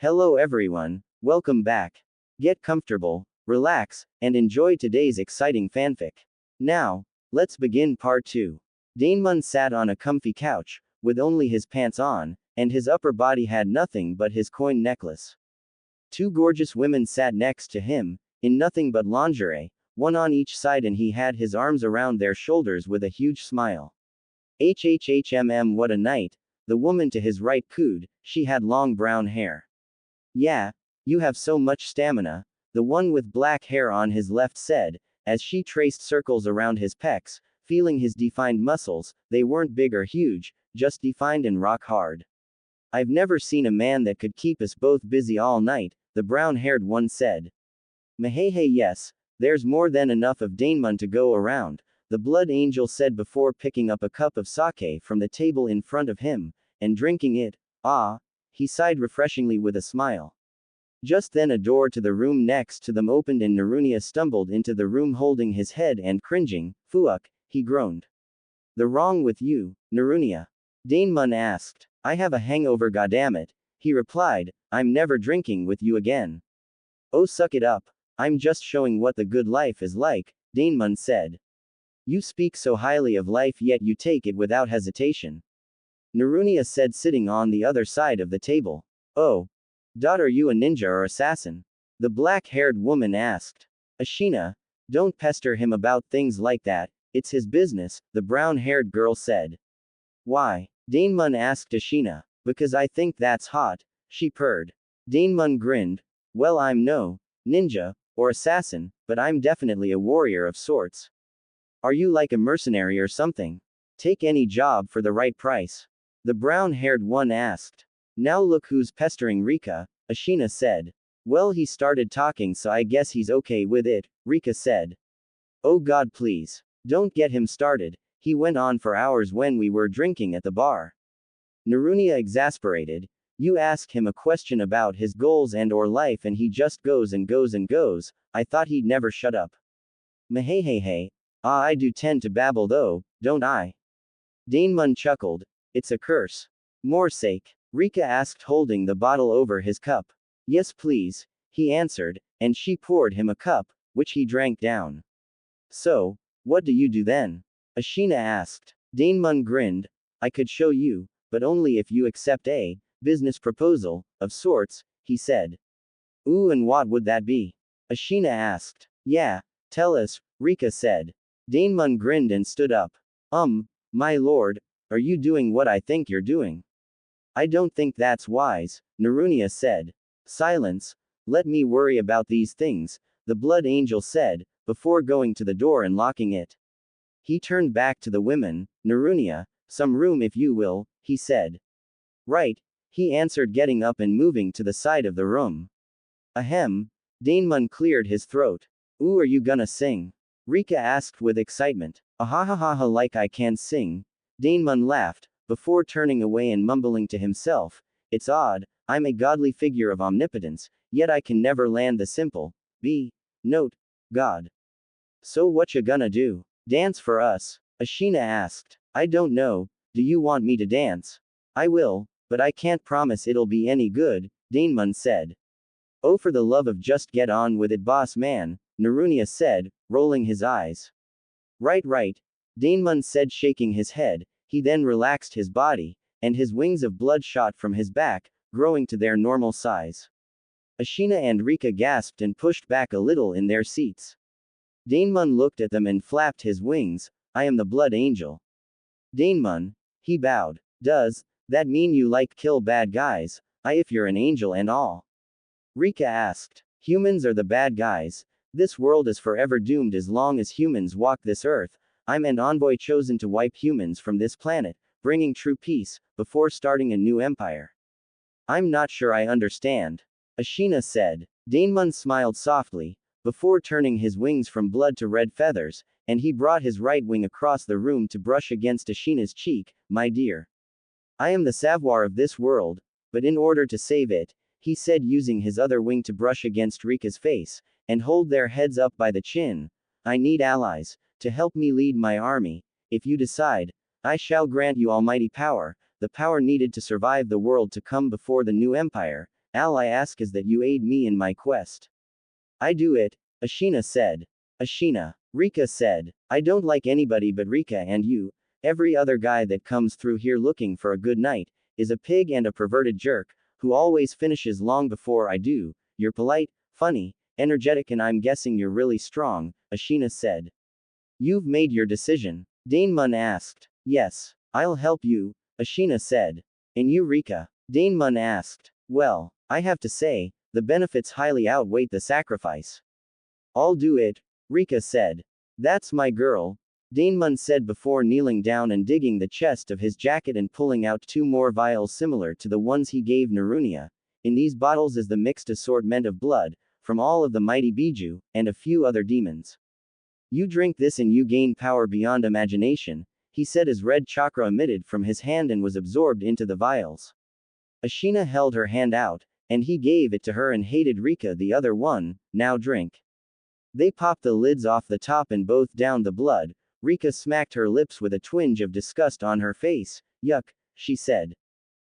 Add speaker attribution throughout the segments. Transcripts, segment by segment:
Speaker 1: Hello everyone, welcome back. Get comfortable, relax, and enjoy today's exciting fanfic. Now, let's begin part 2. Daemon sat on a comfy couch, with only his pants on, and his upper body had nothing but his coin necklace. Two gorgeous women sat next to him, in nothing but lingerie, one on each side, and he had his arms around their shoulders with a huge smile. HHHMM, what a night, the woman to his right cooed, she had long brown hair. Yeah, you have so much stamina, the one with black hair on his left said, as she traced circles around his pecs, feeling his defined muscles. They weren't big or huge, just defined and rock hard. I've never seen a man that could keep us both busy all night, the brown-haired one said. Mahehe, yes, there's more than enough of Daemon to go around, the blood angel said before picking up a cup of sake from the table in front of him, and drinking it. Ah, he sighed refreshingly with a smile. Just then a door to the room next to them opened and Narunia stumbled into the room holding his head and cringing. Fuck, he groaned. The wrong with you, Narunia? Daemon asked. I have a hangover, goddammit, he replied. I'm never drinking with you again. Oh, suck it up. I'm just showing what the good life is like, Daemon said. You speak so highly of life yet you take it without hesitation. Narunia said, sitting on the other side of the table. Oh. Are you a ninja or assassin? The black-haired woman asked. Ashina, don't pester him about things like that, it's his business, the brown-haired girl said. Why? Daemon asked Ashina. Because I think that's hot, she purred. Daemon grinned. Well, I'm no ninja or assassin, but I'm definitely a warrior of sorts. Are you like a mercenary or something? Take any job for the right price. The brown-haired one asked. Now look who's pestering Rika, Ashina said. Well, he started talking, so I guess he's okay with it, Rika said. Oh God, please. Don't get him started. He went on for hours when we were drinking at the bar. Narunia exasperated. You ask him a question about his goals and or life and he just goes and goes and goes. I thought he'd never shut up. Mahehehe. Ah, I do tend to babble though, don't I? Daemon chuckled. It's a curse. More sake? Rika asked, holding the bottle over his cup. Yes please, he answered, and she poured him a cup, which he drank down. So, what do you do then? Ashina asked. Daemon grinned. I could show you, but only if you accept a business proposal, of sorts, he said. Ooh, and what would that be? Ashina asked. Yeah, tell us, Rika said. Daemon grinned and stood up. My lord, are you doing what I think you're doing? I don't think that's wise, Narunia said. Silence, let me worry about these things, the blood angel said, before going to the door and locking it. He turned back to the women. Narunia, some room if you will, he said. Right, he answered, getting up and moving to the side of the room. Ahem. Daemon cleared his throat. Ooh, are you gonna sing? Rika asked with excitement. Ahahaha, like I can sing. Daemon laughed, before turning away and mumbling to himself. It's odd, I'm a godly figure of omnipotence, yet I can never land the simple note, God. So what you gonna do? Dance for us? Ashina asked. I don't know, do you want me to dance? I will, but I can't promise it'll be any good, Daemon said. Oh, for the love of just get on with it, boss man, Narunia said, rolling his eyes. Right, Daemon said, shaking his head. He then relaxed his body, and his wings of blood shot from his back, growing to their normal size. Ashina and Rika gasped and pushed back a little in their seats. Daemon looked at them and flapped his wings. I am the blood angel. Daemon, he bowed. Does that mean you like kill bad guys? If you're an angel and all? Rika asked. Humans are the bad guys. This world is forever doomed as long as humans walk this earth. I'm an envoy chosen to wipe humans from this planet, bringing true peace, before starting a new empire. I'm not sure I understand. Ashina said. Daemon smiled softly, before turning his wings from blood to red feathers, and he brought his right wing across the room to brush against Ashina's cheek. My dear. I am the savoir of this world, but in order to save it, he said, using his other wing to brush against Rika's face, and hold their heads up by the chin. I need allies, to help me lead my army. If you decide, I shall grant you almighty power, the power needed to survive the world to come before the new empire. All I ask is that you aid me in my quest. I do it, Ashina said. Ashina. Rika said. I don't like anybody but Rika and you. Every other guy that comes through here looking for a good night is a pig and a perverted jerk, who always finishes long before I do. You're polite, funny, energetic, and I'm guessing you're really strong, Ashina said. You've made your decision? Danemun asked. Yes. I'll help you, Ashina said. And you, Rika? Danemun asked. Well, I have to say, the benefits highly outweigh the sacrifice. I'll do it, Rika said. That's my girl, Danemun said before kneeling down and digging the chest of his jacket and pulling out 2 more vials similar to the ones he gave Narunia. In these bottles is the mixed assortment of blood, from all of the mighty Biju, and a few other demons. You drink this and you gain power beyond imagination, he said as red chakra emitted from his hand and was absorbed into the vials. Ashina held her hand out, and he gave it to her and hated Rika the other one, now drink. They popped the lids off the top and both downed the blood. Rika smacked her lips with a twinge of disgust on her face. Yuck, she said.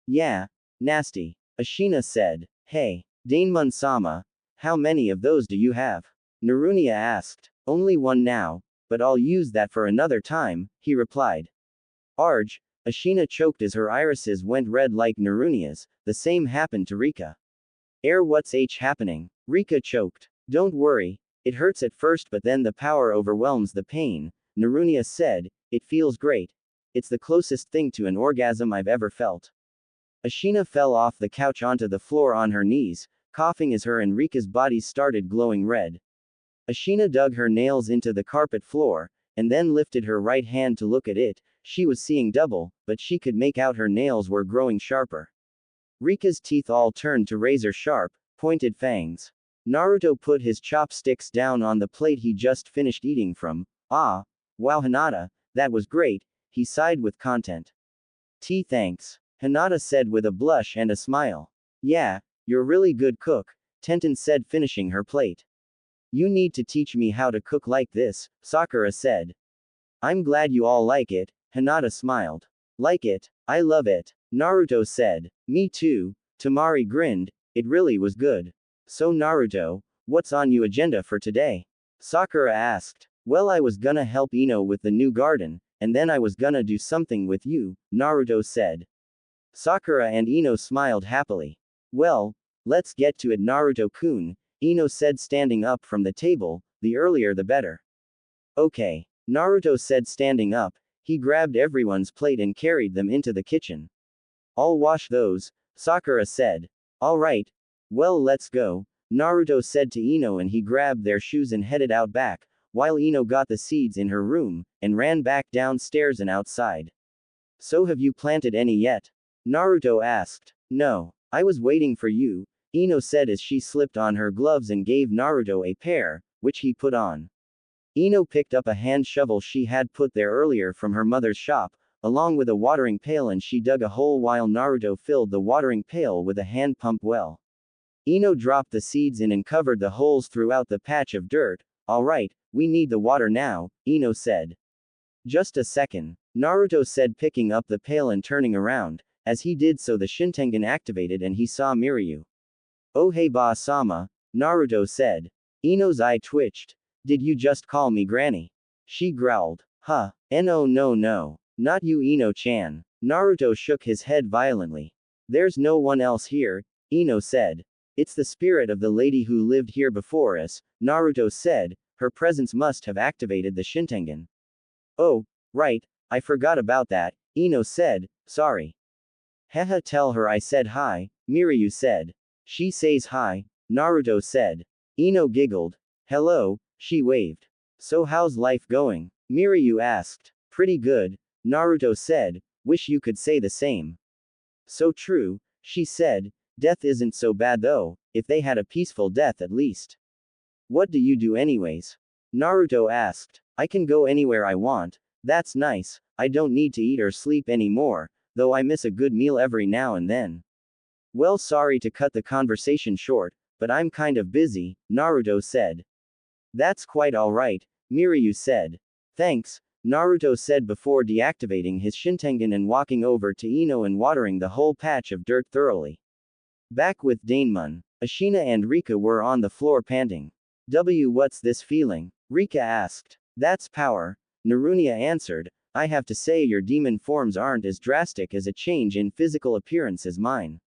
Speaker 1: Yeah, nasty, Ashina said. Hey, Danemun-sama, how many of those do you have? Narunia asked. Only 1 now, but I'll use that for another time, he replied. Arj, Ashina choked as her irises went red like Narunia's. The same happened to Rika. What's happening? Rika choked. Don't worry, it hurts at first but then the power overwhelms the pain, Narunia said. It feels great. It's the closest thing to an orgasm I've ever felt. Ashina fell off the couch onto the floor on her knees, coughing as her and Rika's bodies started glowing red. Ashina dug her nails into the carpet floor, and then lifted her right hand to look at it. She was seeing double, but she could make out her nails were growing sharper. Rika's teeth all turned to razor-sharp, pointed fangs. Naruto put his chopsticks down on the plate he just finished eating from. Ah, wow Hinata, that was great, he sighed with content. Thanks, Hinata said with a blush and a smile. Yeah, you're really good cook, Tenten said finishing her plate. You need to teach me how to cook like this, Sakura said. I'm glad you all like it, Hinata smiled. Like it? I love it, Naruto said. Me too, Tamari grinned, it really was good. So Naruto, what's on your agenda for today? Sakura asked. Well, I was gonna help Ino with the new garden, and then I was gonna do something with you, Naruto said. Sakura and Ino smiled happily. Well, let's get to it, Naruto-kun, Ino said standing up from the table, the earlier the better. Okay, Naruto said standing up. He grabbed everyone's plate and carried them into the kitchen. I'll wash those, Sakura said. Alright. Well, let's go, Naruto said to Ino, and he grabbed their shoes and headed out back, while Ino got the seeds in her room, and ran back downstairs and outside. So have you planted any yet? Naruto asked. No, I was waiting for you, Ino said as she slipped on her gloves and gave Naruto a pair, which he put on. Ino picked up a hand shovel she had put there earlier from her mother's shop, along with a watering pail, and she dug a hole while Naruto filled the watering pail with a hand pump well. Ino dropped the seeds in and covered the holes throughout the patch of dirt. Alright, we need the water now, Ino said. Just a second, Naruto said, picking up the pail and turning around. As he did so, the Shintengen activated and he saw Miryu. Oh hey Ba-sama, Naruto said. Ino's eye twitched. Did you just call me Granny? She growled. Huh, no, not you, Ino-chan. Naruto shook his head violently. There's no one else here, Ino said. It's the spirit of the lady who lived here before us, Naruto said. Her presence must have activated the Shintengen. Oh, right, I forgot about that, Ino said. Sorry. Haha, tell her I said hi, Miryu said. She says hi, Naruto said. Ino giggled. Hello, she waved. So how's life going? Miryu asked. Pretty good, Naruto said. Wish you could say the same. So true, she said. Death isn't so bad though, if they had a peaceful death at least. What do you do anyways? Naruto asked. I can go anywhere I want. That's nice. I don't need to eat or sleep anymore, though I miss a good meal every now and then. Well, sorry to cut the conversation short, but I'm kind of busy, Naruto said. That's quite alright, Miryu said. Thanks, Naruto said before deactivating his Shintengen and walking over to Ino and watering the whole patch of dirt thoroughly. Back with Daemon, Ashina and Rika were on the floor panting. What's this feeling? Rika asked. That's power. Narunia answered. I have to say your demon forms aren't as drastic as a change in physical appearance as mine.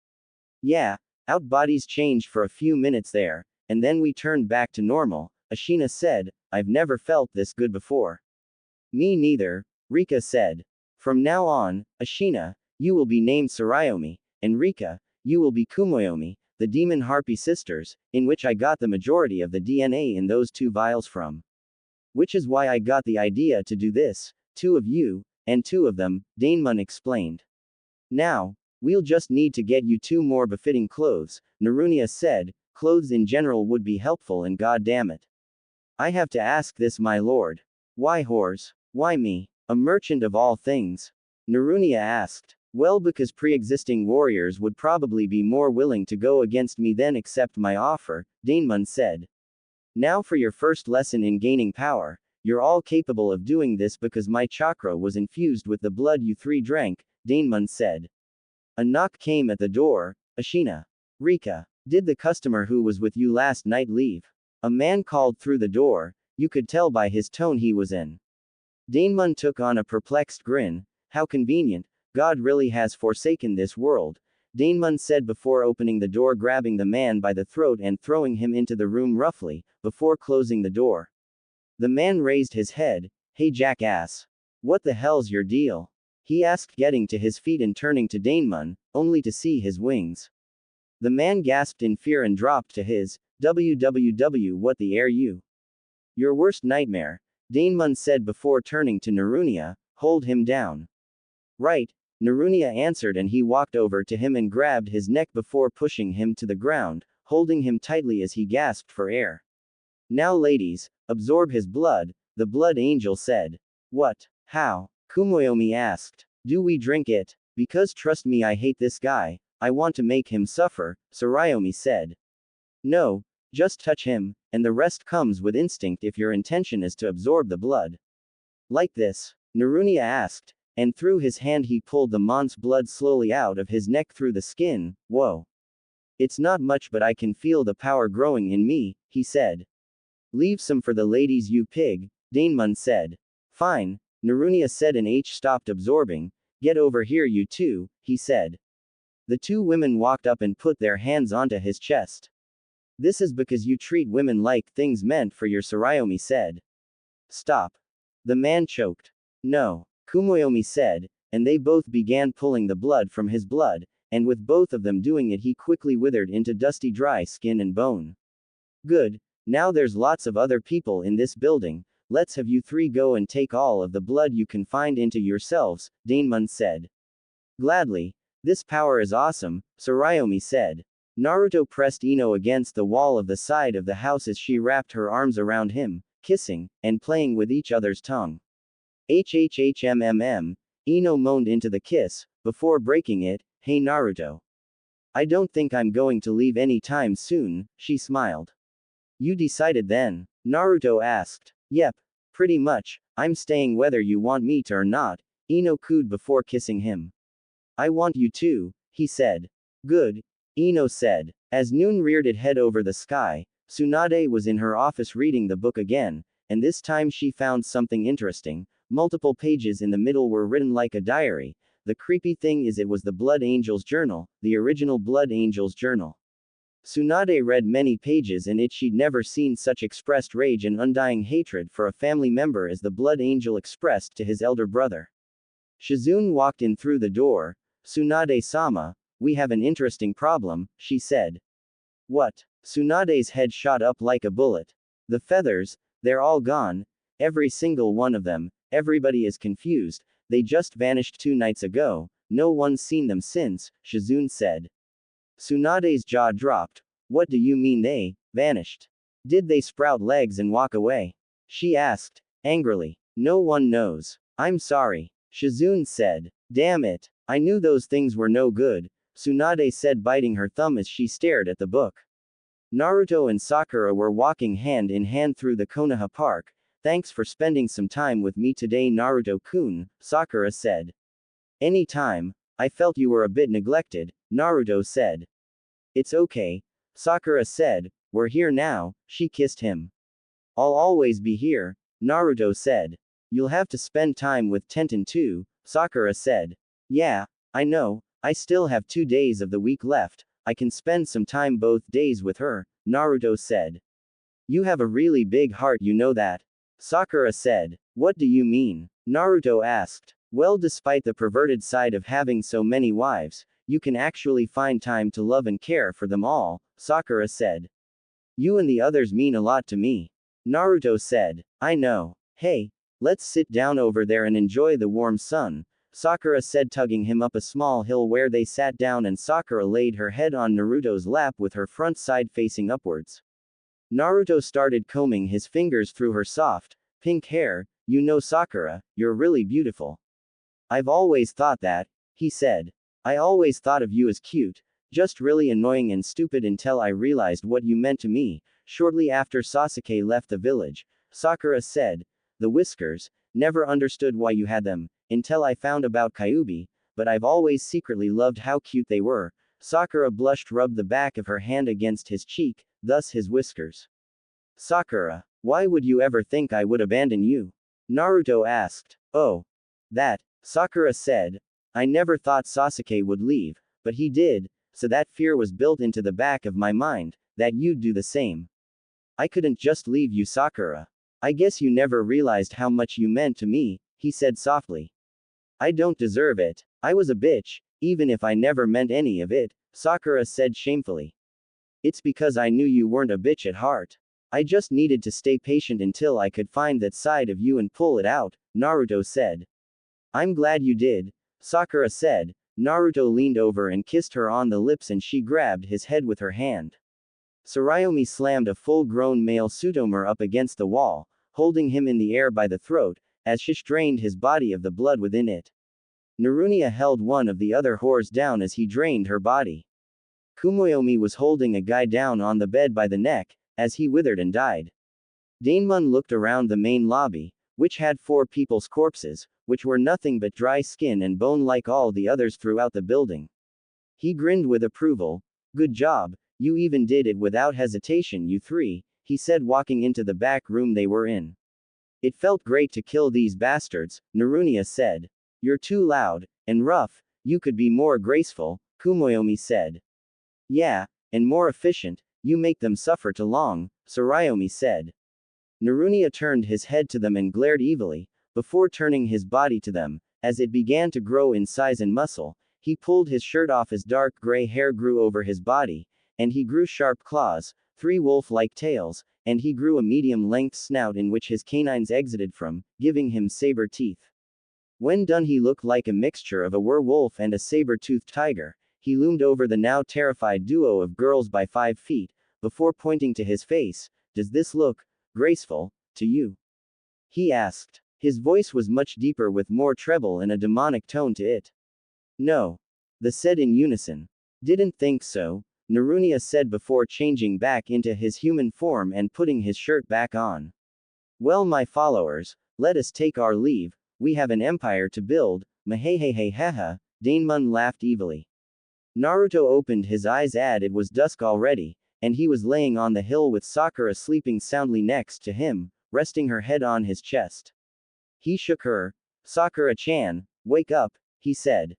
Speaker 1: Yeah, our bodies changed for a few minutes there, and then we turned back to normal, Ashina said. I've never felt this good before. Me neither, Rika said. From now on, Ashina, you will be named Tsuruyomi, and Rika, you will be Kumoyomi, the demon harpy sisters, in which I got the majority of the DNA in those two vials from. Which is why I got the idea to do this, 2 of you, and 2 of them, Daemon explained. Now, we'll just need to get you 2 more befitting clothes, Narunia said. Clothes in general would be helpful and god damn it. I have to ask this my lord. Why whores? Why me? A merchant of all things? Narunia asked. Well, because pre-existing warriors would probably be more willing to go against me than accept my offer, Daemon said. Now for your first lesson in gaining power, you're all capable of doing this because my chakra was infused with the blood you 3 drank, Daemon said. A knock came at the door. Ashina. Rika. Did the customer who was with you last night leave? A man called through the door. You could tell by his tone he was in. Daemon took on a perplexed grin. How convenient. God really has forsaken this world, Daemon said before opening the door, grabbing the man by the throat and throwing him into the room roughly, before closing the door. The man raised his head. Hey jackass. What the hell's your deal? He asked, getting to his feet and turning to Daemon, only to see his wings. The man gasped in fear and dropped to his www. What the air you? Your worst nightmare, Daemon said before turning to Narunia. Hold him down. Right, Narunia answered, and he walked over to him and grabbed his neck before pushing him to the ground, holding him tightly as he gasped for air. Now ladies, absorb his blood, the blood angel said. What? How? Kumoyomi asked. Do we drink it? Because trust me, I hate this guy, I want to make him suffer, Tsuruyomi said. No, just touch him, and the rest comes with instinct if your intention is to absorb the blood. Like this? Narunia asked. And through his hand he pulled the mon's blood slowly out of his neck through the skin. Whoa. It's not much, but I can feel the power growing in me, he said. Leave some for the ladies, you pig, Daemon said. Fine, Narunia said, and H stopped absorbing. Get over here, you two, he said. The 2 women walked up and put their hands onto his chest. This is because you treat women like things meant for your, Tsuruyomi said. Stop. The man choked. No. Kumoyomi said, and they both began pulling the blood from his blood, and with both of them doing it, he quickly withered into dusty dry skin and bone. Good, now there's lots of other people in this building, let's have you 3 go and take all of the blood you can find into yourselves, Daemon said. Gladly. This power is awesome, Tsuruyomi said. Naruto pressed Ino against the wall of the side of the house as she wrapped her arms around him, kissing, and playing with each other's tongue. HHHMMM, Ino moaned into the kiss, before breaking it. Hey Naruto. I don't think I'm going to leave any time soon, she smiled. You decided then? Naruto asked. Yep. Pretty much, I'm staying whether you want me to or not, Ino cooed before kissing him. I want you to, he said. Good, Ino said. As noon reared its head over the sky, Tsunade was in her office reading the book again, and this time she found something interesting. Multiple pages in the middle were written like a diary. The creepy thing is, it was the Blood Angel's journal, the original Blood Angel's journal. Tsunade read many pages, and she'd never seen such expressed rage and undying hatred for a family member as the Blood Angel expressed to his elder brother. Shizune walked in through the door. Tsunade-sama, we have an interesting problem, she said. What? Tsunade's head shot up like a bullet. The feathers, they're all gone. Every single one of them. Everybody is confused. They just vanished 2 nights ago. No one's seen them since, Shizune said. Tsunade's jaw dropped. What do you mean they vanished? Did they sprout legs and walk away? She asked, angrily. No one knows. I'm sorry, Shizune said. Damn it. I knew those things were no good, Tsunade said, biting her thumb as she stared at the book. Naruto and Sakura were walking hand in hand through the Konoha Park. Thanks for spending some time with me today, Naruto-kun, Sakura said. Any time. I felt you were a bit neglected, Naruto said. It's okay, Sakura said, we're here now, she kissed him. I'll always be here, Naruto said. You'll have to spend time with Tenten too, Sakura said. Yeah, I know, I still have 2 days of the week left, I can spend some time both days with her, Naruto said. You have a really big heart, you know that? Sakura said. What do you mean? Naruto asked. Well, despite the perverted side of having so many wives, you can actually find time to love and care for them all, Sakura said. You and the others mean a lot to me. Naruto said. I know. Hey, let's sit down over there and enjoy the warm sun, Sakura said, tugging him up a small hill where they sat down, and Sakura laid her head on Naruto's lap with her front side facing upwards. Naruto started combing his fingers through her soft, pink hair. You know, Sakura, you're really beautiful. I've always thought that, he said. I always thought of you as cute, just really annoying and stupid until I realized what you meant to me. Shortly after Sasuke left the village, Sakura said, the whiskers, never understood why you had them, until I found about Kyuubi, but I've always secretly loved how cute they were. Sakura blushed, rubbed the back of her hand against his cheek, thus his whiskers. Sakura, why would you ever think I would abandon you? Naruto asked. Oh. That, Sakura said. I never thought Sasuke would leave, but he did, so that fear was built into the back of my mind, that you'd do the same. I couldn't just leave you, Sakura. I guess you never realized how much you meant to me, he said softly. I don't deserve it. I was a bitch, even if I never meant any of it, Sakura said shamefully. It's because I knew you weren't a bitch at heart. I just needed to stay patient until I could find that side of you and pull it out, Naruto said. I'm glad you did, Sakura said. Naruto leaned over and kissed her on the lips, and she grabbed his head with her hand. Tsuruyomi slammed a full-grown male Tsutomu up against the wall, holding him in the air by the throat, as she drained his body of the blood within it. Narunia held one of the other whores down as he drained her body. Kumoyomi was holding a guy down on the bed by the neck, as he withered and died. Daemon looked around the main lobby, which had 4 people's corpses, which were nothing but dry skin and bone like all the others throughout the building. He grinned with approval. Good job, you even did it without hesitation, you 3, he said, walking into the back room they were in. It felt great to kill these bastards, Narunia said. You're too loud and rough, you could be more graceful, Kumoyomi said. Yeah, and more efficient, you make them suffer too long, Tsuruyomi said. Narunia turned his head to them and glared evilly, before turning his body to them. As it began to grow in size and muscle, he pulled his shirt off, his dark gray hair grew over his body, and he grew sharp claws, 3 wolf-like tails, and he grew a medium-length snout in which his canines exited from, giving him saber teeth. When done, he looked like a mixture of a werewolf and a saber-toothed tiger. He loomed over the now terrified duo of girls by 5 feet, before pointing to his face. Does this look graceful to you? He asked. His voice was much deeper, with more treble and a demonic tone to it. No. They said in unison. Didn't think so, Narunia said before changing back into his human form and putting his shirt back on. Well, my followers, let us take our leave, we have an empire to build, maheheheheha, Daemon laughed evilly. Naruto opened his eyes. It was dusk already, and he was laying on the hill with Sakura sleeping soundly next to him, resting her head on his chest. He shook her. Sakura-chan, wake up, he said.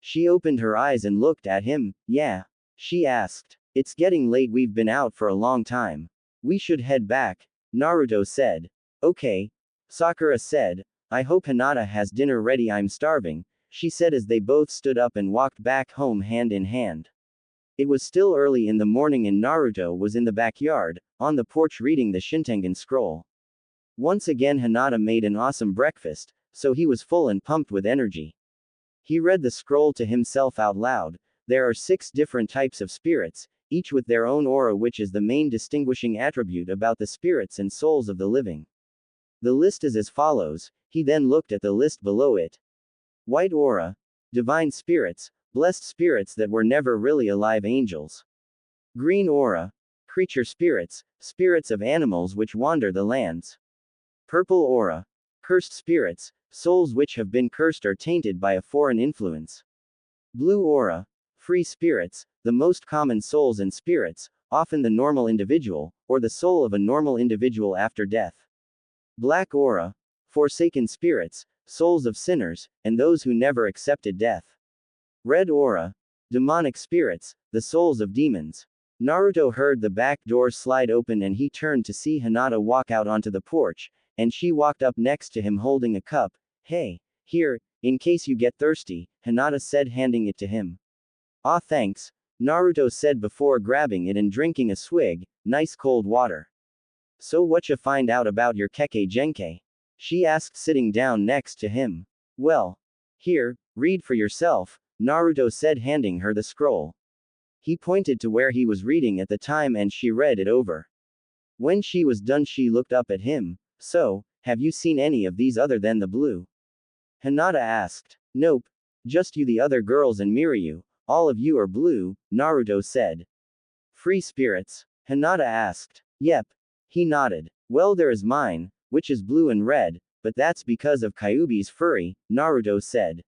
Speaker 1: She opened her eyes and looked at him. Yeah? She asked. It's getting late, we've been out for a long time. We should head back, Naruto said. Okay. Sakura said. I hope Hinata has dinner ready, I'm starving, she said as they both stood up and walked back home hand in hand. It was still early in the morning and Naruto was in the backyard, on the porch reading the Shintengen scroll. Once again Hinata made an awesome breakfast, so he was full and pumped with energy. He read the scroll to himself out loud. There are 6 different types of spirits, each with their own aura, which is the main distinguishing attribute about the spirits and souls of the living. The list is as follows. He then looked at the list below it. White aura. Divine spirits, blessed spirits that were never really alive, angels. Green aura. Creature spirits, spirits of animals which wander the lands. Purple aura. Cursed spirits, souls which have been cursed or tainted by a foreign influence. Blue aura. Free spirits, the most common souls and spirits, often the normal individual, or the soul of a normal individual after death. Black aura, forsaken spirits, souls of sinners, and those who never accepted death. Red aura, demonic spirits, the souls of demons. Naruto heard the back door slide open and he turned to see Hinata walk out onto the porch, and she walked up next to him holding a cup. Hey, here, in case you get thirsty, Hinata said, handing it to him. Ah, thanks, Naruto said before grabbing it and drinking a swig. Nice cold water. So whatcha find out about your Kekkei Genkai? She asked, sitting down next to him. Well, here, read for yourself, Naruto said, handing her the scroll. He pointed to where he was reading at the time and she read it over. When she was done, she looked up at him. So, have you seen any of these other than the blue? Hinata asked. Nope. Just you, the other girls, and Miryu. All of you are blue, Naruto said. Free spirits? Hinata asked. Yep. He nodded. Well, there is mine, which is blue and red, but that's because of Kyuubi's furry, Naruto said.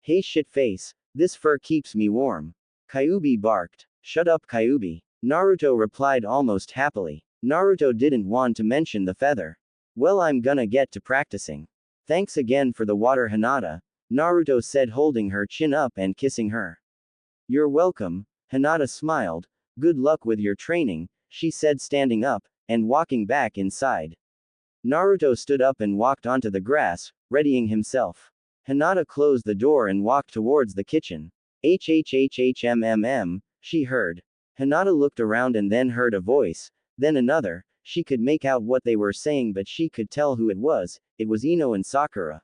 Speaker 1: Hey shitface, this fur keeps me warm. Kyuubi barked. Shut up, Kyuubi, Naruto replied almost happily. Naruto didn't want to mention the feather. Well, I'm gonna get to practicing. Thanks again for the water, Hinata, Naruto said, holding her chin up and kissing her. You're welcome, Hinata smiled. Good luck with your training, she said, standing up and walking back inside. Naruto stood up and walked onto the grass, readying himself. Hinata closed the door and walked towards the kitchen. HHHHMMM, she heard. Hinata looked around and then heard a voice, then another. She could make out what they were saying, but she could tell who it was. It was Ino and Sakura.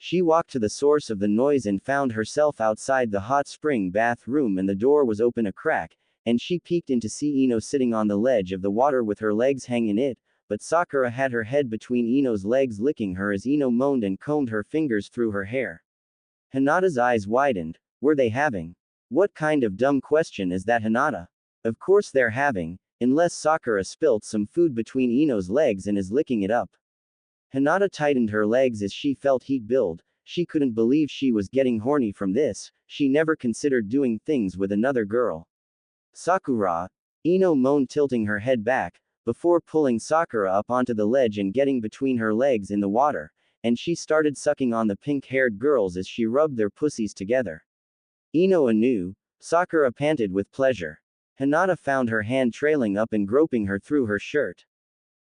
Speaker 1: She walked to the source of the noise and found herself outside the hot spring bath room, and the door was open a crack, and she peeked in to see Ino sitting on the ledge of the water with her legs hanging it, but Sakura had her head between Ino's legs, licking her as Ino moaned and combed her fingers through her hair. Hinata's eyes widened. Were they having? What kind of dumb question is that, Hinata? Of course they're having, unless Sakura spilt some food between Ino's legs and is licking it up. Hinata tightened her legs as she felt heat build. She couldn't believe she was getting horny from this. She never considered doing things with another girl. Sakura, Ino moaned, tilting her head back, before pulling Sakura up onto the ledge and getting between her legs in the water, and she started sucking on the pink-haired girls as she rubbed their pussies together. Ino anew, Sakura panted with pleasure. Hinata found her hand trailing up and groping her through her shirt.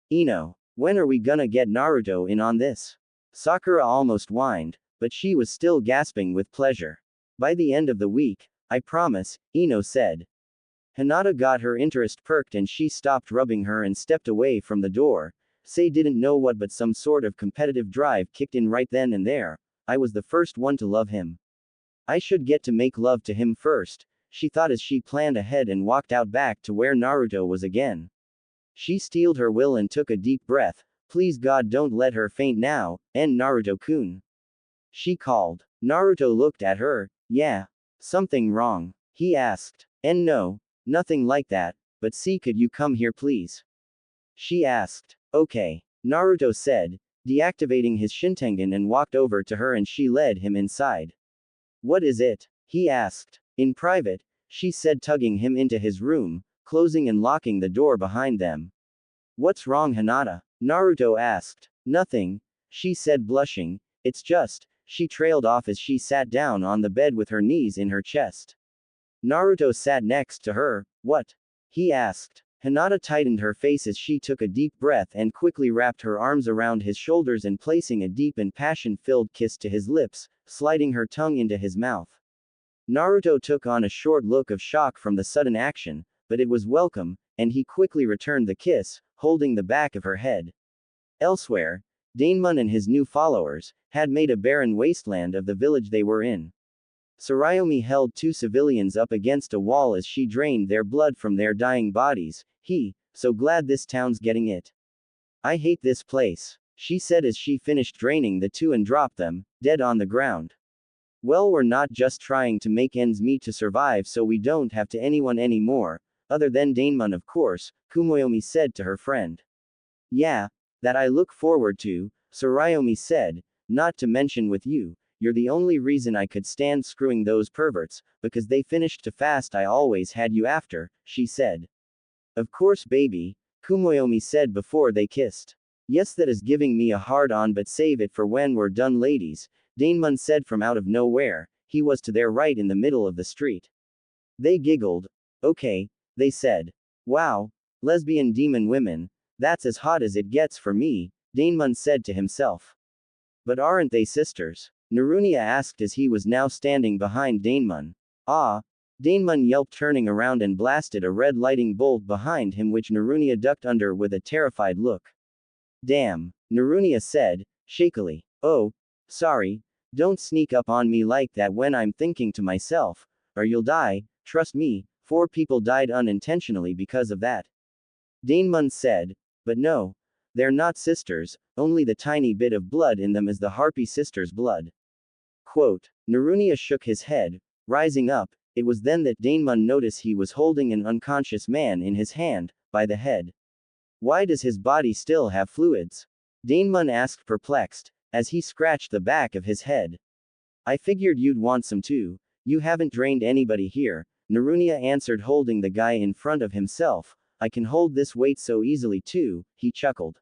Speaker 1: Ino, when are we gonna get Naruto in on this? Sakura almost whined, but she was still gasping with pleasure. By the end of the week, I promise, Ino said. Hinata got her interest perked and she stopped rubbing her and stepped away from the door. Sei didn't know what, but some sort of competitive drive kicked in right then and there. I was the first one to love him. I should get to make love to him first, she thought as she planned ahead and walked out back to where Naruto was again. She steeled her will and took a deep breath. Please God, don't let her faint now, and Naruto-kun. She called. Naruto looked at her. Yeah. Something wrong? He asked. And no, nothing like that, but see, could you come here please? She asked. Okay, Naruto said, deactivating his Shintengen, and walked over to her and she led him inside. What is it? He asked. In private, she said, tugging him into his room, closing and locking the door behind them. What's wrong, Hinata? Naruto asked. Nothing, she said, blushing. It's just, she trailed off as she sat down on the bed with her knees in her chest. Naruto sat next to her. What? He asked. Hinata tightened her face as she took a deep breath and quickly wrapped her arms around his shoulders and placing a deep and passion-filled kiss to his lips, sliding her tongue into his mouth. Naruto took on a short look of shock from the sudden action, but it was welcome, and he quickly returned the kiss, holding the back of her head. Elsewhere, Daemon and his new followers had made a barren wasteland of the village they were in. Tsuruyomi held two civilians up against a wall as she drained their blood from their dying bodies. So glad this town's getting it. I hate this place, she said as she finished draining the two and dropped them, dead on the ground. Well, we're not just trying to make ends meet to survive so we don't have to anyone anymore, other than Daemon of course, Kumoyomi said to her friend. Yeah, that I look forward to, Tsuruyomi said, not to mention with you. you're the only reason I could stand screwing those perverts, because they finished too fast. I always had you after, she said. Of course, baby, Kumoyomi said before they kissed. Yes, that is giving me a hard on, but save it for when we're done, ladies, Daemon said from out of nowhere. He was to their right in the middle of the street. They giggled. Okay, they said. Wow, lesbian demon women, that's as hot as it gets for me, Daemon said to himself. But aren't they sisters? Narunia asked as he was now standing behind Daemon. Ah, Daemon yelped, turning around and blasted a red lightning bolt behind him, which Narunia ducked under with a terrified look. Damn, Narunia said, shakily. Oh, sorry, don't sneak up on me like that when I'm thinking to myself, or you'll die, trust me, 4 people died unintentionally because of that. Daemon said, but no, they're not sisters, only the tiny bit of blood in them is the Harpy sisters' blood. Quote, Narunia shook his head, rising up. It was then that Daemon noticed he was holding an unconscious man in his hand, by the head. Why does his body still have fluids? Daemon asked, perplexed, as he scratched the back of his head. I figured you'd want some too. You haven't drained anybody here, Narunia answered, holding the guy in front of himself. I can hold this weight so easily too, he chuckled.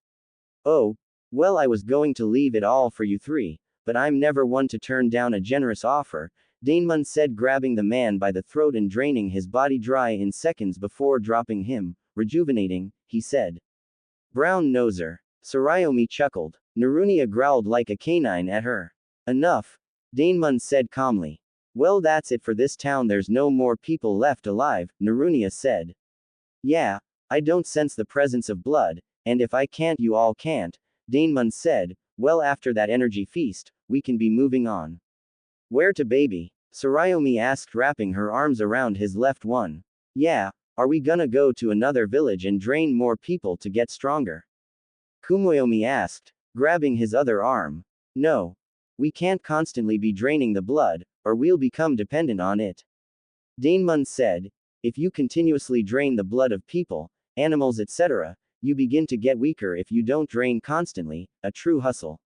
Speaker 1: Oh, well, I was going to leave it all for you 3, but I'm never one to turn down a generous offer, Daemon said, grabbing the man by the throat and draining his body dry in seconds before dropping him. Rejuvenating, he said. Brown noser. Tsuruyomi chuckled. Narunia growled like a canine at her. Enough, Daemon said calmly. Well, that's it for this town, there's no more people left alive, Narunia said. Yeah, I don't sense the presence of blood, and if I can't, you all can't, Daemon said. Well, after that energy feast, we can be moving on. Where to, baby? Tsuruyomi asked, wrapping her arms around his left one. Yeah, are we gonna go to another village and drain more people to get stronger? Kumoyomi asked, grabbing his other arm. No. We can't constantly be draining the blood, or we'll become dependent on it. Daemon said, if you continuously drain the blood of people, animals, etc., you begin to get weaker if you don't drain constantly, a true hustle.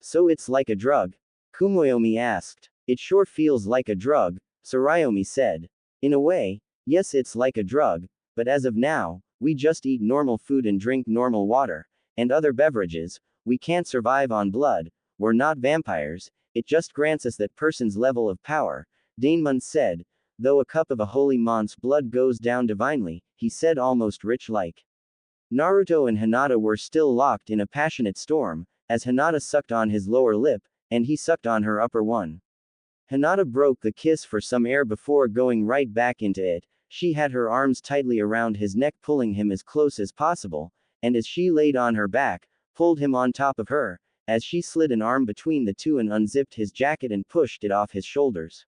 Speaker 1: So it's like a drug? Kumoyomi asked. It sure feels like a drug, Tsuruyomi said. In a way, yes, it's like a drug, but as of now, we just eat normal food and drink normal water, and other beverages. We can't survive on blood, we're not vampires, it just grants us that person's level of power, Daemon said, though a cup of a holy monk's blood goes down divinely, he said, almost rich-like. Naruto and Hinata were still locked in a passionate storm, as Hinata sucked on his lower lip, and he sucked on her upper one. Hinata broke the kiss for some air before going right back into it. She had her arms tightly around his neck, pulling him as close as possible, and as she laid on her back, pulled him on top of her, as she slid an arm between the two and unzipped his jacket and pushed it off his shoulders.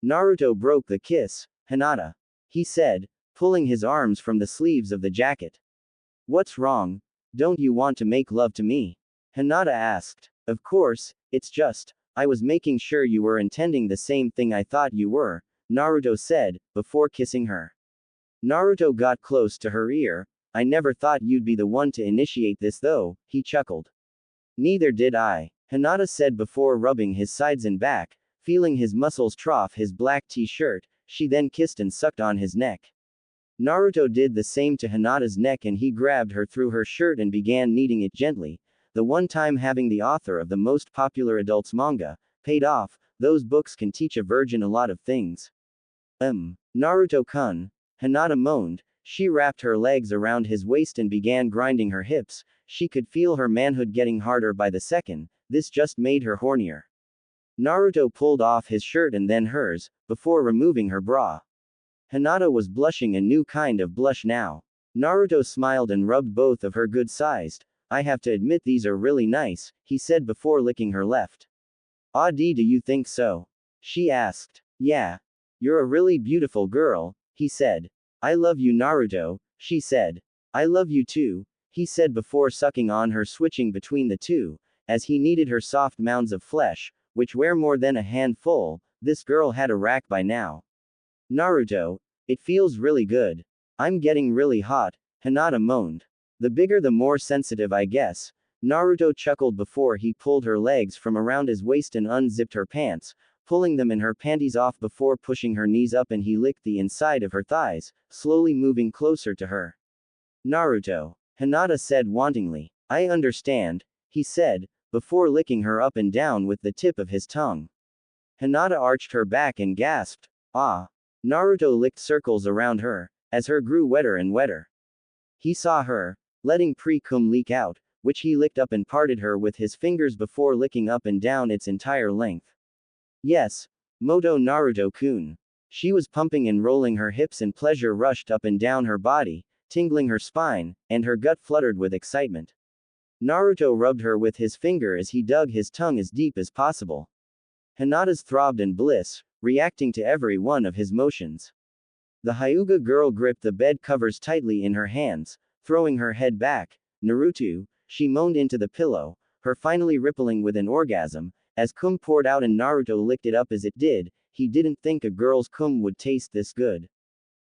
Speaker 1: Naruto broke the kiss, Hinata, he said, pulling his arms from the sleeves of the jacket. What's wrong? Don't you want to make love to me? Hinata asked. Of course, it's just, I was making sure you were intending the same thing I thought you were, Naruto said, before kissing her. Naruto got close to her ear. I never thought you'd be the one to initiate this though, he chuckled. Neither did I, Hinata said before rubbing his sides and back, feeling his muscles trough his black t-shirt. She then kissed and sucked on his neck. Naruto did the same to Hinata's neck, and he grabbed her through her shirt and began kneading it gently. The one time having the author of the most popular adults manga paid off. Those books can teach a virgin a lot of things. Naruto-kun, Hinata moaned. She wrapped her legs around his waist and began grinding her hips. She could feel her manhood getting harder by the second. This just made her hornier. Naruto pulled off his shirt and then hers, before removing her bra. Hinata was blushing a new kind of blush now. Naruto smiled and rubbed both of her good-sized. I have to admit these are really nice, he said before licking her left. Ah, do you think so? She asked. Yeah. You're a really beautiful girl, he said. I love you, Naruto, she said. I love you too, he said before sucking on her, switching between the two, as he kneaded her soft mounds of flesh, which were more than a handful. This girl had a rack by now. Naruto, it feels really good. I'm getting really hot, Hinata moaned. The bigger the more sensitive, I guess, Naruto chuckled before he pulled her legs from around his waist and unzipped her pants, pulling them and her panties off before pushing her knees up, and he licked the inside of her thighs, slowly moving closer to her. Naruto, Hinata said wantingly. I understand, he said, before licking her up and down with the tip of his tongue. Hinata arched her back and gasped, ah. Naruto licked circles around her, as her grew wetter and wetter. He saw her, letting pre-cum leak out, which he licked up and parted her with his fingers before licking up and down its entire length. Yes, Moto Naruto-kun. She was pumping and rolling her hips, and pleasure rushed up and down her body, tingling her spine, and her gut fluttered with excitement. Naruto rubbed her with his finger as he dug his tongue as deep as possible. Hinata's throbbed in bliss, reacting to every one of his motions. The Hyuga girl gripped the bed covers tightly in her hands, throwing her head back. Naruto, she moaned into the pillow, her finally rippling with an orgasm, as cum poured out and Naruto licked it up as it did. He didn't think a girl's cum would taste this good.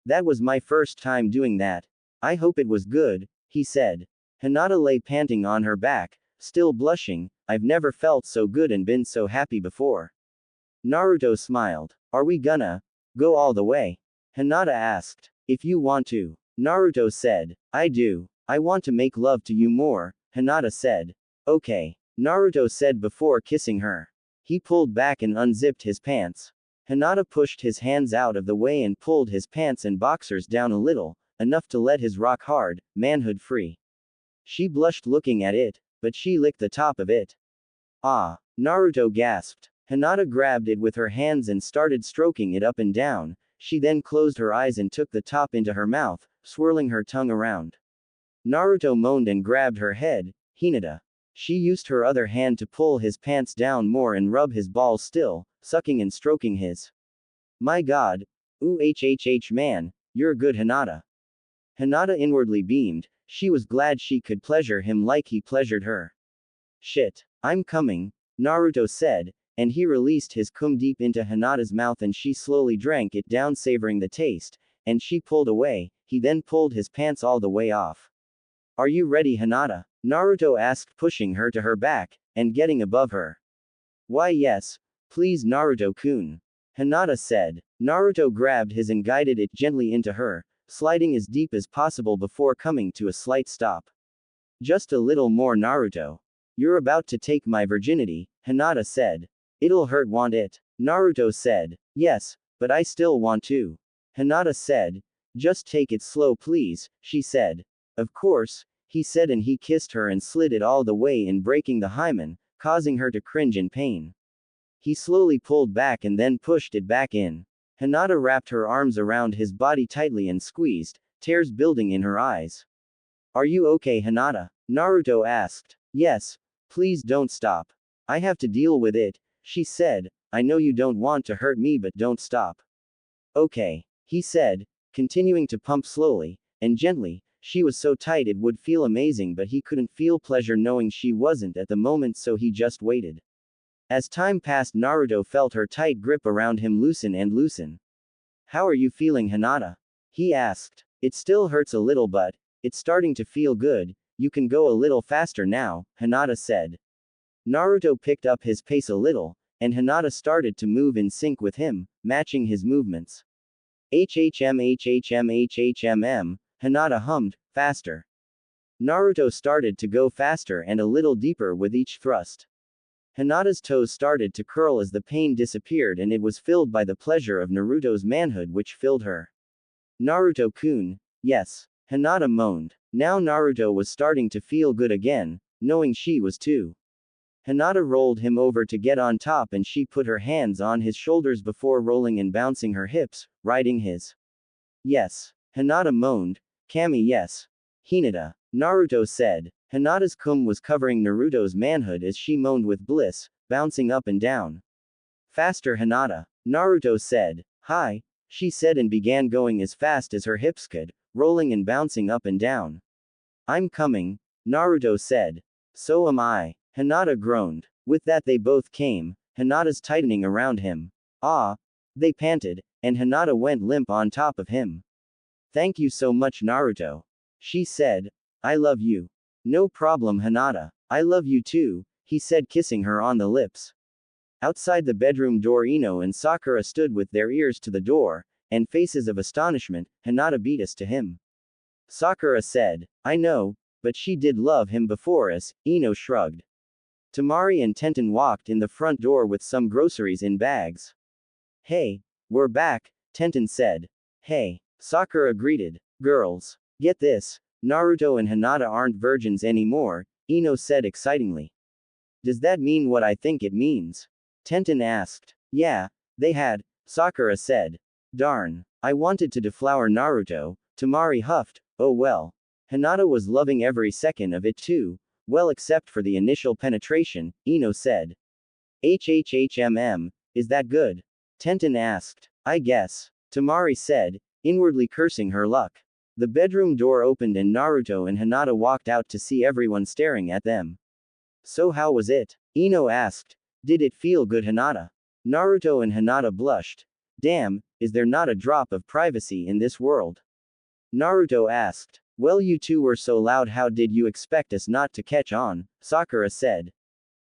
Speaker 1: That was my first time doing that. I hope it was good, he said. Hinata lay panting on her back, still blushing. I've never felt so good and been so happy before. Naruto smiled. Are we gonna go all the way? Hinata asked. If you want to. Naruto said. I do. I want to make love to you more, Hinata said. Okay. Naruto said before kissing her. He pulled back and unzipped his pants. Hinata pushed his hands out of the way and pulled his pants and boxers down a little, enough to let his rock hard, manhood free. She blushed looking at it, but she licked the top of it. Ah! Naruto gasped. Hinata grabbed it with her hands and started stroking it up and down. She then closed her eyes and took the top into her mouth, swirling her tongue around. Naruto moaned and grabbed her head. Hinata. She used her other hand to pull his pants down more and rub his balls still, sucking and stroking his. My god. Ooh man, you're good Hinata. Hinata inwardly beamed. She was glad she could pleasure him like he pleasured her. Shit. I'm coming, Naruto said, and he released his cum deep into Hinata's mouth and she slowly drank it down, savoring the taste, and she pulled away. He then pulled his pants all the way off. Are you ready Hinata? Naruto asked, pushing her to her back, and getting above her. Why yes, please Naruto-kun. Hinata said. Naruto grabbed his and guided it gently into her, sliding as deep as possible before coming to a slight stop. Just a little more Naruto. You're about to take my virginity, Hinata said. It'll hurt won't it? Naruto said. Yes, but I still want to. Hinata said. Just take it slow please, she said. Of course, he said, and he kissed her and slid it all the way in, breaking the hymen, causing her to cringe in pain. He slowly pulled back and then pushed it back in. Hinata wrapped her arms around his body tightly and squeezed, tears building in her eyes. Are you okay Hinata? Naruto asked. Yes. Please don't stop. I have to deal with it, she said. I know you don't want to hurt me, but don't stop. Okay. He said, continuing to pump slowly and gently. She was so tight it would feel amazing, but he couldn't feel pleasure knowing she wasn't at the moment, so he just waited. As time passed, Naruto felt her tight grip around him loosen and loosen. How are you feeling Hinata? He asked. It still hurts a little, but it's starting to feel good. You can go a little faster now, Hinata said. Naruto picked up his pace a little, and Hinata started to move in sync with him, matching his movements. HHM, Hinata hummed, faster. Naruto started to go faster and a little deeper with each thrust. Hinata's toes started to curl as the pain disappeared, and it was filled by the pleasure of Naruto's manhood which filled her. Naruto-kun. Yes. Hinata moaned. Now Naruto was starting to feel good again, knowing she was too. Hinata rolled him over to get on top, and she put her hands on his shoulders before rolling and bouncing her hips, riding his. Yes. Hinata moaned. Kami yes. Hinata. Naruto said. Hinata's cum was covering Naruto's manhood as she moaned with bliss, bouncing up and down. Faster Hinata. Naruto said. Hi. She said and began going as fast as her hips could, rolling and bouncing up and down. I'm coming, Naruto said. So am I. Hinata groaned. With that they both came, Hinata's tightening around him. Ah! They panted, and Hinata went limp on top of him. Thank you so much Naruto. She said. I love you. No problem, Hinata. I love you too, he said, kissing her on the lips. Outside the bedroom door, Ino and Sakura stood with their ears to the door, and faces of astonishment. Hinata beat us to him. Sakura said, I know, but she did love him before us. Ino shrugged. Tamari and Tenten walked in the front door with some groceries in bags. Hey, we're back, Tenten said. Hey, Sakura greeted. Girls, get this, Naruto and Hinata aren't virgins anymore, Ino said excitingly. Does that mean what I think it means? Tenten asked. Yeah, they had, Sakura said. Darn, I wanted to deflower Naruto, Tamari huffed. Oh well. Hinata was loving every second of it too, well except for the initial penetration, Ino said. HHHMM, is that good? Tenten asked. I guess. Tamari said, inwardly cursing her luck. The bedroom door opened and Naruto and Hinata walked out to see everyone staring at them. So how was it? Ino asked. Did it feel good, Hinata? Naruto and Hinata blushed. Damn, is there not a drop of privacy in this world? Naruto asked. Well, you two were so loud, how did you expect us not to catch on? Sakura said.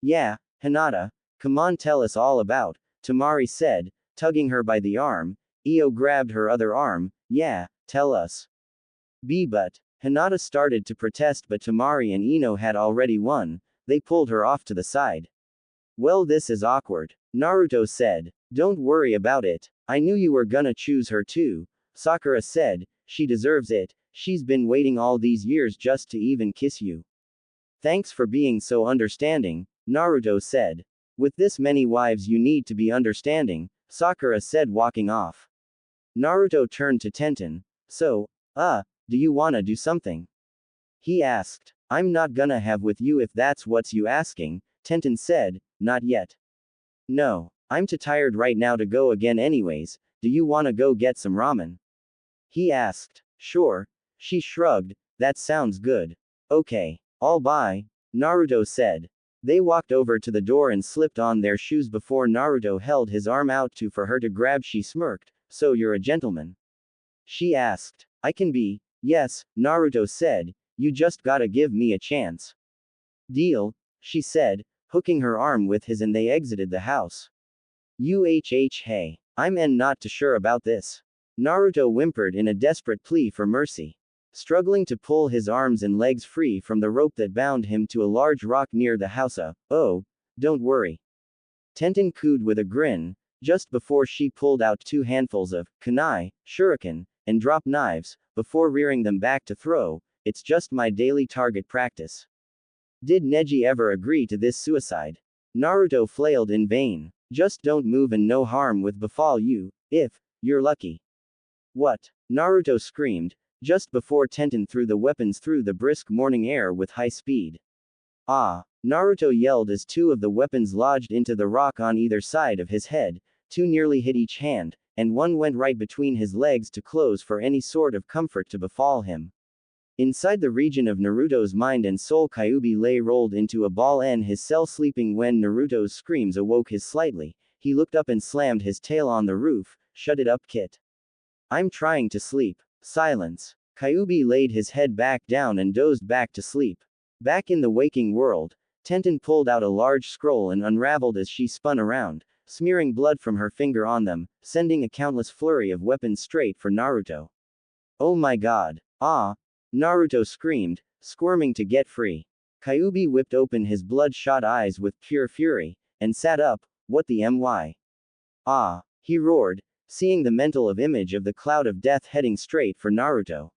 Speaker 1: Yeah, Hinata, come on, tell us all about, Tamari said, tugging her by the arm. Io grabbed her other arm. Yeah, tell us. But Hinata started to protest, but Tamari and Ino had already won. They pulled her off to the side. Well, this is awkward, Naruto said. Don't worry about it. I knew you were gonna choose her too, Sakura said. She deserves it. She's been waiting all these years just to even kiss you. Thanks for being so understanding, Naruto said. With this many wives you need to be understanding, Sakura said, walking off. Naruto turned to Tenten. So, do you wanna do something? He asked. I'm not gonna have with you if that's what's you asking, Tenten said. Not yet. No, I'm too tired right now to go again anyways. Do you wanna go get some ramen? He asked. Sure. She shrugged. That sounds good. Okay. I'll buy, Naruto said. They walked over to the door and slipped on their shoes before Naruto held his arm out for her to grab. She smirked. So you're a gentleman? She asked. I can be. Yes, Naruto said. You just gotta give me a chance. Deal, she said, hooking her arm with his, and they exited the house. Hey, I'm not too sure about this, Naruto whimpered in a desperate plea for mercy. Struggling to pull his arms and legs free from the rope that bound him to a large rock near the house. Oh, don't worry, Tenten cooed with a grin, just before she pulled out 2 handfuls of kunai, shuriken, and drop knives, before rearing them back to throw. It's just my daily target practice. Did Neji ever agree to this suicide? Naruto flailed in vain. Just don't move and no harm will befall you, if you're lucky. What? Naruto screamed, just before Tenten threw the weapons through the brisk morning air with high speed. Ah! Naruto yelled as 2 of the weapons lodged into the rock on either side of his head. 2 nearly hit each hand, and 1 went right between his legs to close for any sort of comfort to befall him. Inside the region of Naruto's mind and soul, Kyuubi lay rolled into a ball in his cell, sleeping. When Naruto's screams awoke his slightly, he looked up and slammed his tail on the roof. Shut it up, Kit. I'm trying to sleep. Silence. Kyuubi laid his head back down and dozed back to sleep. Back in the waking world, Tenten pulled out a large scroll and unraveled as she spun around, smearing blood from her finger on them, sending a countless flurry of weapons straight for Naruto. Oh my god. Ah! Naruto screamed, squirming to get free. Kyuubi whipped open his bloodshot eyes with pure fury, and sat up. What the my? Ah! He roared, seeing the mental image of the cloud of death heading straight for Naruto.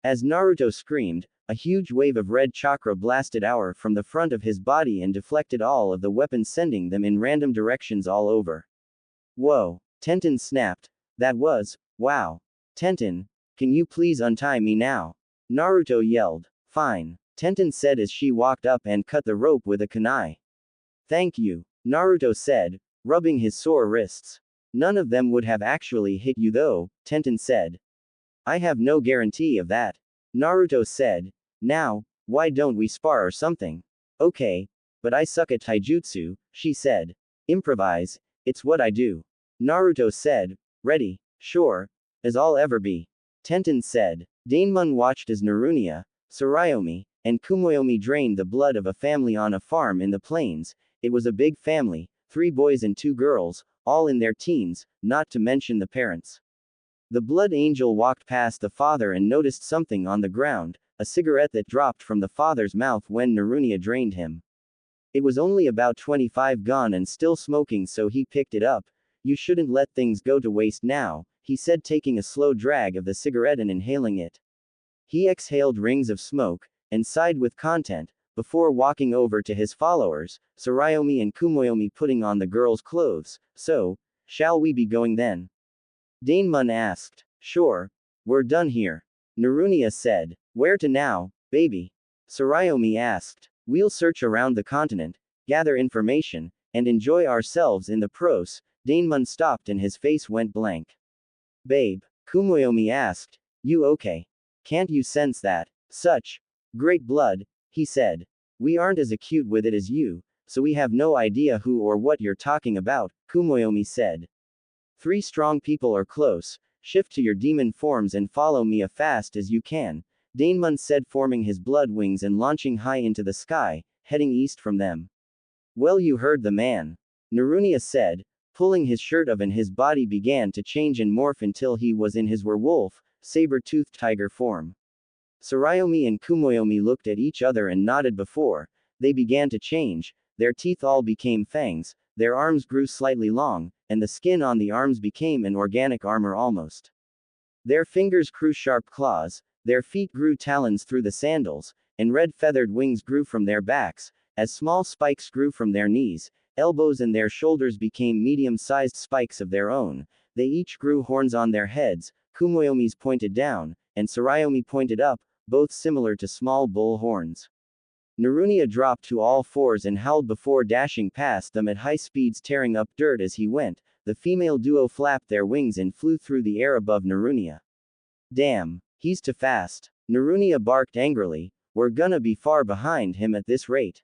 Speaker 1: As Naruto screamed, a huge wave of red chakra blasted out from the front of his body and deflected all of the weapons, sending them in random directions all over. Whoa! Tenten snapped. That was, wow. Tenten, can you please untie me now? Naruto yelled. Fine, Tenten said as she walked up and cut the rope with a kunai. Thank you, Naruto said, rubbing his sore wrists. None of them would have actually hit you though, Tenten said. I have no guarantee of that, Naruto said. Now, why don't we spar or something? Okay, but I suck at taijutsu, she said. Improvise, it's what I do. Naruto said. Ready? Sure, as I'll ever be, Tenten said. Daemon watched as Narunia, Tsuruyomi, and Kumoyomi drained the blood of a family on a farm in the plains. It was a big family, 3 boys and 2 girls, all in their teens, not to mention the parents. The blood angel walked past the father and noticed something on the ground, a cigarette that dropped from the father's mouth when Narunia drained him. It was only about 25 gone and still smoking, so he picked it up. You shouldn't let things go to waste now, he said, taking a slow drag of the cigarette and inhaling it. He exhaled rings of smoke, and sighed with content, before walking over to his followers, Tsuruyomi and Kumoyomi, putting on the girls' clothes. So, shall we be going then? Daemon asked. Sure. We're done here. Narunia said. Where to now, baby? Tsuruyomi asked. We'll search around the continent, gather information, and enjoy ourselves in the pros. Daemon stopped and his face went blank. Babe, Kumoyomi asked. You okay? Can't you sense that? Such great blood, he said. We aren't as acute with it as you, so we have no idea who or what you're talking about, Kumoyomi said. 3 strong people are close. Shift to your demon forms and follow me as fast as you can, Daemon said, forming his blood wings and launching high into the sky, heading east from them. Well, you heard the man, Narunia said, pulling his shirt off, and his body began to change and morph until he was in his werewolf, saber-toothed tiger form. Tsuruyomi and Kumoyomi looked at each other and nodded before they began to change. Their teeth all became fangs, their arms grew slightly long, and the skin on the arms became an organic armor almost. Their fingers grew sharp claws, their feet grew talons through the sandals, and red feathered wings grew from their backs, as small spikes grew from their knees, elbows, and their shoulders became medium-sized spikes of their own. They each grew horns on their heads. Kumoyomi's pointed down, and Tsuruyomi pointed up, both similar to small bull horns. Narunia dropped to all fours and howled before dashing past them at high speeds, tearing up dirt as he went. The female duo flapped their wings and flew through the air above Narunia. Damn, he's too fast, Narunia barked angrily. We're gonna be far behind him at this rate.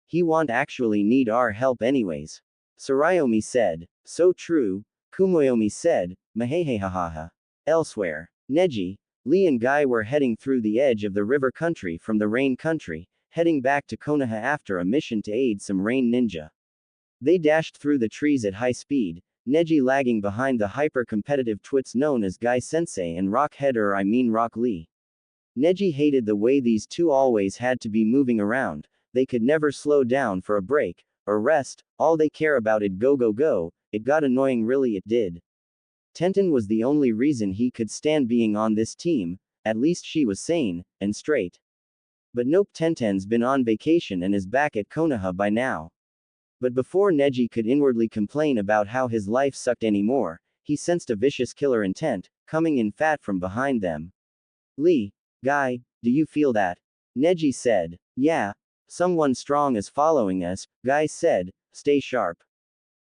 Speaker 1: He won't actually need our help anyways, Tsuruyomi said. So true, Kumoyomi said. Mahehehahaha. Elsewhere, Neji, Lee and Guy were heading through the edge of the river country from the rain country, heading back to Konoha after a mission to aid some rain ninja. They dashed through the trees at high speed, Neji lagging behind the hyper-competitive twits known as Guy Sensei and Rock Lee. Neji hated the way these two always had to be moving around. They could never slow down for a break or rest. All they care about it go go go. It got annoying, really it did. Tenten was the only reason he could stand being on this team. At least she was sane and straight. But nope, Tenten's been on vacation and is back at Konoha by now. But before Neji could inwardly complain about how his life sucked anymore, he sensed a vicious killer intent coming in fat from behind them. Lee, Guy, do you feel that? Neji said. Yeah. Someone strong is following us, Guy said. Stay sharp.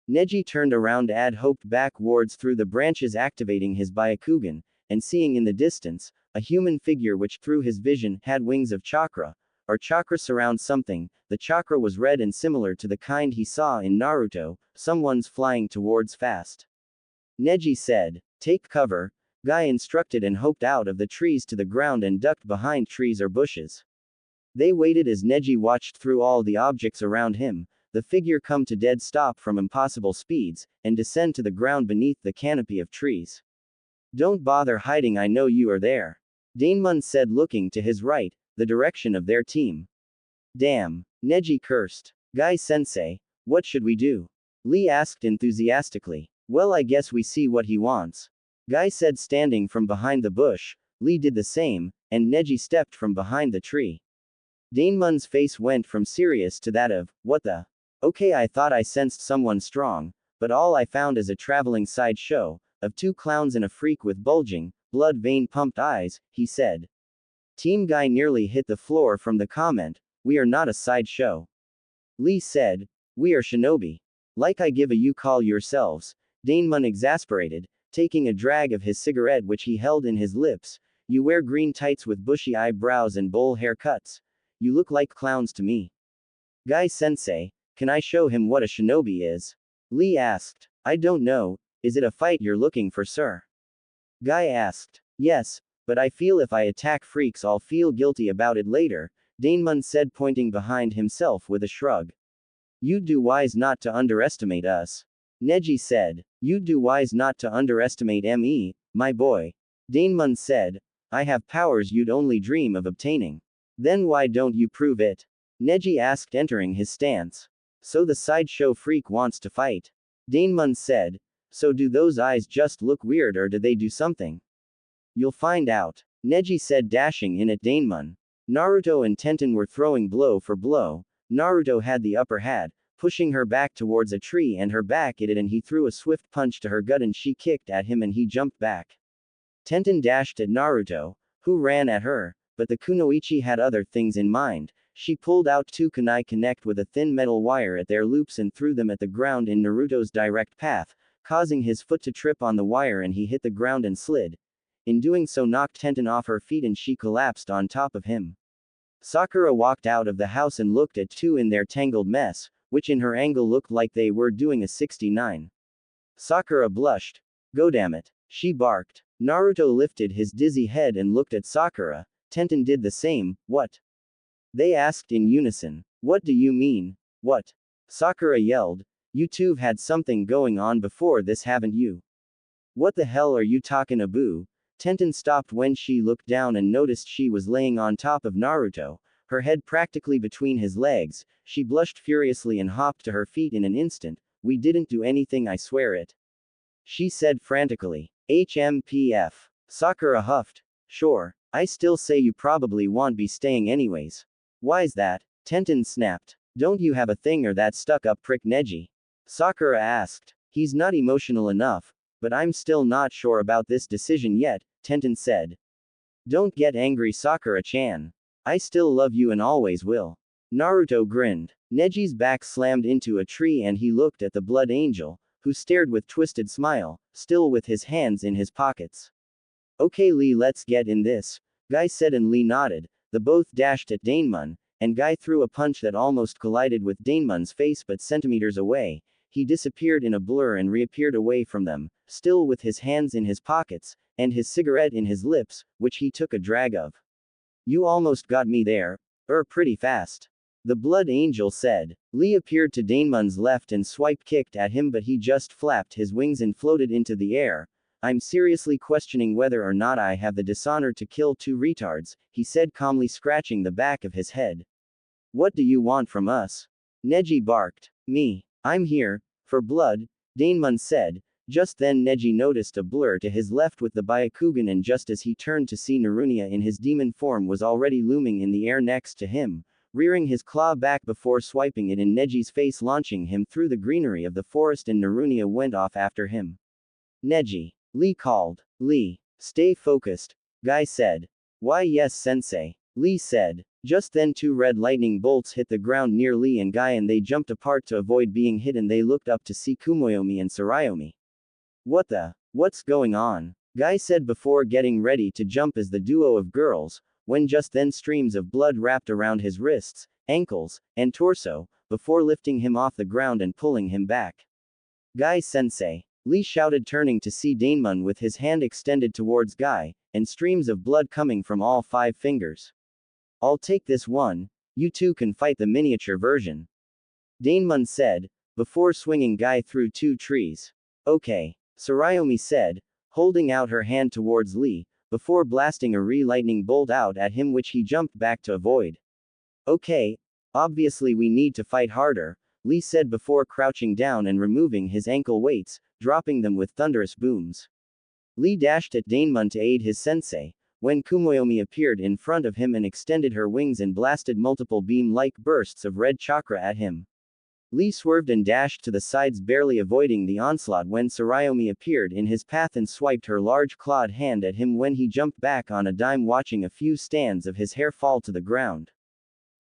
Speaker 1: Neji turned around and hoped backwards through the branches, activating his Byakugan, and seeing in the distance a human figure which through his vision had wings of chakra, or chakra surround something. The chakra was red and similar to the kind he saw in Naruto. Someone's flying towards fast. Neji said. Take cover, Guy instructed, and hopped out of the trees to the ground and ducked behind trees or bushes. They waited as Neji watched through all the objects around him, the figure come to dead stop from impossible speeds, and descend to the ground beneath the canopy of trees. Don't bother hiding, I know you are there, Daemon said, looking to his right, the direction of their team. Damn, Neji cursed. Guy Sensei, what should we do? Lee asked enthusiastically. Well, I guess we see what he wants, Guy said, standing from behind the bush. Lee did the same, and Neji stepped from behind the tree. Daemon's face went from serious to that of, what the? Okay, I thought I sensed someone strong, but all I found is a traveling sideshow of 2 clowns and a freak with bulging, blood vein pumped eyes, he said. Team Guy nearly hit the floor from the comment. We are not a sideshow, Lee said. We are shinobi. Like I give a you call yourselves, Daemon exasperated, taking a drag of his cigarette which he held in his lips. You wear green tights with bushy eyebrows and bowl haircuts. You look like clowns to me. Guy Sensei, can I show him what a shinobi is? Lee asked. I don't know, is it a fight you're looking for, sir? Guy asked. Yes, but I feel if I attack freaks I'll feel guilty about it later, Daemon said, pointing behind himself with a shrug. You'd do wise not to underestimate us. Neji said. You'd do wise not to underestimate me, my boy. Daemon said. I have powers you'd only dream of obtaining. Then why don't you prove it? Neji asked, entering his stance. So the sideshow freak wants to fight. Daemon said. So do those eyes just look weird or do they do something? You'll find out. Neji said, dashing in at Daemon. Naruto and Tenten were throwing blow for blow. Naruto had the upper hand, pushing her back towards a tree and her back at it, and he threw a swift punch to her gut and she kicked at him and he jumped back. Tenten dashed at Naruto, who ran at her, but the kunoichi had other things in mind. She pulled out two kunai connect with a thin metal wire at their loops and threw them at the ground in Naruto's direct path, causing his foot to trip on the wire and he hit the ground and slid. In doing so knocked Tenten off her feet and she collapsed on top of him. Sakura walked out of the house and looked at two in their tangled mess, which in her angle looked like they were doing a 69. Sakura blushed. Goddammit, she barked. Naruto lifted his dizzy head and looked at Sakura. Tenten did the same. What? They asked in unison. What do you mean? What? Sakura yelled. You two've had something going on before this, haven't you? What the hell are you talking about? Tenten stopped when she looked down and noticed she was laying on top of Naruto, her head practically between his legs. She blushed furiously and hopped to her feet in an instant. We didn't do anything, I swear it. She said frantically. HMPF. Sakura huffed. Sure, I still say you probably won't be staying anyways. Why's that? Tenten snapped. Don't you have a thing or that stuck-up prick Neji? Sakura asked. He's not emotional enough, but I'm still not sure about this decision yet, Tenten said. Don't get angry, Sakura-chan. I still love you and always will. Naruto grinned. Neji's back slammed into a tree and he looked at the Blood Angel, who stared with twisted smile, still with his hands in his pockets. Okay Lee, let's get in this, Guy said, and Lee nodded. The both dashed at Daemon, and Guy threw a punch that almost collided with Daemon's face, but centimeters away, he disappeared in a blur and reappeared away from them, still with his hands in his pockets, and his cigarette in his lips, which he took a drag of. You almost got me there. Pretty fast. The Blood Angel said. Lee appeared to Daemon's left and swipe kicked at him, but he just flapped his wings and floated into the air. I'm seriously questioning whether or not I have the dishonor to kill two retards, he said calmly, scratching the back of his head. What do you want from us? Neji barked. Me. I'm here, for blood, Daemon said. Just then Neji noticed a blur to his left with the Byakugan, and just as he turned to see, Narunia in his demon form was already looming in the air next to him, rearing his claw back before swiping it in Neji's face, launching him through the greenery of the forest, and Narunia went off after him. Neji. Lee called. Lee. Stay focused, Guy said. Why yes sensei, Lee said. Just then two red lightning bolts hit the ground near Lee and Guy and they jumped apart to avoid being hit, and they looked up to see Kumoyomi and Tsuruyomi. What's going on? Guy said before getting ready to jump as the duo of girls, when just then streams of blood wrapped around his wrists, ankles, and torso, before lifting him off the ground and pulling him back. Guy sensei, Lee shouted, turning to see Daemon with his hand extended towards Guy, and streams of blood coming from all 5 fingers. I'll take this one, you two can fight the miniature version. Daemon said, before swinging Guy through 2 trees. Okay, Tsuruyomi said, holding out her hand towards Lee, before blasting a lightning bolt out at him, which he jumped back to avoid. Okay, obviously we need to fight harder, Lee said before crouching down and removing his ankle weights, dropping them with thunderous booms. Lee dashed at Daemon to aid his sensei, when Kumoyomi appeared in front of him and extended her wings and blasted multiple beam-like bursts of red chakra at him. Lee swerved and dashed to the sides, barely avoiding the onslaught when Tsuruyomi appeared in his path and swiped her large clawed hand at him when he jumped back on a dime, watching a few strands of his hair fall to the ground.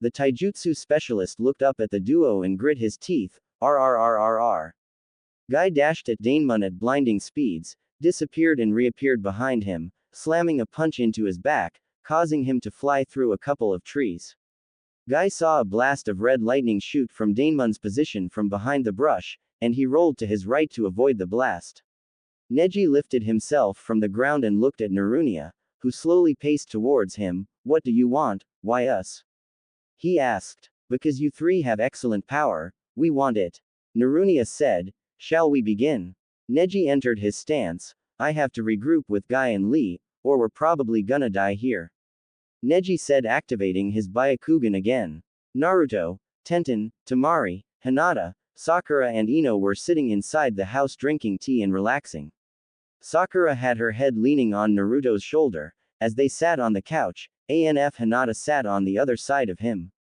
Speaker 1: The taijutsu specialist looked up at the duo and grit his teeth. RRRRR. Guy dashed at Daemon at blinding speeds, disappeared and reappeared behind him, slamming a punch into his back, causing him to fly through a couple of trees. Guy saw a blast of red lightning shoot from Daemon's position from behind the brush, and he rolled to his right to avoid the blast. Neji lifted himself from the ground and looked at Narunia, who slowly paced towards him. What do you want? Why us? he asked. Because you three have excellent power, we want it. Narunia said. Shall we begin? Neji entered his stance. I have to regroup with Guy and Lee, or we're probably gonna die here. Neji said, activating his Byakugan again. Naruto, Tenten, Temari, Hinata, Sakura and Ino were sitting inside the house drinking tea and relaxing. Sakura had her head leaning on Naruto's shoulder. As they sat on the couch, Hinata sat on the other side of him.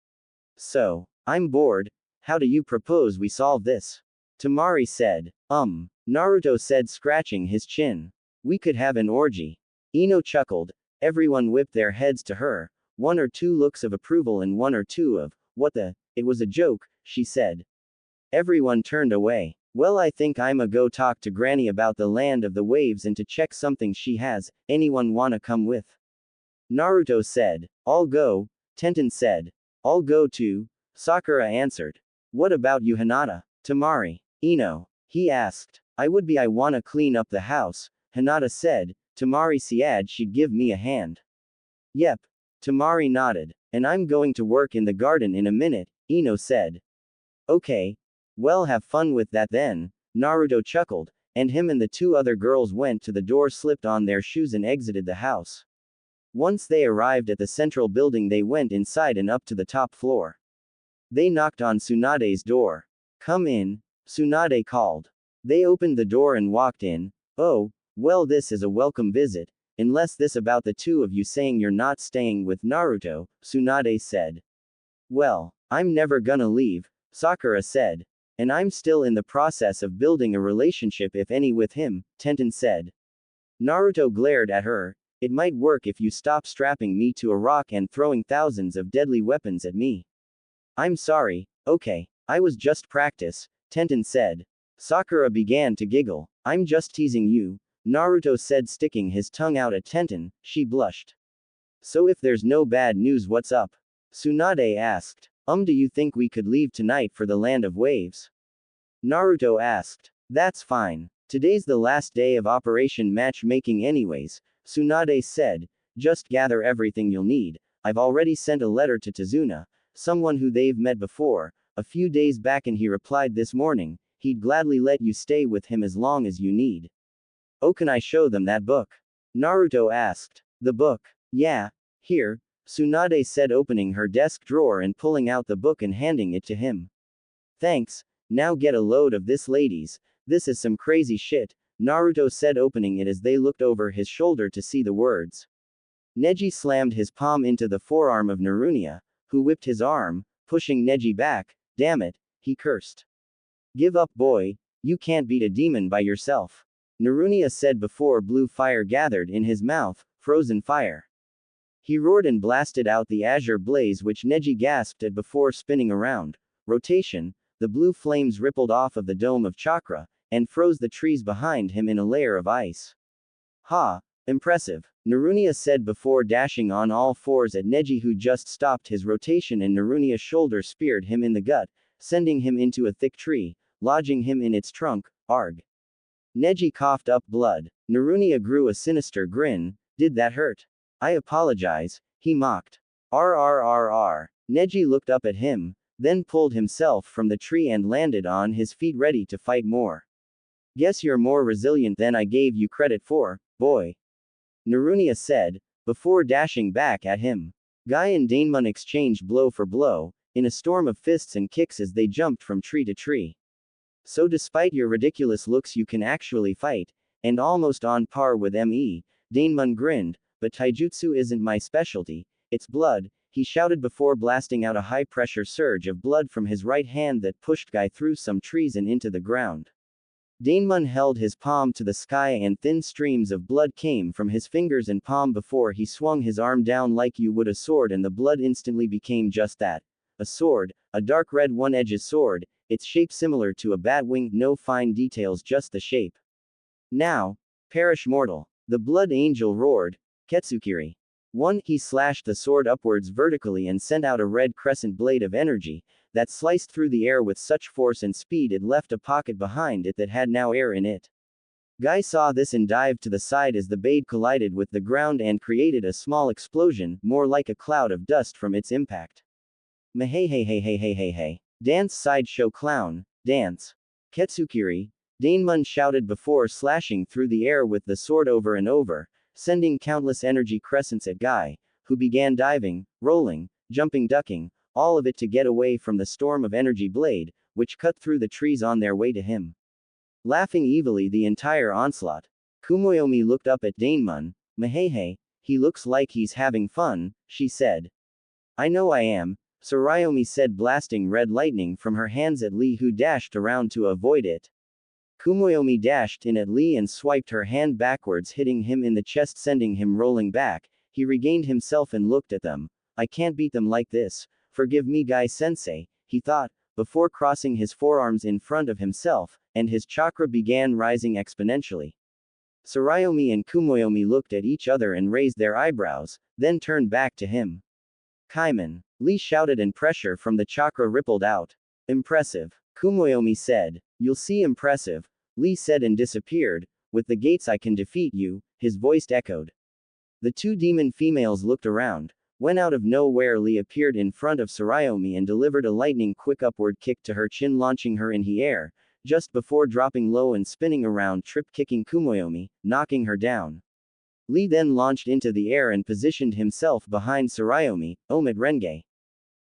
Speaker 1: So, I'm bored, how do you propose we solve this? Temari said. Naruto said, scratching his chin. We could have an orgy. Ino chuckled. Everyone whipped their heads to her, one or two looks of approval and one or two of, what the, it was a joke, she said. Everyone turned away. Well, I think I'ma go talk to Granny about the land of the waves and to check something she has, anyone wanna come with? Naruto said. I'll go, Tenten said. I'll go too, Sakura answered. What about you, Hinata? Temari. Ino. He asked. I wanna clean up the house, Hinata said. Temari said she'd give me a hand. Yep. Temari nodded. And I'm going to work in the garden in a minute, Ino said. Okay. Well, have fun with that then, Naruto chuckled, and him and the two other girls went to the door, slipped on their shoes and exited the house. Once they arrived at the central building, they went inside and up to the top floor. They knocked on Tsunade's door. Come in, Tsunade called. They opened the door and walked in. Oh, well, this is a welcome visit, unless this about the two of you saying you're not staying with Naruto, Tsunade said. Well, I'm never gonna leave, Sakura said. And I'm still in the process of building a relationship, if any, with him, Tenten said. Naruto glared at her. It might work if you stop strapping me to a rock and throwing thousands of deadly weapons at me. I'm sorry, okay, I was just practice, Tenten said. Sakura began to giggle. I'm just teasing you, Naruto said, sticking his tongue out at Tenten. She blushed. So if there's no bad news, what's up? Tsunade asked. Do you think we could leave tonight for the land of waves? Naruto asked. That's fine. Today's the last day of Operation Matchmaking anyways, Tsunade said. Just gather everything you'll need. I've already sent a letter to Tazuna, someone who they've met before, a few days back, and he replied this morning, he'd gladly let you stay with him as long as you need. Oh, can I show them that book? Naruto asked. The book? Yeah. Here, Tsunade said, opening her desk drawer and pulling out the book and handing it to him. Thanks, now get a load of this, ladies, this is some crazy shit, Naruto said, opening it as they looked over his shoulder to see the words. Neji slammed his palm into the forearm of Narunia, who whipped his arm, pushing Neji back. Damn it, he cursed. Give up, boy, you can't beat a demon by yourself, Narunia said before blue fire gathered in his mouth, frozen fire. He roared and blasted out the azure blaze, which Neji gasped at before spinning around. Rotation, the blue flames rippled off of the dome of chakra, and froze the trees behind him in a layer of ice. Ha! Impressive, Narunia said before dashing on all fours at Neji, who just stopped his rotation, and Narunia's shoulder speared him in the gut, sending him into a thick tree, lodging him in its trunk. Arg. Neji coughed up blood. Narunia grew a sinister grin. Did that hurt? I apologize, he mocked. RRRR. Neji looked up at him, then pulled himself from the tree and landed on his feet, ready to fight more. Guess you're more resilient than I gave you credit for, boy, Narunia said, before dashing back at him. Guy and Daemon exchanged blow for blow, in a storm of fists and kicks as they jumped from tree to tree. So despite your ridiculous looks, you can actually fight, and almost on par with me, Daemon grinned. But taijutsu isn't my specialty, it's blood, he shouted before blasting out a high-pressure surge of blood from his right hand that pushed Guy through some trees and into the ground. Daemon held his palm to the sky and thin streams of blood came from his fingers and palm before he swung his arm down like you would a sword, and the blood instantly became just that. A sword, a dark red one-edged sword, its shape similar to a bat wing, no fine details, just the shape. Now, perish mortal, the blood angel roared. Ketsukiri. 1. He slashed the sword upwards vertically and sent out a red crescent blade of energy that sliced through the air with such force and speed it left a pocket behind it that had now air in it. Guy saw this and dived to the side as the blade collided with the ground and created a small explosion, more like a cloud of dust from its impact. Mahehehehehehehe. Dance sideshow clown, dance. Ketsukiri, Daemon shouted before slashing through the air with the sword over and over, sending countless energy crescents at Guy, who began diving, rolling, jumping, ducking, all of it to get away from the storm of energy blade, which cut through the trees on their way to him. Laughing evilly the entire onslaught, Kumoyomi looked up at Daemon. Mahehe, he looks like he's having fun, she said. I know I am, Tsuruyomi said, blasting red lightning from her hands at Lee, who dashed around to avoid it. Kumoyomi dashed in at Lee and swiped her hand backwards, hitting him in the chest, sending him rolling back. He regained himself and looked at them. I can't beat them like this. Forgive me, Guy-sensei, he thought, before crossing his forearms in front of himself, and his chakra began rising exponentially. Tsuruyomi and Kumoyomi looked at each other and raised their eyebrows, then turned back to him. Kaiman, Lee shouted, and pressure from the chakra rippled out. Impressive, Kumoyomi said. You'll see, impressive, Lee said, and disappeared. With the gates I can defeat you, his voice echoed. The two demon females looked around, when out of nowhere Lee appeared in front of Tsuruyomi and delivered a lightning quick upward kick to her chin, launching her in the air, just before dropping low and spinning around, trip-kicking Kumoyomi, knocking her down. Lee then launched into the air and positioned himself behind Tsuruyomi, Omid Renge.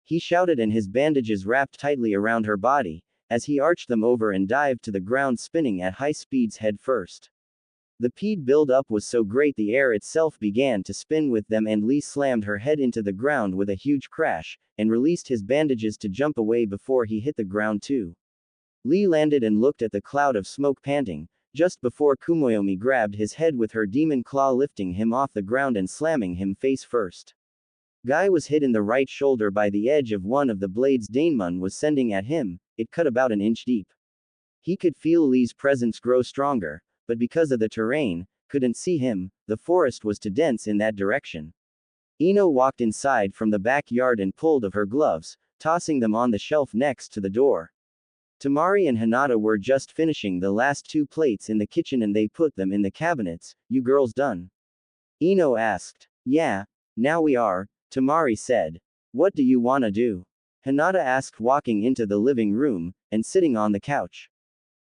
Speaker 1: He shouted, and his bandages wrapped tightly around her body, as he arched them over and dived to the ground, spinning at high speeds head first. The speed build-up was so great the air itself began to spin with them, and Lee slammed her head into the ground with a huge crash, and released his bandages to jump away before he hit the ground too. Lee landed and looked at the cloud of smoke, panting, just before Kumoyomi grabbed his head with her demon claw, lifting him off the ground and slamming him face first. Guy was hit in the right shoulder by the edge of one of the blades Daemon was sending at him. It cut about an inch deep. He could feel Lee's presence grow stronger, but because of the terrain, couldn't see him. The forest was too dense in that direction. Ino walked inside from the backyard and pulled off her gloves, tossing them on the shelf next to the door. Tamari and Hinata were just finishing the last two plates in the kitchen and they put them in the cabinets. You girls done? Ino asked. Yeah, now we are, Tamari said. What do you wanna do? Hinata asked, walking into the living room, and sitting on the couch.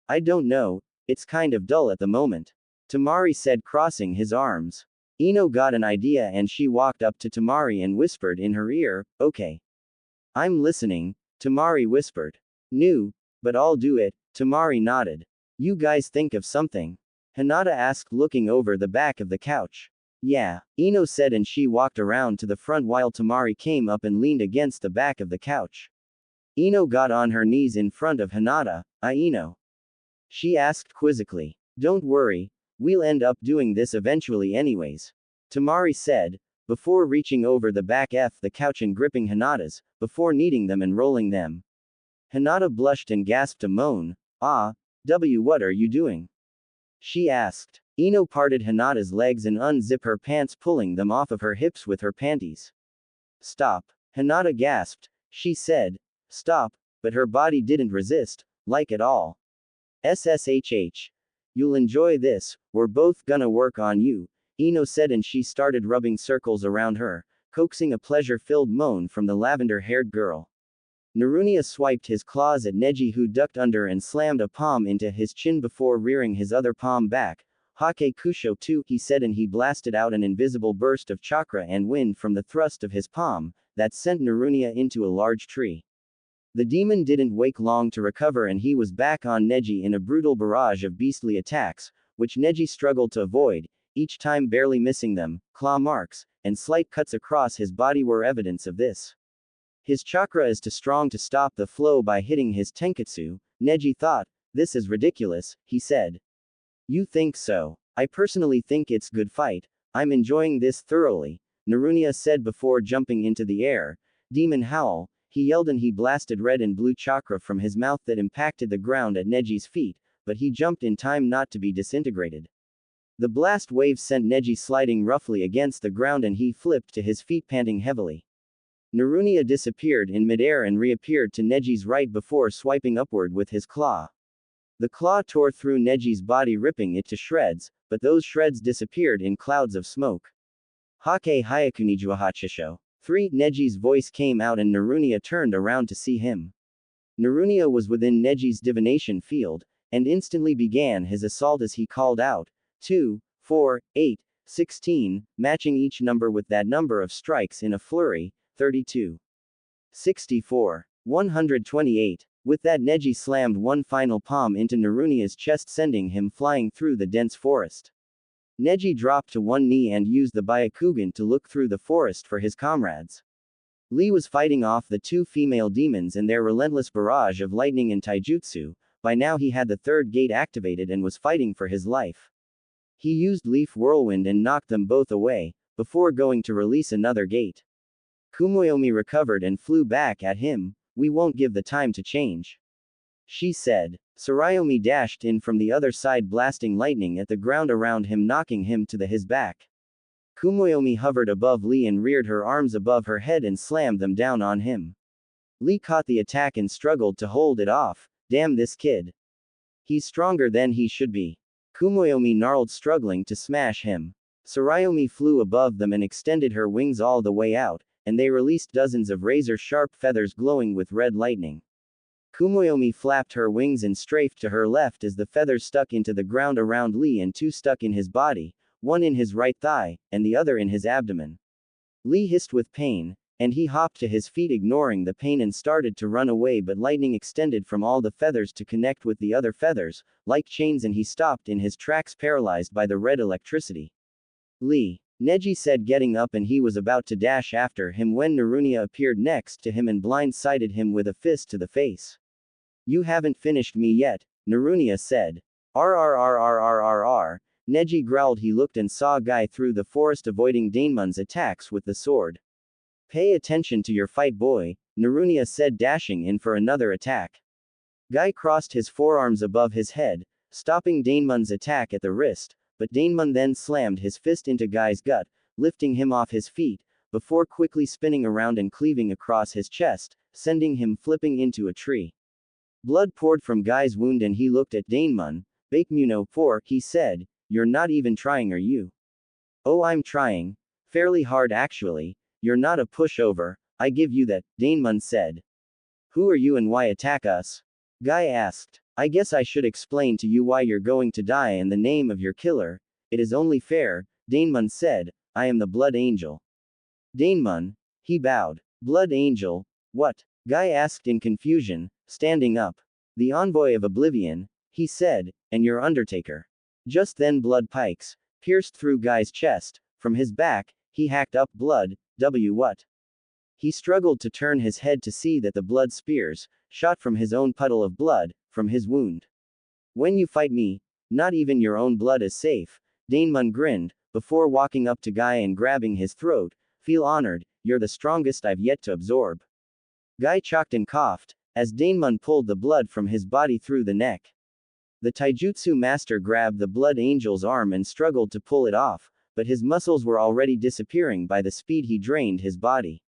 Speaker 1: I don't know, it's kind of dull at the moment. Tamari said, crossing his arms. Ino got an idea and she walked up to Tamari and whispered in her ear, okay. I'm listening, Tamari whispered. New, but I'll do it, Tamari nodded. You guys think of something? Hinata asked, looking over the back of the couch. Yeah, Ino said, and she walked around to the front while Tamari came up and leaned against the back of the couch. Ino got on her knees in front of Hinata. Ino? She asked quizzically. Don't worry, we'll end up doing this eventually anyways. Tamari said, before reaching over the back of the couch and gripping Hinata's, before kneading them and rolling them. Hinata blushed and gasped a moan. What are you doing? She asked. Ino parted Hinata's legs and unzipped her pants, pulling them off of her hips with her panties. Stop. Hinata gasped. She said, stop, but her body didn't resist, like at all. SSHH. You'll enjoy this, we're both gonna work on you, Ino said, and she started rubbing circles around her, coaxing a pleasure-filled moan from the lavender-haired girl. Narunia swiped his claws at Neji, who ducked under and slammed a palm into his chin before rearing his other palm back. Hake Kusho too, he said, and he blasted out an invisible burst of chakra and wind from the thrust of his palm, that sent Narunia into a large tree. The demon didn't wait long to recover, and he was back on Neji in a brutal barrage of beastly attacks, which Neji struggled to avoid, each time barely missing them. Claw marks and slight cuts across his body were evidence of this. His chakra is too strong to stop the flow by hitting his tenketsu, Neji thought. This is ridiculous, he said. You think so? I personally think it's good fight. I'm enjoying this thoroughly, Narunia said before jumping into the air. Demon howl, he yelled, and he blasted red and blue chakra from his mouth that impacted the ground at Neji's feet, but he jumped in time not to be disintegrated. The blast wave sent Neji sliding roughly against the ground, and he flipped to his feet, panting heavily. Narunia disappeared in midair and reappeared to Neji's right before swiping upward with his claw. The claw tore through Neji's body, ripping it to shreds, but those shreds disappeared in clouds of smoke. Hake Hayakunijuahachisho. 3. Neji's voice came out and Narunia turned around to see him. Narunia was within Neji's divination field, and instantly began his assault as he called out, 2, 4, 8, 16, matching each number with that number of strikes in a flurry, 32. 64. 128. With that Neji slammed one final palm into Narunia's chest sending him flying through the dense forest. Neji dropped to one knee and used the Byakugan to look through the forest for his comrades. Lee was fighting off the two female demons and their relentless barrage of lightning and taijutsu. By now he had the third gate activated and was fighting for his life. He used Leaf Whirlwind and knocked them both away, before going to release another gate. Kumoyomi recovered and flew back at him. We won't give the time to change, she said. Tsuruyomi dashed in from the other side blasting lightning at the ground around him knocking him to his back. Kumoyomi hovered above Lee and reared her arms above her head and slammed them down on him. Lee caught the attack and struggled to hold it off. Damn this kid. He's stronger than he should be. Kumoyomi gnarled struggling to smash him. Tsuruyomi flew above them and extended her wings all the way out, and they released dozens of razor-sharp feathers glowing with red lightning. Kumoyomi flapped her wings and strafed to her left as the feathers stuck into the ground around Lee and two stuck in his body, one in his right thigh, and the other in his abdomen. Lee hissed with pain, and he hopped to his feet ignoring the pain and started to run away, but lightning extended from all the feathers to connect with the other feathers, like chains, and he stopped in his tracks paralyzed by the red electricity. Lee, Neji said, getting up, and he was about to dash after him when Narunia appeared next to him and blindsided him with a fist to the face. You haven't finished me yet, Narunia said. RRRRRRR. Neji growled. He looked and saw Guy through the forest avoiding Daemon's attacks with the sword. Pay attention to your fight, boy, Narunia said, dashing in for another attack. Guy crossed his forearms above his head, stopping Daemon's attack at the wrist, but Daemon then slammed his fist into Guy's gut, lifting him off his feet, before quickly spinning around and cleaving across his chest, sending him flipping into a tree. Blood poured from Guy's wound and he looked at Daemon. Bakemuno 4, he said, you're not even trying, are you? Oh, I'm trying. Fairly hard actually. You're not a pushover, I give you that, Daemon said. Who are you and why attack us? Guy asked. I guess I should explain to you why you're going to die and the name of your killer. It is only fair, Daemon said. I am the Blood Angel. Daemon. He bowed. Blood Angel? What? Guy asked in confusion, standing up. The envoy of Oblivion, he said, and your Undertaker. Just then blood pikes pierced through Guy's chest. From his back, he hacked up blood. What? He struggled to turn his head to see that the blood spears shot from his own puddle of blood, from his wound. When you fight me, not even your own blood is safe, Daemon grinned, before walking up to Guy and grabbing his throat. Feel honored, you're the strongest I've yet to absorb. Guy choked and coughed, as Daemon pulled the blood from his body through the neck. The taijutsu master grabbed the Blood Angel's arm and struggled to pull it off, but his muscles were already disappearing by the speed he drained his body.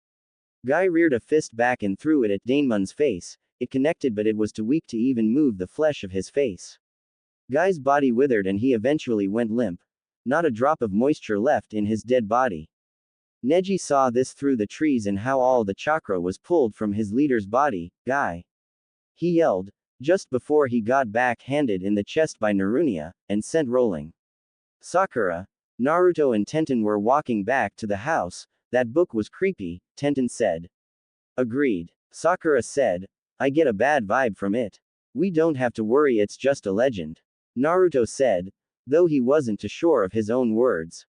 Speaker 1: Guy reared a fist back and threw it at Daemon's face. It connected, but it was too weak to even move the flesh of his face. Guy's body withered and he eventually went limp. Not a drop of moisture left in his dead body. Neji saw this through the trees and how all the chakra was pulled from his leader's body. Guy, he yelled, just before he got back-handed in the chest by Narunia, and sent rolling. Sakura, Naruto and Tenten were walking back to the house. That book was creepy, Tenten said. Agreed, Sakura said. I get a bad vibe from it. We don't have to worry, it's just a legend, Naruto said, though he wasn't too sure of his own words.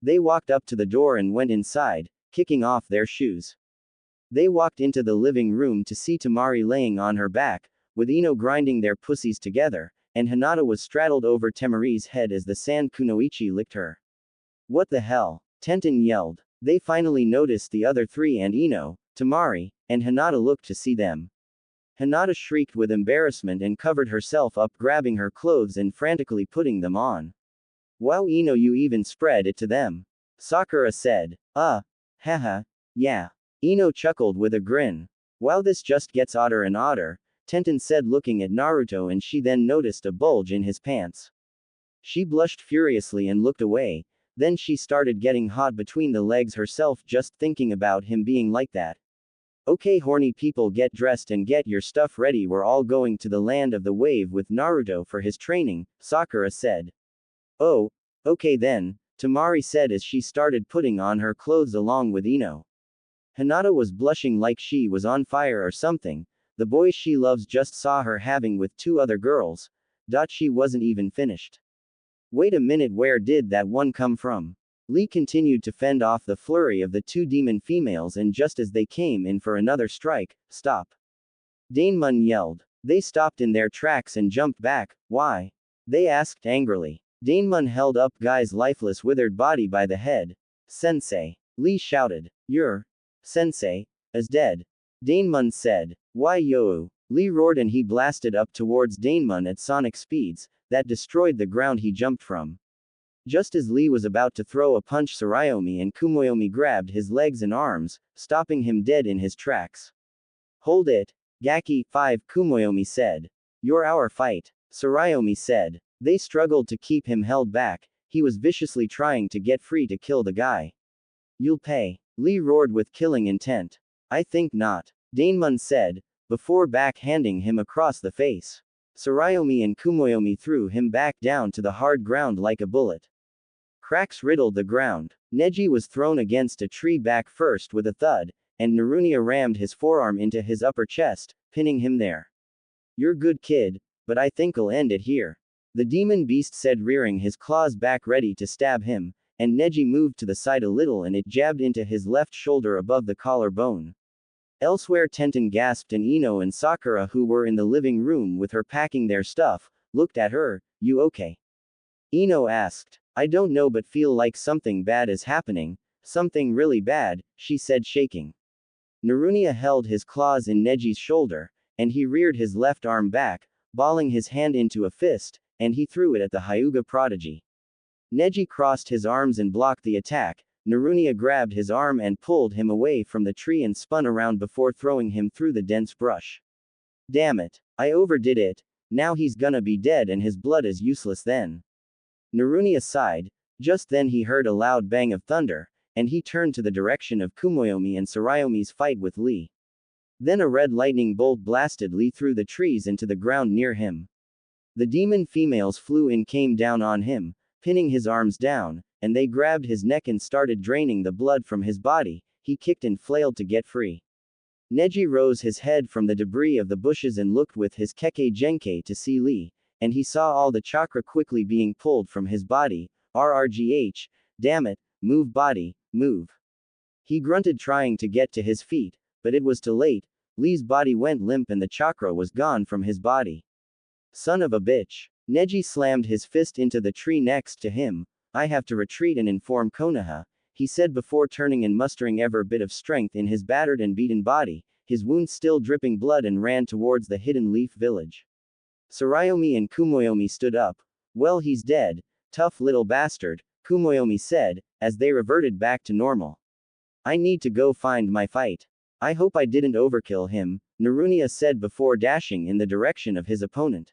Speaker 1: They walked up to the door and went inside, kicking off their shoes. They walked into the living room to see Temari laying on her back, with Ino grinding their pussies together, and Hinata was straddled over Temari's head as the sand kunoichi licked her. What the hell? Tenten yelled. They finally noticed the other three, and Ino, Temari, and Hinata looked to see them. Hinata shrieked with embarrassment and covered herself up, grabbing her clothes and frantically putting them on. Wow, Ino, you even spread it to them, Sakura said. Haha, yeah. Ino chuckled with a grin. Wow, this just gets odder and odder, Tenten said, looking at Naruto, and she then noticed a bulge in his pants. She blushed furiously and looked away. Then she started getting hot between the legs herself just thinking about him being like that. Okay, horny people, get dressed and get your stuff ready. We're all going to the land of the wave with Naruto for his training, Sakura said. Oh, okay then, Tamari said as she started putting on her clothes along with Ino. Hinata was blushing like she was on fire or something. The boy she loves just saw her having with two other girls. She wasn't even finished. Wait a minute, where did that one come from? Lee continued to fend off the flurry of the two demon females, and just as they came in for another strike, stop. Daemon yelled. They stopped in their tracks and jumped back. Why? They asked angrily. Daemon held up Guy's lifeless withered body by the head. Sensei. Lee shouted. Your sensei is dead. Daemon said. Why yo? Lee roared and he blasted up towards Daemon at sonic speeds that destroyed the ground he jumped from. Just as Lee was about to throw a punch, Tsuruyomi and Kumoyomi grabbed his legs and arms, stopping him dead in his tracks. Hold it. Gaki, 5, Kumoyomi said. You're our fight. Tsuruyomi said. They struggled to keep him held back. He was viciously trying to get free to kill the guy. You'll pay. Lee roared with killing intent. I think not. Daemon said, before backhanding him across the face. Tsuruyomi and Kumoyomi threw him back down to the hard ground like a bullet. Cracks riddled the ground. Neji was thrown against a tree back first with a thud, and Narunia rammed his forearm into his upper chest, pinning him there. You're good, kid, but I think I'll end it here. The demon beast said, rearing his claws back ready to stab him, and Neji moved to the side a little and it jabbed into his left shoulder above the collarbone. Elsewhere, Tenten gasped and Ino and Sakura, who were in the living room with her packing their stuff, looked at her. You okay? Ino asked. I don't know, but feel like something bad is happening. Something really bad, she said, shaking. Narunia held his claws in Neji's shoulder, and he reared his left arm back, balling his hand into a fist, and he threw it at the Hyuga prodigy. Neji crossed his arms and blocked the attack. Narunia grabbed his arm and pulled him away from the tree and spun around before throwing him through the dense brush. Damn it. I overdid it. Now he's gonna be dead and his blood is useless then. Narunia sighed. Just then he heard a loud bang of thunder, and he turned to the direction of Kumoyomi and Tsuruyomi's fight with Lee. Then a red lightning bolt blasted Lee through the trees into the ground near him. The demon females flew in, came down on him, pinning his arms down, and they grabbed his neck and started draining the blood from his body. He kicked and flailed to get free. Neji rose his head from the debris of the bushes and looked with his Kekkei Genkai to see Lee, and he saw all the chakra quickly being pulled from his body. RRGH, damn it, move body, move. He grunted, trying to get to his feet, but it was too late. Lee's body went limp and the chakra was gone from his body. Son of a bitch. Neji slammed his fist into the tree next to him. I have to retreat and inform Konoha, he said before turning and mustering every bit of strength in his battered and beaten body, his wounds still dripping blood, and ran towards the hidden leaf village. Tsuruyomi and Kumoyomi stood up. Well, he's dead. Tough little bastard, Kumoyomi said, as they reverted back to normal. I need to go find my fight. I hope I didn't overkill him, Narunia said before dashing in the direction of his opponent.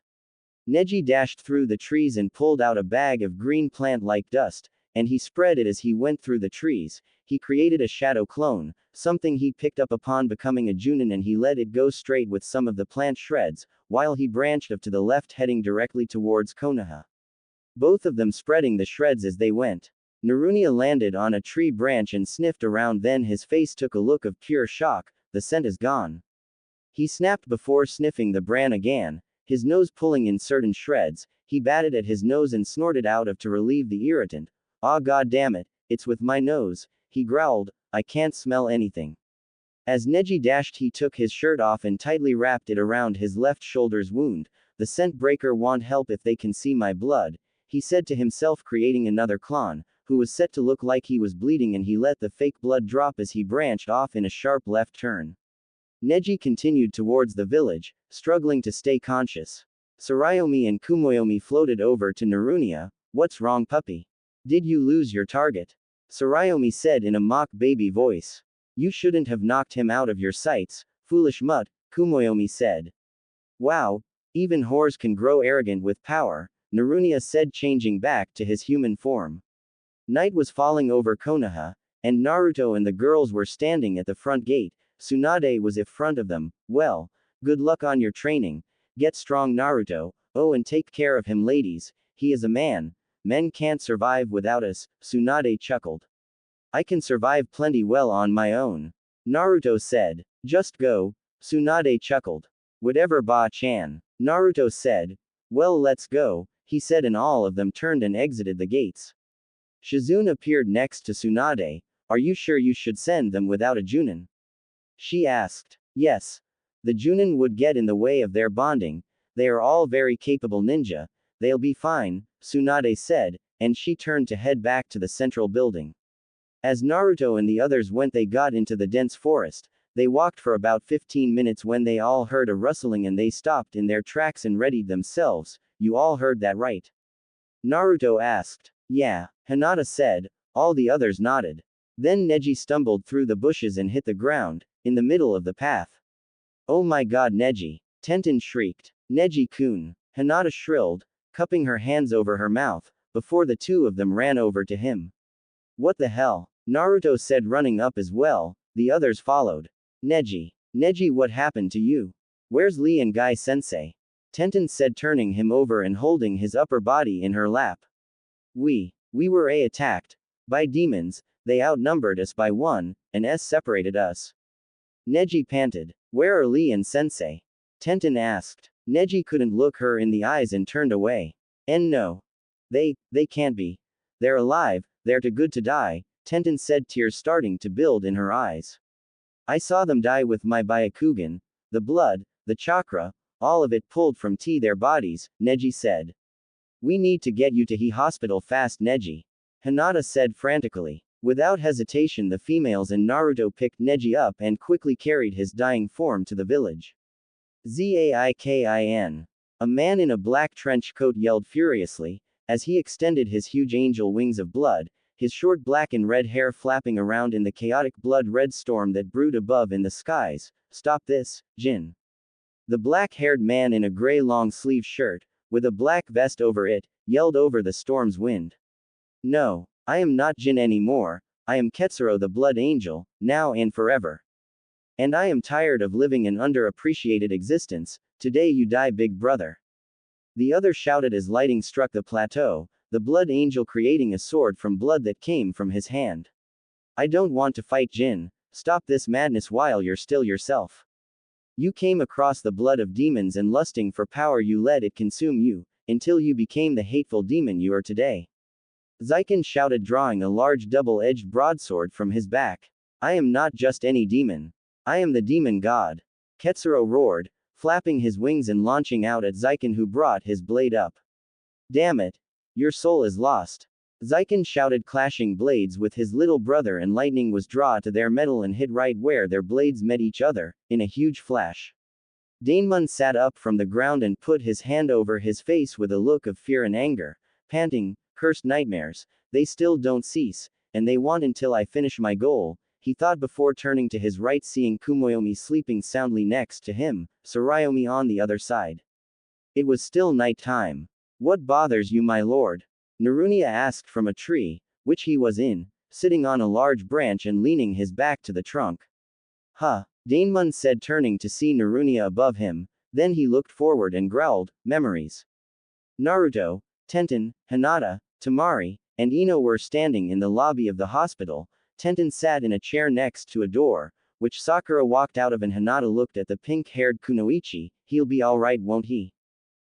Speaker 1: Neji dashed through the trees and pulled out a bag of green plant-like dust, and he spread it as he went through the trees. He created a shadow clone, something he picked up upon becoming a Chunin, and he let it go straight with some of the plant shreds, while he branched off to the left, heading directly towards Konoha. Both of them spreading the shreds as they went. Narunia landed on a tree branch and sniffed around, then his face took a look of pure shock. The scent is gone. He snapped before sniffing the bran again, his nose pulling in certain shreds. He batted at his nose and snorted out of to relieve the irritant. Ah, god damn it, it's with my nose, he growled, I can't smell anything. As Neji dashed, he took his shirt off and tightly wrapped it around his left shoulder's wound. The scent breaker won't help if they can see my blood, he said to himself, creating another clone, who was set to look like he was bleeding, and he let the fake blood drop as he branched off in a sharp left turn. Neji continued towards the village, struggling to stay conscious. Tsuruyomi and Kumoyomi floated over to Narunia. What's wrong, puppy? Did you lose your target? Tsuruyomi said in a mock baby voice. You shouldn't have knocked him out of your sights, foolish mutt, Kumoyomi said. Wow, even whores can grow arrogant with power, Narunia said, changing back to his human form. Night was falling over Konoha, and Naruto and the girls were standing at the front gate. Tsunade was in front of them. Well, good luck on your training. Get strong, Naruto. Oh, and take care of him, ladies. He is a man. Men can't survive without us, Tsunade chuckled. I can survive plenty well on my own. Naruto said. Just go, Tsunade chuckled. Whatever, Ba-chan. Naruto said. Well, let's go, he said, and all of them turned and exited the gates. Shizune appeared next to Tsunade. Are you sure you should send them without a Chunin? She asked. Yes. The Chunin would get in the way of their bonding. They are all very capable ninja. They'll be fine, Tsunade said, and she turned to head back to the central building. As Naruto and the others went, they got into the dense forest. They walked for about 15 minutes when they all heard a rustling and they stopped in their tracks and readied themselves. You all heard that, right? Naruto asked. Yeah, Hinata said. All the others nodded. Then Neji stumbled through the bushes and hit the ground, in the middle of the path. Oh my god, Neji! Tenten shrieked. Neji-kun, Hinata shrilled, cupping her hands over her mouth, before the two of them ran over to him. What the hell? Naruto said, running up as well. The others followed. Neji, what happened to you? Where's Lee and Guy Sensei? Tenten said, turning him over and holding his upper body in her lap. We were attacked by demons. They outnumbered us by 1, and separated us. Neji panted. Where are Lee and Sensei? Tenten asked. Neji couldn't look her in the eyes and turned away. And no. They can't be. They're alive, they're too good to die, Tenten said, tears starting to build in her eyes. I saw them die with my Byakugan. The blood, the chakra, all of it pulled from their bodies, Neji said. We need to get you to the hospital fast, Neji. Hinata said frantically. Without hesitation, the females and Naruto picked Neji up and quickly carried his dying form to the village. Zaikin. A man in a black trench coat yelled furiously, as he extended his huge angel wings of blood, his short black and red hair flapping around in the chaotic blood-red storm that brewed above in the skies. Stop this, Jin. The black-haired man in a gray long-sleeve shirt, with a black vest over it, yelled over the storm's wind. No, I am not Jin anymore. I am Ketsuro, the Blood Angel, now and forever. And I am tired of living an underappreciated existence. Today you die, big brother. The other shouted as lightning struck the plateau, the Blood Angel creating a sword from blood that came from his hand. I don't want to fight, Jin. Stop this madness while you're still yourself. You came across the blood of demons, and lusting for power you let it consume you, until you became the hateful demon you are today. Zaikin shouted, drawing a large double-edged broadsword from his back. I am not just any demon. I am the demon god. Ketsuro roared, flapping his wings and launching out at Zaikin, who brought his blade up. Damn it. Your soul is lost. Zaikin shouted, clashing blades with his little brother, and lightning was drawn to their metal and hit right where their blades met each other, in a huge flash. Daemon sat up from the ground and put his hand over his face with a look of fear and anger, panting, cursed nightmares, they still don't cease, and they want until I finish my goal, he thought before turning to his right, seeing Kumoyomi sleeping soundly next to him, Tsuruyomi on the other side. It was still night time. What bothers you, my lord? Narunia asked from a tree, which he was in, sitting on a large branch and leaning his back to the trunk. Huh, Daemon said, turning to see Narunia above him, then he looked forward and growled, memories. Naruto, Tenten, Hinata, Temari, and Ino were standing in the lobby of the hospital. Tenten sat in a chair next to a door, which Sakura walked out of, and Hinata looked at the pink-haired Kunoichi. He'll be alright, won't he?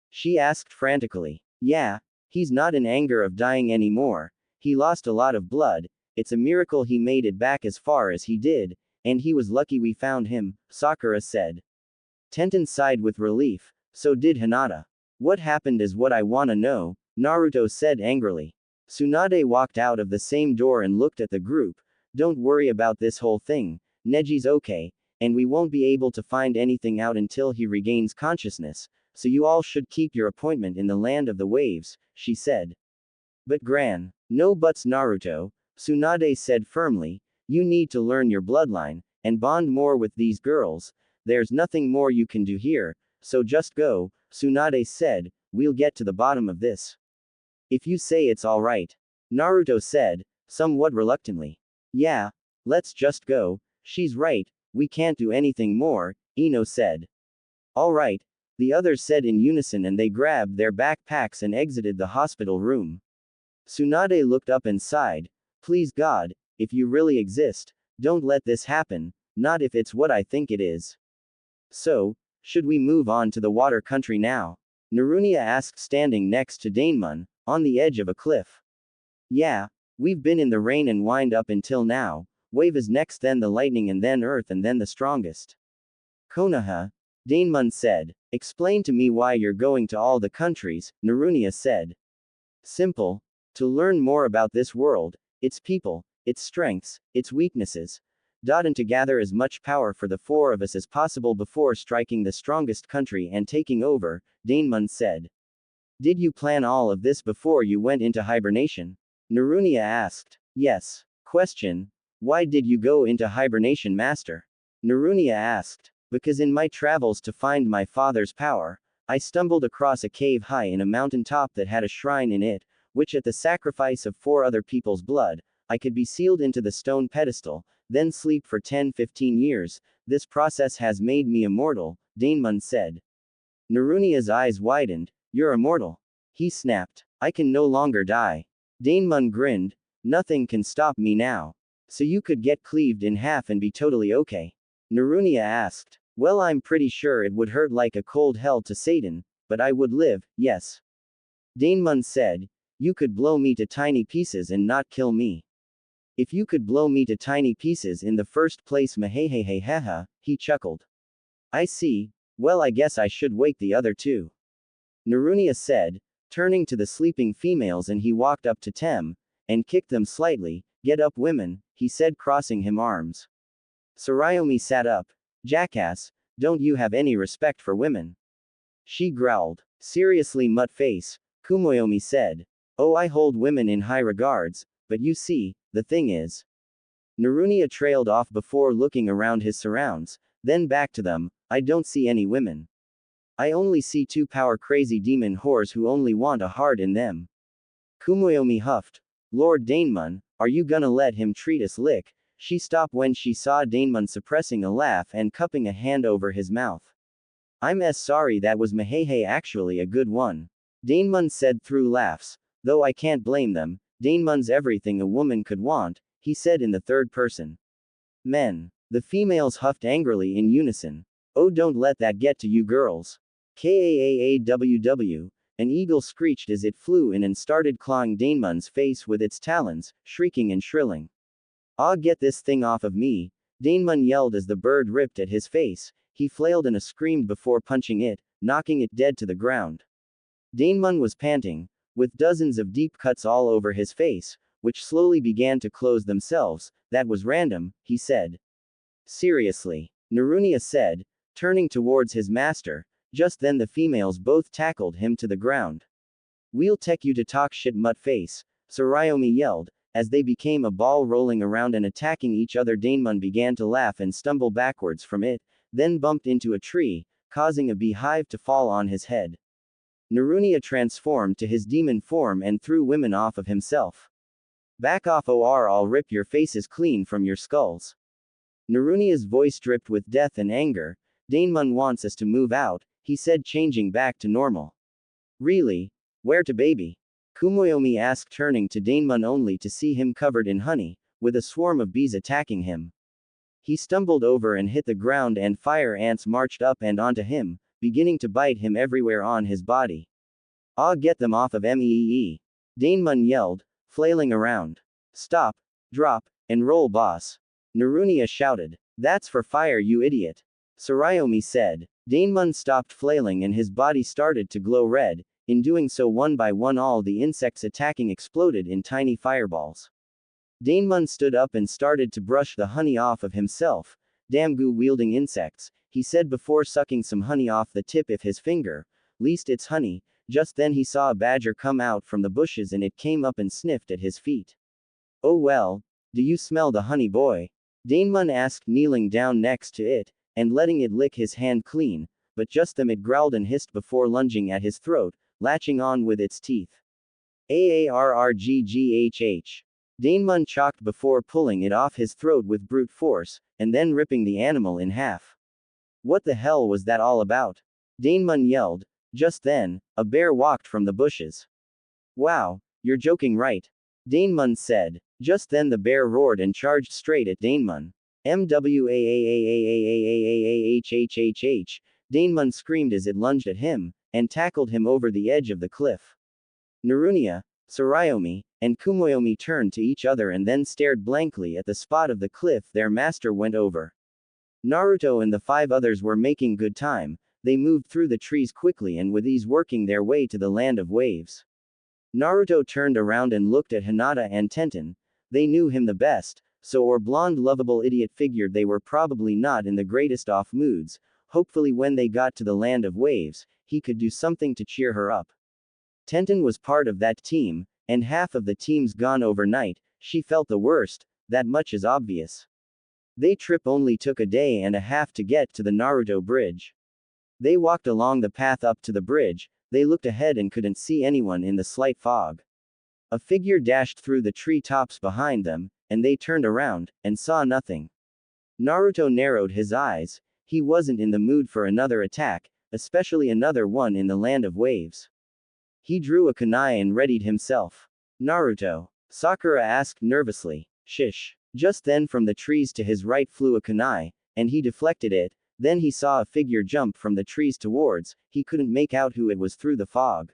Speaker 1: She asked frantically. Yeah, he's not in anger of dying anymore. He lost a lot of blood. It's a miracle he made it back as far as he did, and he was lucky we found him, Sakura said. Tenten sighed with relief. So did Hinata. What happened is what I wanna know, Naruto said angrily. Tsunade walked out of the same door and looked at the group. Don't worry about this whole thing. Neji's okay, and we won't be able to find anything out until he regains consciousness, so you all should keep your appointment in the land of the waves, she said. But Gran. No buts, Naruto, Tsunade said firmly. You need to learn your bloodline, and bond more with these girls. There's nothing more you can do here, so just go, Tsunade said. We'll get to the bottom of this. If you say it's alright. Naruto said, somewhat reluctantly. Yeah, let's just go, she's right, we can't do anything more, Ino said. Alright, the others said in unison and they grabbed their backpacks and exited the hospital room. Tsunade looked up and sighed, please God, if you really exist, don't let this happen, not if it's what I think it is. So, should we move on to the water country now? Narunia asked standing next to Daemon, on the edge of a cliff. Yeah, we've been in the rain and wind up until now, wave is next then the lightning and then earth and then the strongest. Konoha, Daemon said. Explain to me why you're going to all the countries, Narunia said. Simple. To learn more about this world, its people, its strengths, its weaknesses. And to gather as much power for the four of us as possible before striking the strongest country and taking over, Daemon said. Did you plan all of this before you went into hibernation? Narunia asked. Yes. Question. Why did you go into hibernation, Master? Narunia asked. Because in my travels to find my father's power, I stumbled across a cave high in a mountain top that had a shrine in it, which at the sacrifice of 4 other people's blood, I could be sealed into the stone pedestal, then sleep for 10-15 years. This process has made me immortal, Daemon said. Narunia's eyes widened. You're immortal. He snapped. I can no longer die. Daemon grinned. Nothing can stop me now. So you could get cleaved in half and be totally okay? Narunia asked. Well, I'm pretty sure it would hurt like a cold hell to Satan, but I would live, yes. Daemon said. You could blow me to tiny pieces and not kill me. If you could blow me to tiny pieces in the first place, maheheheheha, he chuckled. I see. Well, I guess I should wake the other two. Narunia said, turning to the sleeping females, and he walked up to Tem, and kicked them slightly. Get up, women, he said, crossing his arms. Tsuruyomi sat up. Jackass, don't you have any respect for women? She growled. Seriously, mutt face, Kumoyomi said. Oh, I hold women in high regards, but you see, the thing is. Narunia trailed off before looking around his surrounds, then back to them. I don't see any women. I only see 2 power-crazy demon whores who only want a heart in them. Kumoyomi huffed. Lord Daemon, are you gonna let him treat us lick? She stopped when she saw Daemon suppressing a laugh and cupping a hand over his mouth. I'm sorry, that was mahehe actually a good one. Daemon said through laughs. Though I can't blame them, Daemon's everything a woman could want, he said in the third person. Men. The females huffed angrily in unison. Oh, don't let that get to you girls. Kaaww. An eagle screeched as it flew in and started clawing Daemon's face with its talons, shrieking and shrilling. Ah, get this thing off of me, Daemon yelled as the bird ripped at his face. He flailed and screamed before punching it, knocking it dead to the ground. Daemon was panting, with dozens of deep cuts all over his face, which slowly began to close themselves. That was random, he said. Seriously, Narunia said, turning towards his master. Just then the females both tackled him to the ground. We'll take you to talk shit, mutt face, Tsuruyomi yelled, as they became a ball rolling around and attacking each other. Daemon began to laugh and stumble backwards from it, then bumped into a tree, causing a beehive to fall on his head. Narunia transformed to his demon form and threw women off of himself. Back off, or I'll rip your faces clean from your skulls. Narunia's voice dripped with death and anger. Daemon wants us to move out, he said, changing back to normal. Really? Where to, baby? Kumoyomi asked, turning to Daemon only to see him covered in honey, with a swarm of bees attacking him. He stumbled over and hit the ground, and fire ants marched up and onto him, beginning to bite him everywhere on his body. Ah, get them off of me! Daemon yelled, flailing around. Stop, drop, and roll, boss. Narunia shouted. That's for fire, you idiot. Tsuruyomi said. Daemon stopped flailing and his body started to glow red. In doing so, one by one all the insects attacking exploded in tiny fireballs. Daemon stood up and started to brush the honey off of himself. Damn goo-wielding insects, he said before sucking some honey off the tip of his finger. Least it's honey. Just then he saw a badger come out from the bushes and it came up and sniffed at his feet. Oh well, do you smell the honey, boy? Daemon asked, kneeling down next to it, and letting it lick his hand clean, but just then it growled and hissed before lunging at his throat, latching on with its teeth. Aarrgghh. Daemon chocked before pulling it off his throat with brute force, and then ripping the animal in half. What the hell was that all about? Daemon yelled. Just then, a bear walked from the bushes. Wow, you're joking, right? Daemon said. Just then the bear roared and charged straight at Daemon. Mwaaaaaaaahhhhh. Daemon screamed as it lunged at him, and tackled him over the edge of the cliff. Narunia, Tsuruyomi, and Kumoyomi turned to each other and then stared blankly at the spot of the cliff their master went over. Naruto and the 5 others were making good time. They moved through the trees quickly and with ease working their way to the land of waves. Naruto turned around and looked at Hinata and Tenten. They knew him the best, so or blonde lovable idiot figured they were probably not in the greatest off moods. Hopefully when they got to the land of waves, he could do something to cheer her up. Tenten was part of that team, and half of the team's gone overnight. She felt the worst, that much is obvious. Their trip only took a day and a half to get to the Naruto bridge. They walked along the path up to the bridge. They looked ahead and couldn't see anyone in the slight fog. A figure dashed through the tree tops behind them, and they turned around, and saw nothing. Naruto narrowed his eyes. He wasn't in the mood for another attack, especially another one in the land of waves. He drew a kunai and readied himself. Naruto? Sakura asked nervously. Shish. Just then from the trees to his right flew a kunai, and he deflected it. Then he saw a figure jump from the trees towards. He couldn't make out who it was through the fog.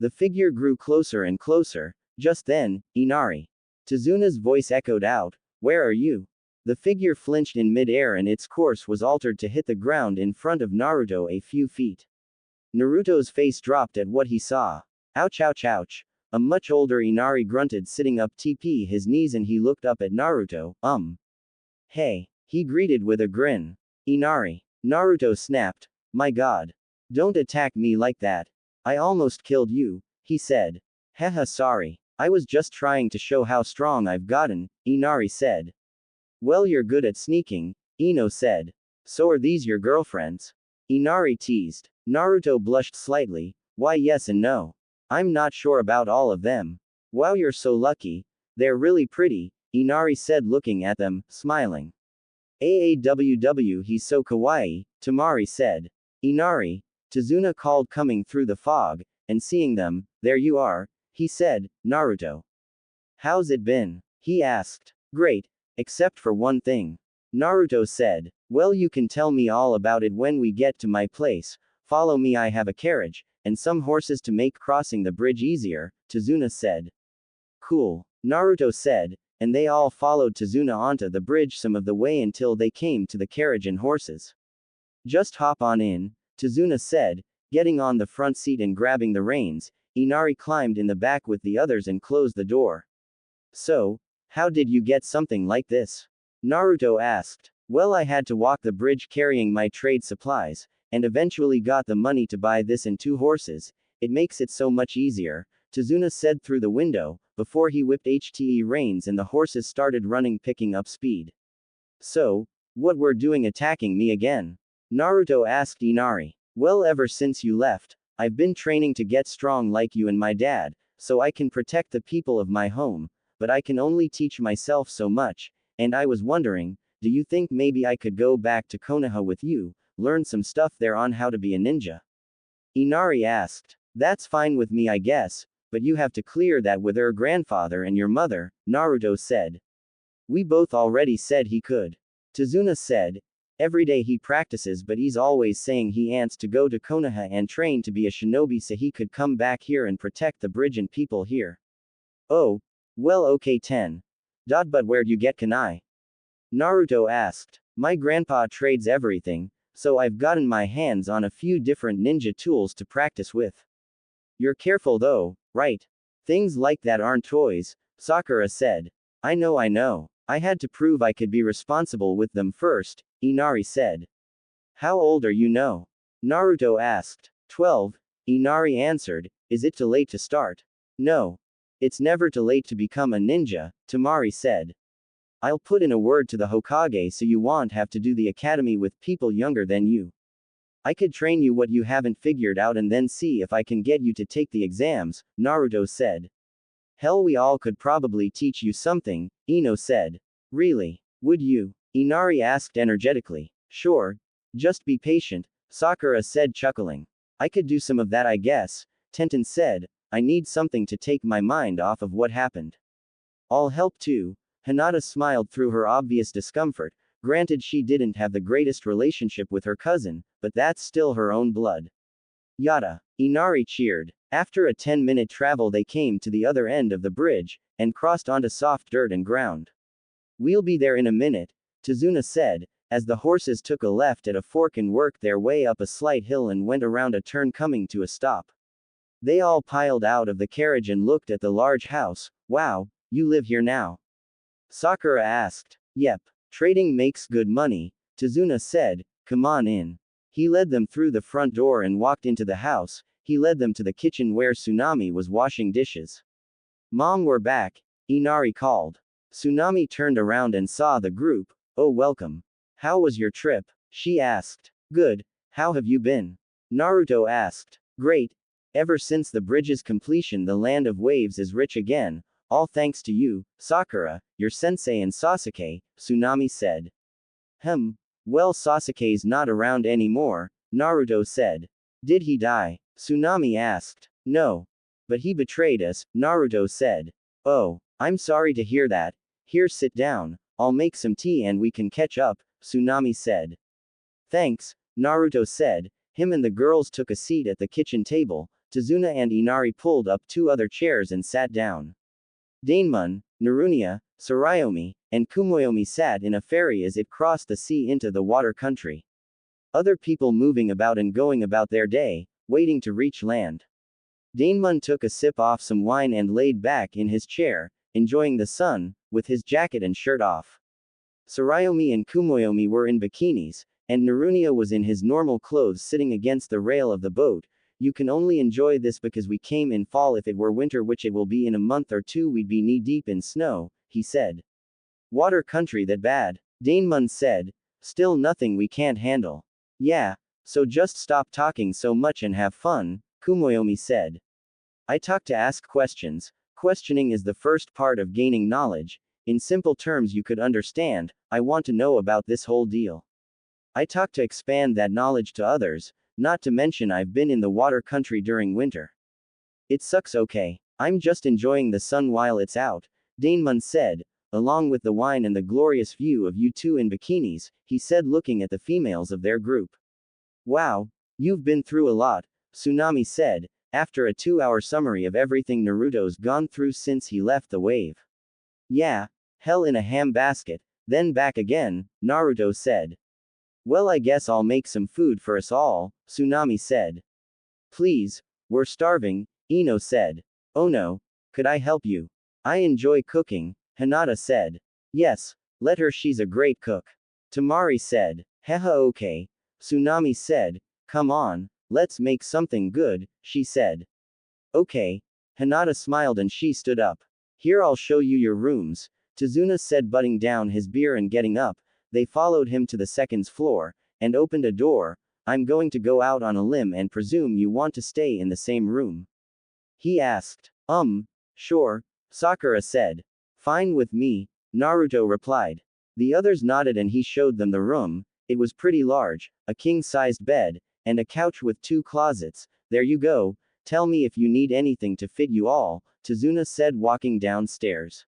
Speaker 1: The figure grew closer and closer. Just then, Inari. Tazuna's voice echoed out, "Where are you?" The figure flinched in mid-air and its course was altered to hit the ground in front of Naruto a few feet. Naruto's face dropped at what he saw. Ouch ouch ouch. A much older Inari grunted sitting up TP his knees and he looked up at Naruto. Hey. He greeted with a grin. Inari. Naruto snapped. My god. Don't attack me like that. I almost killed you, he said. Haha sorry. I was just trying to show how strong I've gotten, Inari said. Well you're good at sneaking, Ino said. So are these your girlfriends? Inari teased. Naruto blushed slightly. Why yes and no. I'm not sure about all of them. Wow you're so lucky. They're really pretty, Inari said looking at them, smiling. Aaww he's so kawaii, Tamari said. Inari, Tazuna called coming through the fog, and seeing them, there you are, he said. Naruto. How's it been? He asked. Great, except for one thing. Naruto said. Well you can tell me all about it when we get to my place. Follow me, I have a carriage, and some horses to make crossing the bridge easier, Tazuna said. Cool, Naruto said, and they all followed Tazuna onto the bridge some of the way until they came to the carriage and horses. Just hop on in, Tazuna said, getting on the front seat and grabbing the reins. Inari climbed in the back with the others and closed the door. So, how did you get something like this? Naruto asked. Well I had to walk the bridge carrying my trade supplies, and eventually got the money to buy this and 2 horses. It makes it so much easier, Tazuna said through the window, before he whipped HTE reins and the horses started running picking up speed. So, what were doing attacking me again? Naruto asked Inari. Well ever since you left, I've been training to get strong like you and my dad, so I can protect the people of my home, but I can only teach myself so much, and I was wondering, do you think maybe I could go back to Konoha with you, learn some stuff there on how to be a ninja? Inari asked. That's fine with me I guess, but you have to clear that with her grandfather and your mother, Naruto said. We both already said he could. Tazuna said. Every day he practices but he's always saying he wants to go to Konoha and train to be a shinobi so he could come back here and protect the bridge and people here. Oh, well okay 10. But where'd you get kunai? Naruto asked. My grandpa trades everything, so I've gotten my hands on a few different ninja tools to practice with. You're careful though, right? Things like that aren't toys, Sakura said. I know. I had to prove I could be responsible with them first, Inari said. How old are you now? Naruto asked. 12, Inari answered. Is it too late to start? No. It's never too late to become a ninja, Tamari said. I'll put in a word to the Hokage so you won't have to do the academy with people younger than you. I could train you what you haven't figured out and then see if I can get you to take the exams, Naruto said. Hell, we all could probably teach you something, Ino said. Really? Would you? Inari asked energetically. Sure. Just be patient, Sakura said, chuckling. I could do some of that, I guess, Tenten said. I need something to take my mind off of what happened. I'll help too. Hinata smiled through her obvious discomfort. Granted, she didn't have the greatest relationship with her cousin, but that's still her own blood. Yada. Inari cheered. After a 10-minute travel, they came to the other end of the bridge, and crossed onto soft dirt and ground. We'll be there in a minute, Tazuna said, as the horses took a left at a fork and worked their way up a slight hill and went around a turn, coming to a stop. They all piled out of the carriage and looked at the large house. Wow, you live here now? Sakura asked. Yep. Trading makes good money, Tazuna said. Come on in. He led them through the front door and walked into the house. He led them to the kitchen where Tsunami was washing dishes. Mom, we're back, Inari called. Tsunami turned around and saw the group. Oh, welcome. How was your trip? She asked. Good. How have you been? Naruto asked. Great. Ever since the bridge's completion, the land of waves is rich again, all thanks to you, Sakura, your sensei, and Sasuke, Tsunami said. Well, Sasuke's not around anymore, Naruto said. Did he die? Tsunami asked. No. But he betrayed us, Naruto said. Oh, I'm sorry to hear that. Here, sit down. I'll make some tea and we can catch up, Tsunami said. Thanks, Naruto said. Him and the girls took a seat at the kitchen table. Tazuna and Inari pulled up 2 other chairs and sat down. Daemon, Narunia, Tsuruyomi, and Kumoyomi sat in a ferry as it crossed the sea into the water country. Other people moving about and going about their day, waiting to reach land. Daemon took a sip off some wine and laid back in his chair, enjoying the sun, with his jacket and shirt off. Tsuruyomi and Kumoyomi were in bikinis, and Narunia was in his normal clothes sitting against the rail of the boat. You can only enjoy this because we came in fall. If it were winter, which it will be in a month or two, we'd be knee-deep in snow, he said. Water country that bad? Daemon said. Still nothing we can't handle. Yeah, so just stop talking so much and have fun, Kumoyomi said. I talk to ask questions. Questioning is the first part of gaining knowledge. In simple terms you could understand, I want to know about this whole deal. I talk to expand that knowledge to others, not to mention I've been in the water country during winter. It sucks, okay. I'm just enjoying the sun while it's out, Daemon said, along with the wine and the glorious view of you two in bikinis, he said, looking at the females of their group. Wow, you've been through a lot, Tsunami said, after a 2-hour summary of everything Naruto's gone through since he left the wave. Yeah, hell in a ham basket, then back again, Naruto said. Well, I guess I'll make some food for us all, Tsunami said. Please, we're starving, Ino said. Oh no, could I help you? I enjoy cooking, Hinata said. Yes, let her, she's a great cook. Tamari said. Haha, okay. Tsunami said. Come on, let's make something good, she said. Okay. Hinata smiled and she stood up. Here, I'll show you your rooms, Tazuna said, putting down his beer and getting up. They followed him to the second floor, and opened a door. I'm going to go out on a limb and presume you want to stay in the same room. He asked. Sure, Sakura said. Fine with me, Naruto replied. The others nodded and he showed them the room. It was pretty large, a king-sized bed, and a couch with 2 closets. There you go, tell me if you need anything to fit you all, Tazuna said, walking downstairs.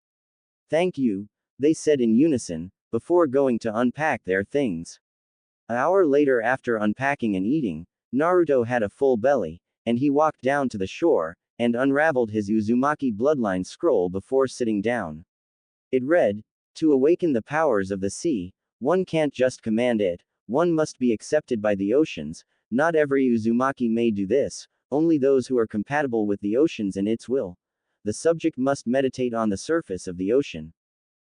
Speaker 1: Thank you, they said in unison, before going to unpack their things. An hour later, after unpacking and eating, Naruto had a full belly, and he walked down to the shore, and unraveled his Uzumaki Bloodlines scroll before sitting down. It read, to awaken the powers of the sea, one can't just command it, one must be accepted by the oceans. Not every Uzumaki may do this, only those who are compatible with the oceans and its will. The subject must meditate on the surface of the ocean.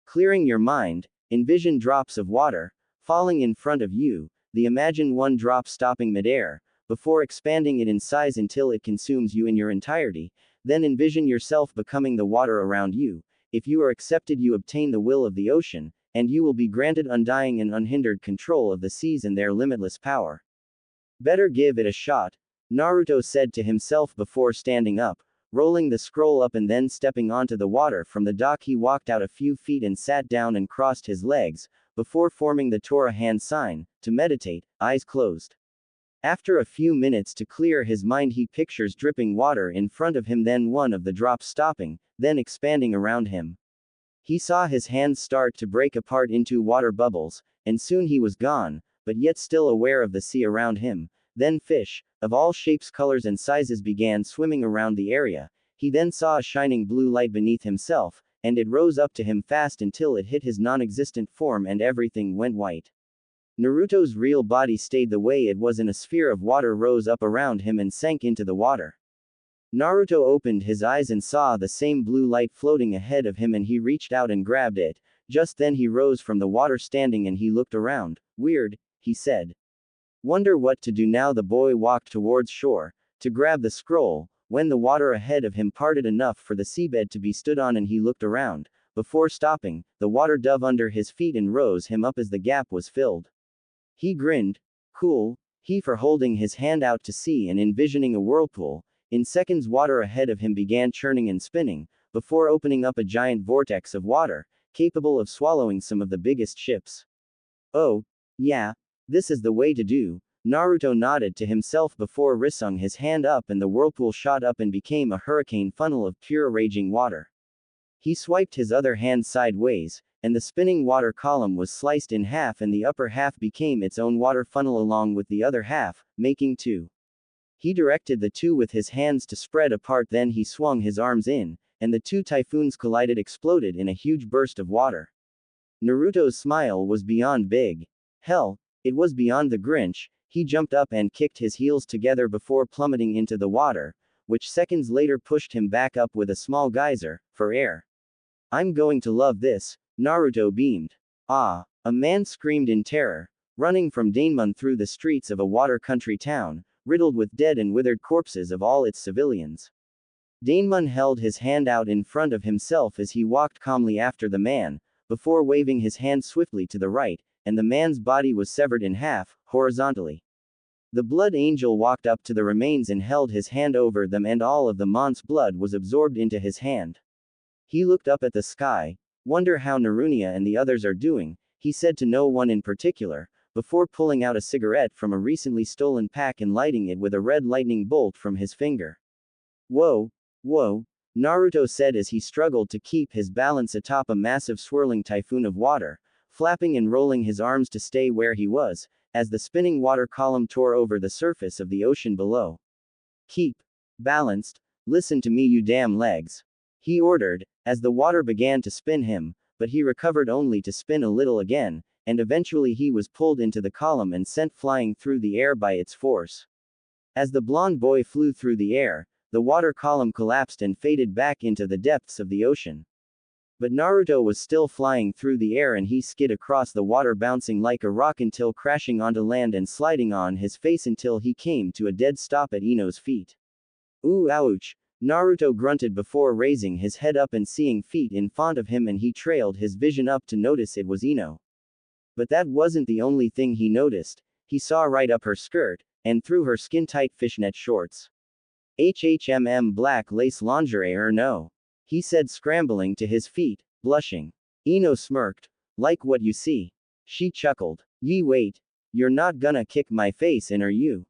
Speaker 1: Clearing your mind, envision drops of water falling in front of you, imagine one drop stopping midair, before expanding it in size until it consumes you in your entirety, then envision yourself becoming the water around you. If you are accepted, you obtain the will of the ocean, and you will be granted undying and unhindered control of the seas and their limitless power. Better give it a shot, Naruto said to himself before standing up, rolling the scroll up and then stepping onto the water from the dock. He walked out a few feet and sat down and crossed his legs, before forming the Torah hand sign, to meditate, eyes closed. After a few minutes to clear his mind, he pictures dripping water in front of him, then one of the drops stopping, then expanding around him. He saw his hands start to break apart into water bubbles, and soon he was gone, but yet still aware of the sea around him. Then fish, of all shapes, colors, and sizes, began swimming around the area. He then saw a shining blue light beneath himself, and it rose up to him fast until it hit his non-existent form and everything went white. Naruto's real body stayed the way it was, and a sphere of water rose up around him and sank into the water. Naruto opened his eyes and saw the same blue light floating ahead of him, and he reached out and grabbed it. Just then he rose from the water standing and he looked around. Weird, he said. Wonder what to do now. The boy walked towards shore, to grab the scroll, when the water ahead of him parted enough for the seabed to be stood on, and he looked around. Before stopping, the water dove under his feet and rose him up as the gap was filled. He grinned. Cool, he for holding his hand out to sea and envisioning a whirlpool. In seconds, water ahead of him began churning and spinning, before opening up a giant vortex of water, capable of swallowing some of the biggest ships. Oh, yeah, this is the way to do, Naruto nodded to himself before rising his hand up, and the whirlpool shot up and became a hurricane funnel of pure raging water. He swiped his other hand sideways, and the spinning water column was sliced in half, and the upper half became its own water funnel along with the other half, making two. He directed the two with his hands to spread apart, then he swung his arms in, and the two typhoons collided, exploded in a huge burst of water. Naruto's smile was beyond big. Hell, it was beyond the Grinch. He jumped up and kicked his heels together before plummeting into the water, which seconds later pushed him back up with a small geyser, for air. I'm going to love this, Naruto beamed. Ah! A man screamed in terror, running from Daemon through the streets of a water country town, riddled with dead and withered corpses of all its civilians. Daemon held his hand out in front of himself as he walked calmly after the man, before waving his hand swiftly to the right, and the man's body was severed in half, horizontally. The blood angel walked up to the remains and held his hand over them, and all of the monk's blood was absorbed into his hand. He looked up at the sky. Wonder how Narunia and the others are doing, he said to no one in particular, before pulling out a cigarette from a recently stolen pack and lighting it with a red lightning bolt from his finger. Whoa, whoa, Naruto said as he struggled to keep his balance atop a massive swirling typhoon of water, flapping and rolling his arms to stay where he was, as the spinning water column tore over the surface of the ocean below. Keep balanced, listen to me, you damn legs, he ordered, as the water began to spin him, but he recovered only to spin a little again, and eventually he was pulled into the column and sent flying through the air by its force. As the blonde boy flew through the air, the water column collapsed and faded back into the depths of the ocean. But Naruto was still flying through the air, and he skid across the water, bouncing like a rock until crashing onto land and sliding on his face until he came to a dead stop at Ino's feet. Ooh, ouch! Naruto grunted before raising his head up and seeing feet in front of him, and he trailed his vision up to notice it was Ino. But that wasn't the only thing he noticed. He saw right up her skirt, and through her skin-tight fishnet shorts. Black lace lingerie, or no? He said, scrambling to his feet, blushing. Ino smirked. Like what you see? She chuckled. Ye wait. You're not gonna kick my face in, are you?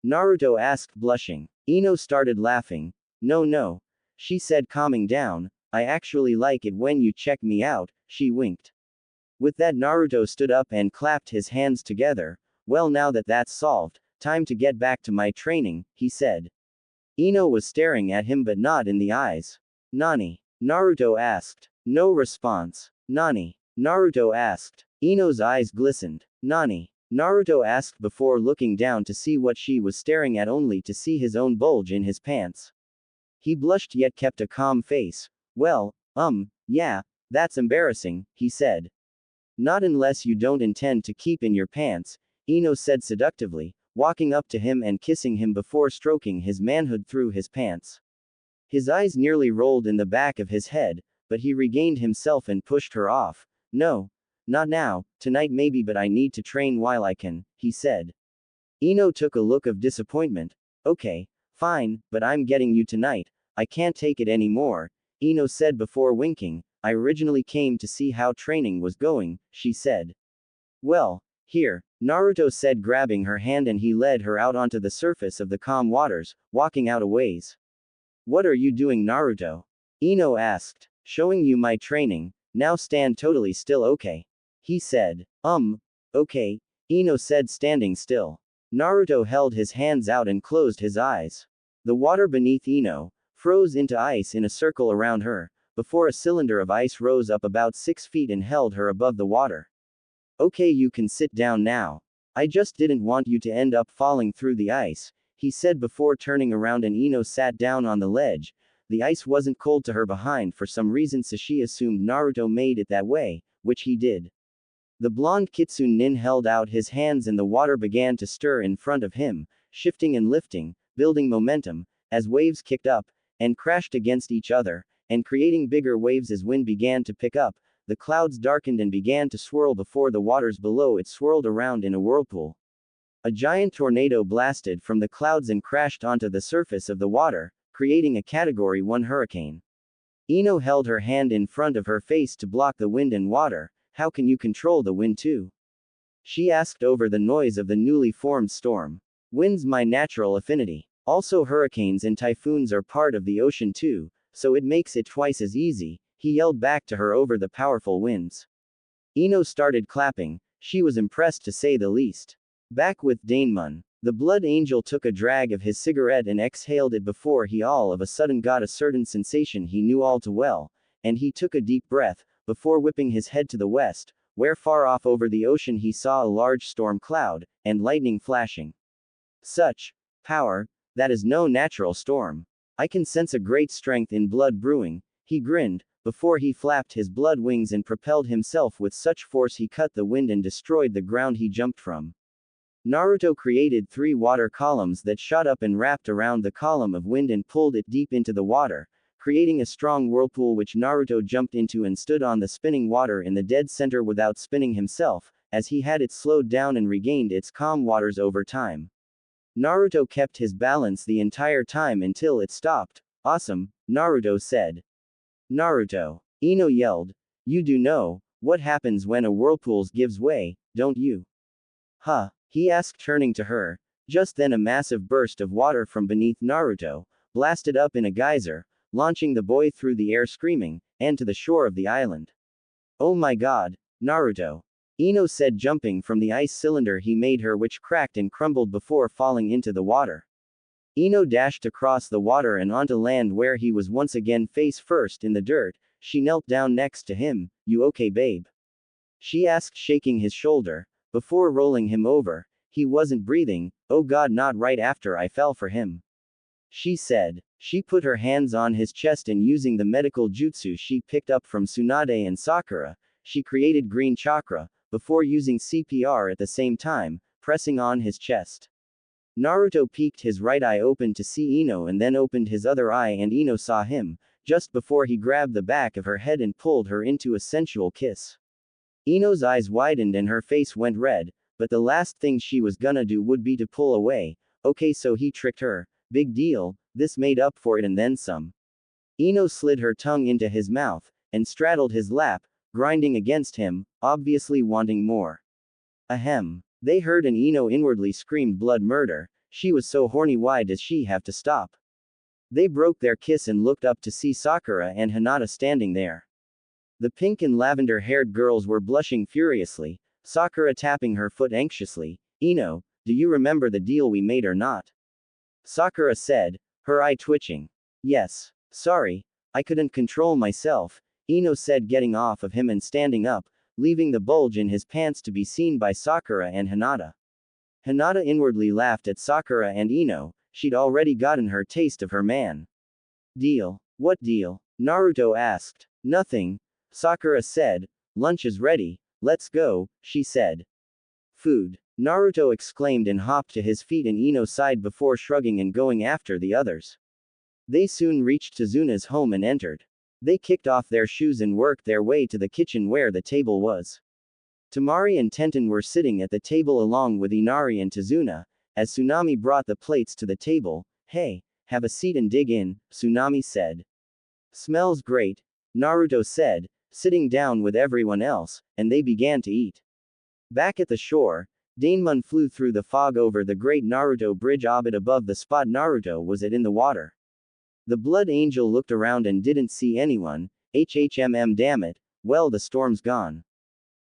Speaker 1: Naruto asked, blushing. Ino started laughing. No, she said, calming down. I actually like it when you check me out, she winked. With that, Naruto stood up and clapped his hands together. Well, now that that's solved, time to get back to my training, he said. Ino was staring at him but not in the eyes. Nani? Naruto asked. No response. Nani? Naruto asked. Ino's eyes glistened. Nani? Naruto asked before looking down to see what she was staring at, only to see his own bulge in his pants. He blushed yet kept a calm face. Well, yeah, that's embarrassing, he said. Not unless you don't intend to keep in your pants, Ino said seductively, walking up to him and kissing him before stroking his manhood through his pants. His eyes nearly rolled in the back of his head, but he regained himself and pushed her off. No, not now, tonight maybe, but I need to train while I can, he said. Ino took a look of disappointment. Okay, fine, but I'm getting you tonight. I can't take it anymore, Ino said before winking. I originally came to see how training was going, she said. Well, here, Naruto said, grabbing her hand, and he led her out onto the surface of the calm waters, walking out a ways. What are you doing, Naruto? Ino asked. Showing you my training. Now stand totally still, okay? He said. Okay, Ino said, standing still. Naruto held his hands out and closed his eyes. The water beneath Ino froze into ice in a circle around her, before a cylinder of ice rose up about 6 feet and held her above the water. Okay, you can sit down now. I just didn't want you to end up falling through the ice, he said before turning around, and Ino sat down on the ledge. The ice wasn't cold to her behind for some reason, so she assumed Naruto made it that way, which he did. The blonde Kitsune held out his hands and the water began to stir in front of him, shifting and lifting, building momentum, as waves kicked up, and crashed against each other, and creating bigger waves as wind began to pick up. The clouds darkened and began to swirl before the waters below it swirled around in a whirlpool. A giant tornado blasted from the clouds and crashed onto the surface of the water, creating a Category 1 hurricane. Ino held her hand in front of her face to block the wind and water. How can you control the wind too? She asked over the noise of the newly formed storm. Wind's my natural affinity. Also, hurricanes and typhoons are part of the ocean too, so it makes it twice as easy, he yelled back to her over the powerful winds. Ino started clapping. She was impressed, to say the least. Back with Daemon, the blood angel took a drag of his cigarette and exhaled it before he all of a sudden got a certain sensation he knew all too well, and he took a deep breath, before whipping his head to the west, where far off over the ocean he saw a large storm cloud, and lightning flashing. Such power, that is no natural storm. I can sense a great strength in blood brewing, he grinned, before he flapped his blood wings and propelled himself with such force he cut the wind and destroyed the ground he jumped from. Naruto created 3 water columns that shot up and wrapped around the column of wind and pulled it deep into the water, creating a strong whirlpool which Naruto jumped into and stood on the spinning water in the dead center without spinning himself, as he had it slowed down and regained its calm waters over time. Naruto kept his balance the entire time until it stopped. Awesome, Naruto said. Naruto, Ino yelled. You do know what happens when a whirlpool gives way, don't you? Huh? He asked, turning to her. Just then a massive burst of water from beneath Naruto blasted up in a geyser, launching the boy through the air screaming, and to the shore of the island. Oh my god, Naruto, Ino said, jumping from the ice cylinder he made her, which cracked and crumbled before falling into the water. Ino dashed across the water and onto land, where he was once again face first in the dirt. She knelt down next to him. You okay, babe? She asked, shaking his shoulder, before rolling him over. He wasn't breathing. Oh god, not right after I fell for him, she said. She put her hands on his chest and, using the medical jutsu she picked up from Tsunade and Sakura, she created green chakra, before using CPR at the same time, pressing on his chest. Naruto peeked his right eye open to see Ino and then opened his other eye, and Ino saw him, just before he grabbed the back of her head and pulled her into a sensual kiss. Ino's eyes widened and her face went red, but the last thing she was gonna do would be to pull away. Okay, so he tricked her. Big deal, this made up for it and then some. Ino slid her tongue into his mouth, and straddled his lap, grinding against him, obviously wanting more. Ahem. They heard, and Ino inwardly screamed blood murder. She was so horny, why does she have to stop? They broke their kiss and looked up to see Sakura and Hinata standing there. The pink and lavender-haired girls were blushing furiously, Sakura tapping her foot anxiously. Ino, do you remember the deal we made or not? Sakura said, her eye twitching. Yes. Sorry, I couldn't control myself, Ino said, getting off of him and standing up, leaving the bulge in his pants to be seen by Sakura and Hinata. Hinata inwardly laughed at Sakura and Ino. She'd already gotten her taste of her man. Deal? What deal? Naruto asked. Nothing, Sakura said. Lunch is ready, let's go, she said. Food, Naruto exclaimed and hopped to his feet, and Ino sighed before shrugging and going after the others. They soon reached Tazuna's home and entered. They kicked off their shoes and worked their way to the kitchen where the table was. Tamari and Tenten were sitting at the table along with Inari and Tazuna, as Tsunami brought the plates to the table. Hey, have a seat and dig in, Tsunami said. Smells great, Naruto said, sitting down with everyone else, and they began to eat. Back at the shore, Daemon flew through the fog over the great Naruto bridge a bit above the spot Naruto was at in the water. The Blood Angel looked around and didn't see anyone. Damn it, well, the storm's gone.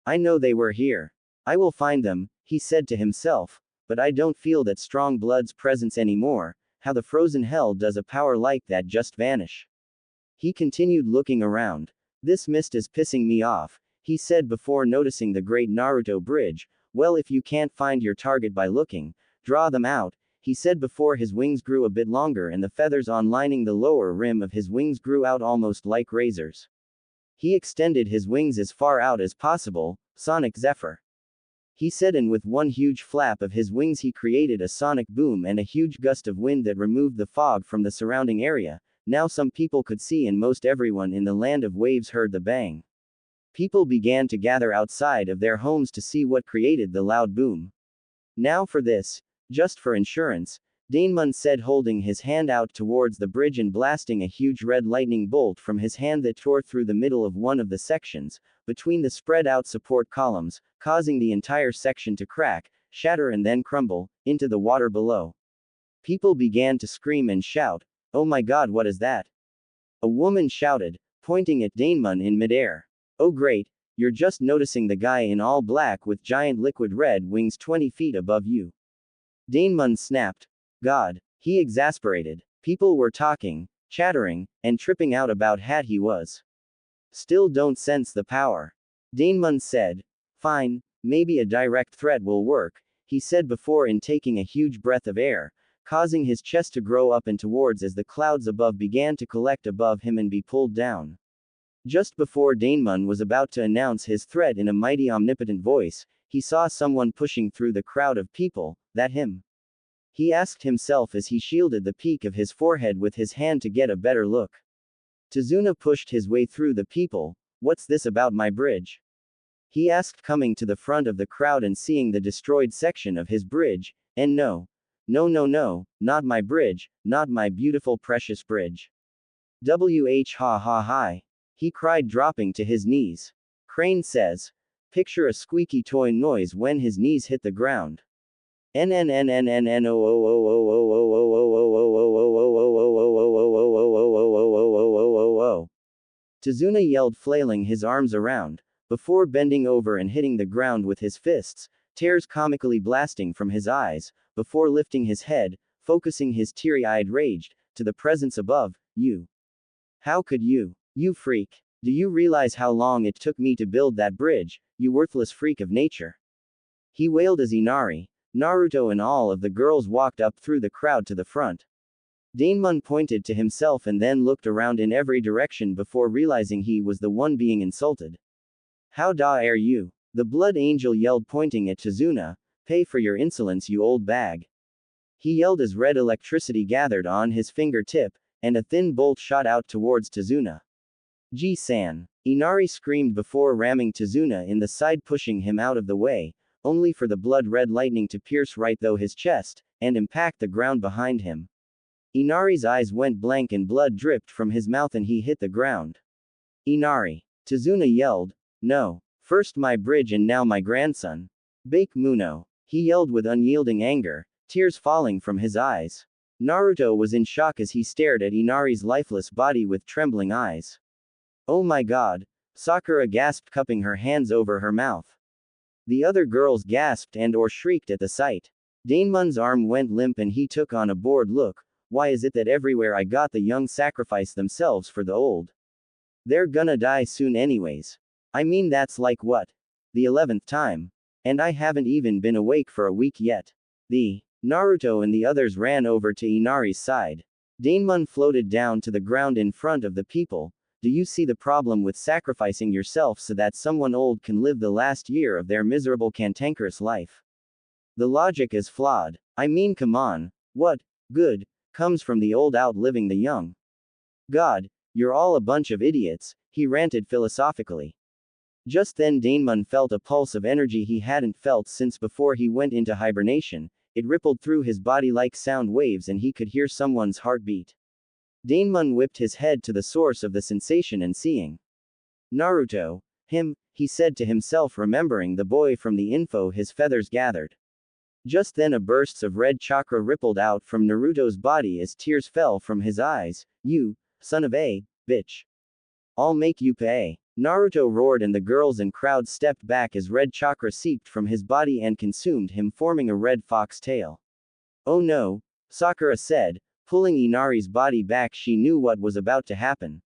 Speaker 1: I know they were here. I will find them, he said to himself, but I don't feel that strong blood's presence anymore. How the frozen hell does a power like that just vanish? He continued looking around. This mist is pissing me off, he said before noticing the great Naruto bridge. Well, if you can't find your target by looking, draw them out, he said before his wings grew a bit longer and the feathers on lining the lower rim of his wings grew out almost like razors. He extended his wings as far out as possible, Sonic Zephyr. He said, and with one huge flap of his wings he created a sonic boom and a huge gust of wind that removed the fog from the surrounding area. Now some people could see and most everyone in the land of waves heard the bang. People began to gather outside of their homes to see what created the loud boom. Now for this, just for insurance, Daemon said, holding his hand out towards the bridge and blasting a huge red lightning bolt from his hand that tore through the middle of one of the sections, between the spread out support columns, causing the entire section to crack, shatter and then crumble, into the water below. People began to scream and shout, "Oh my god, what is that?" A woman shouted, pointing at Daemon in midair. "Oh great, you're just noticing the guy in all black with giant liquid red wings 20 feet above you." Daemon snapped. God. He exasperated. People were talking, chattering, and tripping out about how he was. Still don't sense the power. Daemon said. Fine, maybe a direct threat will work, he said before taking a huge breath of air, causing his chest to grow up and towards as the clouds above began to collect above him and be pulled down. Just before Daemon was about to announce his threat in a mighty omnipotent voice, he saw someone pushing through the crowd of people. That him? He asked himself as he shielded the peak of his forehead with his hand to get a better look. Tazuna pushed his way through the people. What's this about my bridge? He asked, coming to the front of the crowd and seeing the destroyed section of his bridge. And no, not my bridge, not my beautiful precious bridge. Ha ha hi. He cried, dropping to his knees. Crane says. Picture a squeaky toy noise when his knees hit the ground. Tazuna yelled, flailing his arms around, before bending over and hitting the ground with his fists, tears comically blasting from his eyes, before lifting his head, focusing his teary-eyed rage, to the presence above. You. How could you? You freak. Do you realize how long it took me to build that bridge, you worthless freak of nature? He wailed as Inari, Naruto and all of the girls walked up through the crowd to the front. Daemon pointed to himself and then looked around in every direction before realizing he was the one being insulted. How dare you? The Blood Angel yelled, pointing at Tazuna. Pay for your insolence, you old bag. He yelled as red electricity gathered on his fingertip, and a thin bolt shot out towards Tazuna. Ji-san. Inari screamed before ramming Tazuna in the side, pushing him out of the way, only for the blood-red lightning to pierce right through his chest, and impact the ground behind him. Inari's eyes went blank and blood dripped from his mouth and he hit the ground. Inari. Tazuna yelled. No. First my bridge and now my grandson. Bake Muno. He yelled with unyielding anger, tears falling from his eyes. Naruto was in shock as he stared at Inari's lifeless body with trembling eyes. Oh my god. Sakura gasped, cupping her hands over her mouth. The other girls gasped and/or shrieked at the sight. Daemon's arm went limp and he took on a bored look. Why is it that everywhere I got the young sacrifice themselves for the old? They're gonna die soon anyways. I mean, that's like what? The 11th time. And I haven't even been awake for a week yet. Naruto and the others ran over to Inari's side. Daemon floated down to the ground in front of the people. Do you see the problem with sacrificing yourself so that someone old can live the last year of their miserable cantankerous life? The logic is flawed. I mean, come on. What good comes from the old outliving the young? God, you're all a bunch of idiots, he ranted philosophically. Just then Daemon felt a pulse of energy he hadn't felt since before he went into hibernation. it rippled through his body like sound waves and he could hear someone's heartbeat. Daemon whipped his head to the source of the sensation and seeing Naruto, him, he said to himself, remembering the boy from the info his feathers gathered. Just then a burst of red chakra rippled out from Naruto's body as tears fell from his eyes. You, son of a bitch. I'll make you pay. Naruto roared and the girls and crowd stepped back as red chakra seeped from his body and consumed him, forming a red fox tail. Oh no, Sakura said, pulling Inari's body back. She knew what was about to happen.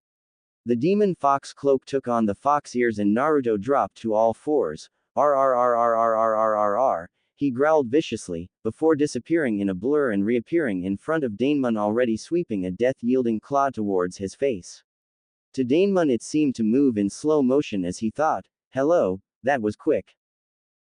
Speaker 1: The demon fox cloak took on the fox ears and Naruto dropped to all fours. RRRRRRRRRR. He growled viciously, before disappearing in a blur and reappearing in front of Daemon, already sweeping a death-yielding claw towards his face. To Daemon it seemed to move in slow motion as he thought, hello, that was quick.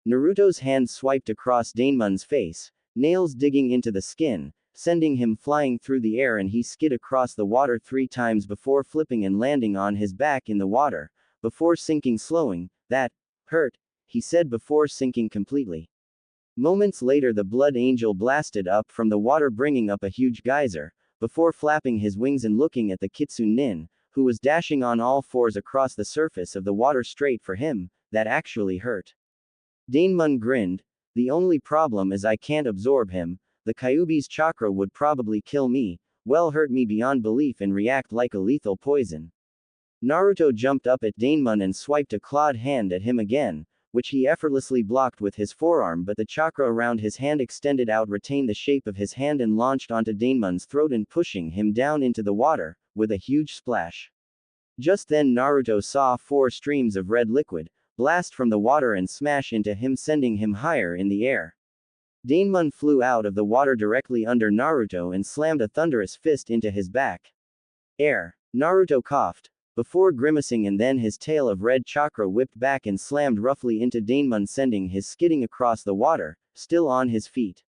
Speaker 1: Naruto's hand swiped across Daemon's face, nails digging into the skin, sending him flying through the air, and he skid across the water 3 times before flipping and landing on his back in the water, before sinking slowing. That hurt, he said before sinking completely. Moments later the blood angel blasted up from the water, bringing up a huge geyser, before flapping his wings and looking at the Kitsune, who was dashing on all fours across the surface of the water straight for him. That actually hurt. Daemon grinned. The only problem is I can't absorb him. The Kyuubi's chakra would probably kill me, well, hurt me beyond belief and react like a lethal poison. Naruto jumped up at Daemon and swiped a clawed hand at him again, which he effortlessly blocked with his forearm, but the chakra around his hand extended out, retained the shape of his hand, and launched onto Daemon's throat and pushing him down into the water, with a huge splash. Just then Naruto saw 4 streams of red liquid blast from the water and smash into him, sending him higher in the air. Daemon flew out of the water directly under Naruto and slammed a thunderous fist into his back. Air. Naruto coughed, before grimacing, and then his tail of red chakra whipped back and slammed roughly into Daemon, sending his skidding across the water, still on his feet.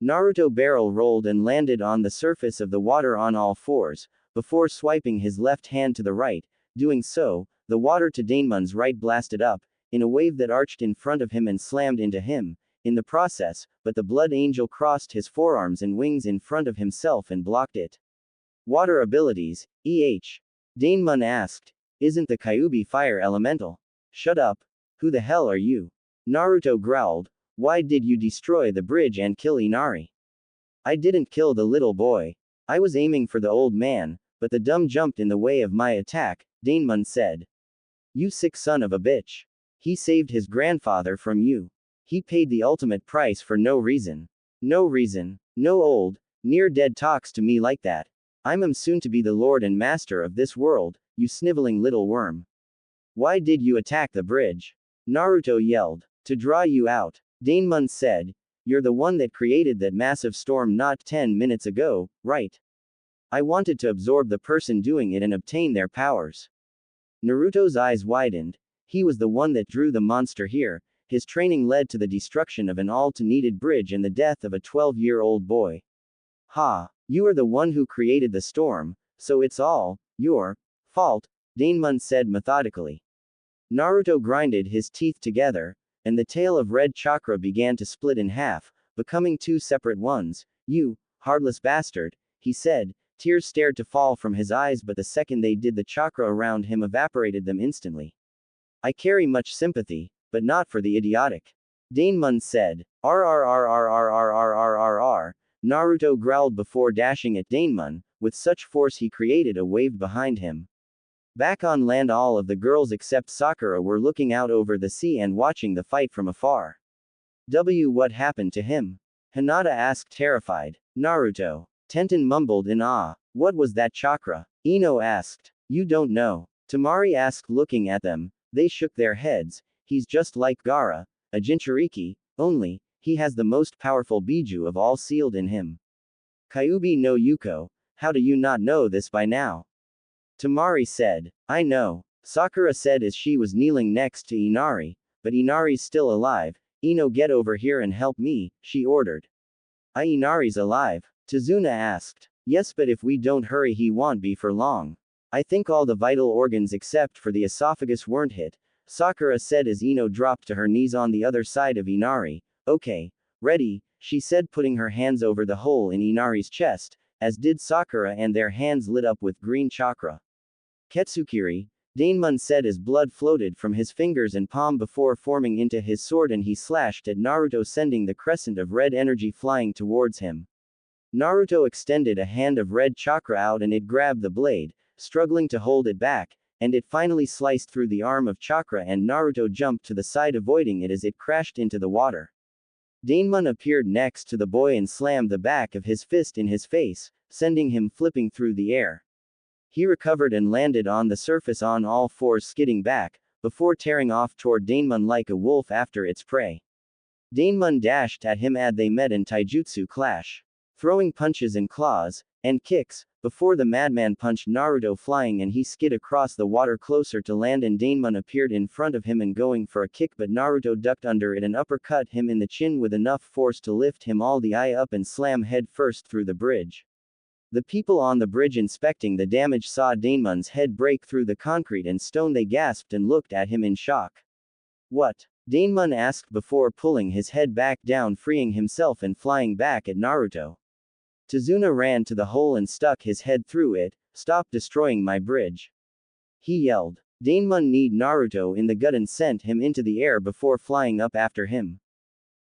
Speaker 1: Naruto barrel rolled and landed on the surface of the water on all fours, before swiping his left hand to the right. Doing so, the water to Daemon's right blasted up, in a wave that arched in front of him and slammed into him, in the process, but the blood angel crossed his forearms and wings in front of himself and blocked it. Water abilities, EH. Daemon asked. Isn't the Kyuubi fire elemental? Shut up. Who the hell are you? Naruto growled. Why did you destroy the bridge and kill Inari? I didn't kill the little boy. I was aiming for the old man, but the dumb jumped in the way of my attack, Daemon said. You sick son of a bitch. He saved his grandfather from you. He paid the ultimate price for no reason. No reason. No old, near dead talks to me like that. I'm soon to be the lord and master of this world, you sniveling little worm. Why did you attack the bridge? Naruto yelled. To draw you out. Daemon said. You're the one that created that massive storm not 10 minutes ago, right? I wanted to absorb the person doing it and obtain their powers. Naruto's eyes widened. He was the one that drew the monster here. His training led to the destruction of an all-too-needed bridge and the death of a 12-year-old boy. Ha! You are the one who created the storm, so it's all your fault, Daemon said methodically. Naruto grinded his teeth together, and the tail of red chakra began to split in half, becoming 2 separate ones. You heartless bastard, he said. Tears started to fall from his eyes, but the second they did, the chakra around him evaporated them instantly. I carry much sympathy, but not for the idiotic. Daemon said. RRRRRRRRRRR. Naruto growled before dashing at Daemon, with such force he created a wave behind him. Back on land, all of the girls except Sakura were looking out over the sea and watching the fight from afar. What happened to him? Hinata asked, terrified. Naruto. Tenten mumbled in awe. What was that chakra? Ino asked. You don't know. Temari asked, looking at them. They shook their heads. He's just like Gaara, a Jinchuriki, only, he has the most powerful Biju of all sealed in him. Kyuubi no Yuko, how do you not know this by now? Temari said. I know. Sakura said as she was kneeling next to Inari, but Inari's still alive. Ino, get over here and help me, she ordered. Inari's alive? Tazuna asked. Yes, but if we don't hurry he won't be for long. I think all the vital organs except for the esophagus weren't hit, Sakura said as Ino dropped to her knees on the other side of Inari. Okay, ready, she said, putting her hands over the hole in Inari's chest, as did Sakura, and their hands lit up with green chakra. Ketsukiri, Daemon said as blood floated from his fingers and palm before forming into his sword, and he slashed at Naruto, sending the crescent of red energy flying towards him. Naruto extended a hand of red chakra out and it grabbed the blade, struggling to hold it back, and it finally sliced through the arm of chakra, and Naruto jumped to the side, avoiding it as it crashed into the water. Daemon appeared next to the boy and slammed the back of his fist in his face, sending him flipping through the air. He recovered and landed on the surface on all fours, skidding back, before tearing off toward Daemon like a wolf after its prey. Daemon dashed at him as they met in taijutsu clash, throwing punches and claws, and kicks, before the madman punched Naruto flying and he skid across the water closer to land, and Daemon appeared in front of him and going for a kick, but Naruto ducked under it and uppercut him in the chin with enough force to lift him all the way up and slam head first through the bridge. The people on the bridge inspecting the damage saw Daemon's head break through the concrete and stone. They gasped and looked at him in shock. What? Daemon asked before pulling his head back down, freeing himself and flying back at Naruto. Tazuna ran to the hole and stuck his head through it. Stop destroying my bridge, he yelled. Daemon kneed Naruto in the gut and sent him into the air before flying up after him.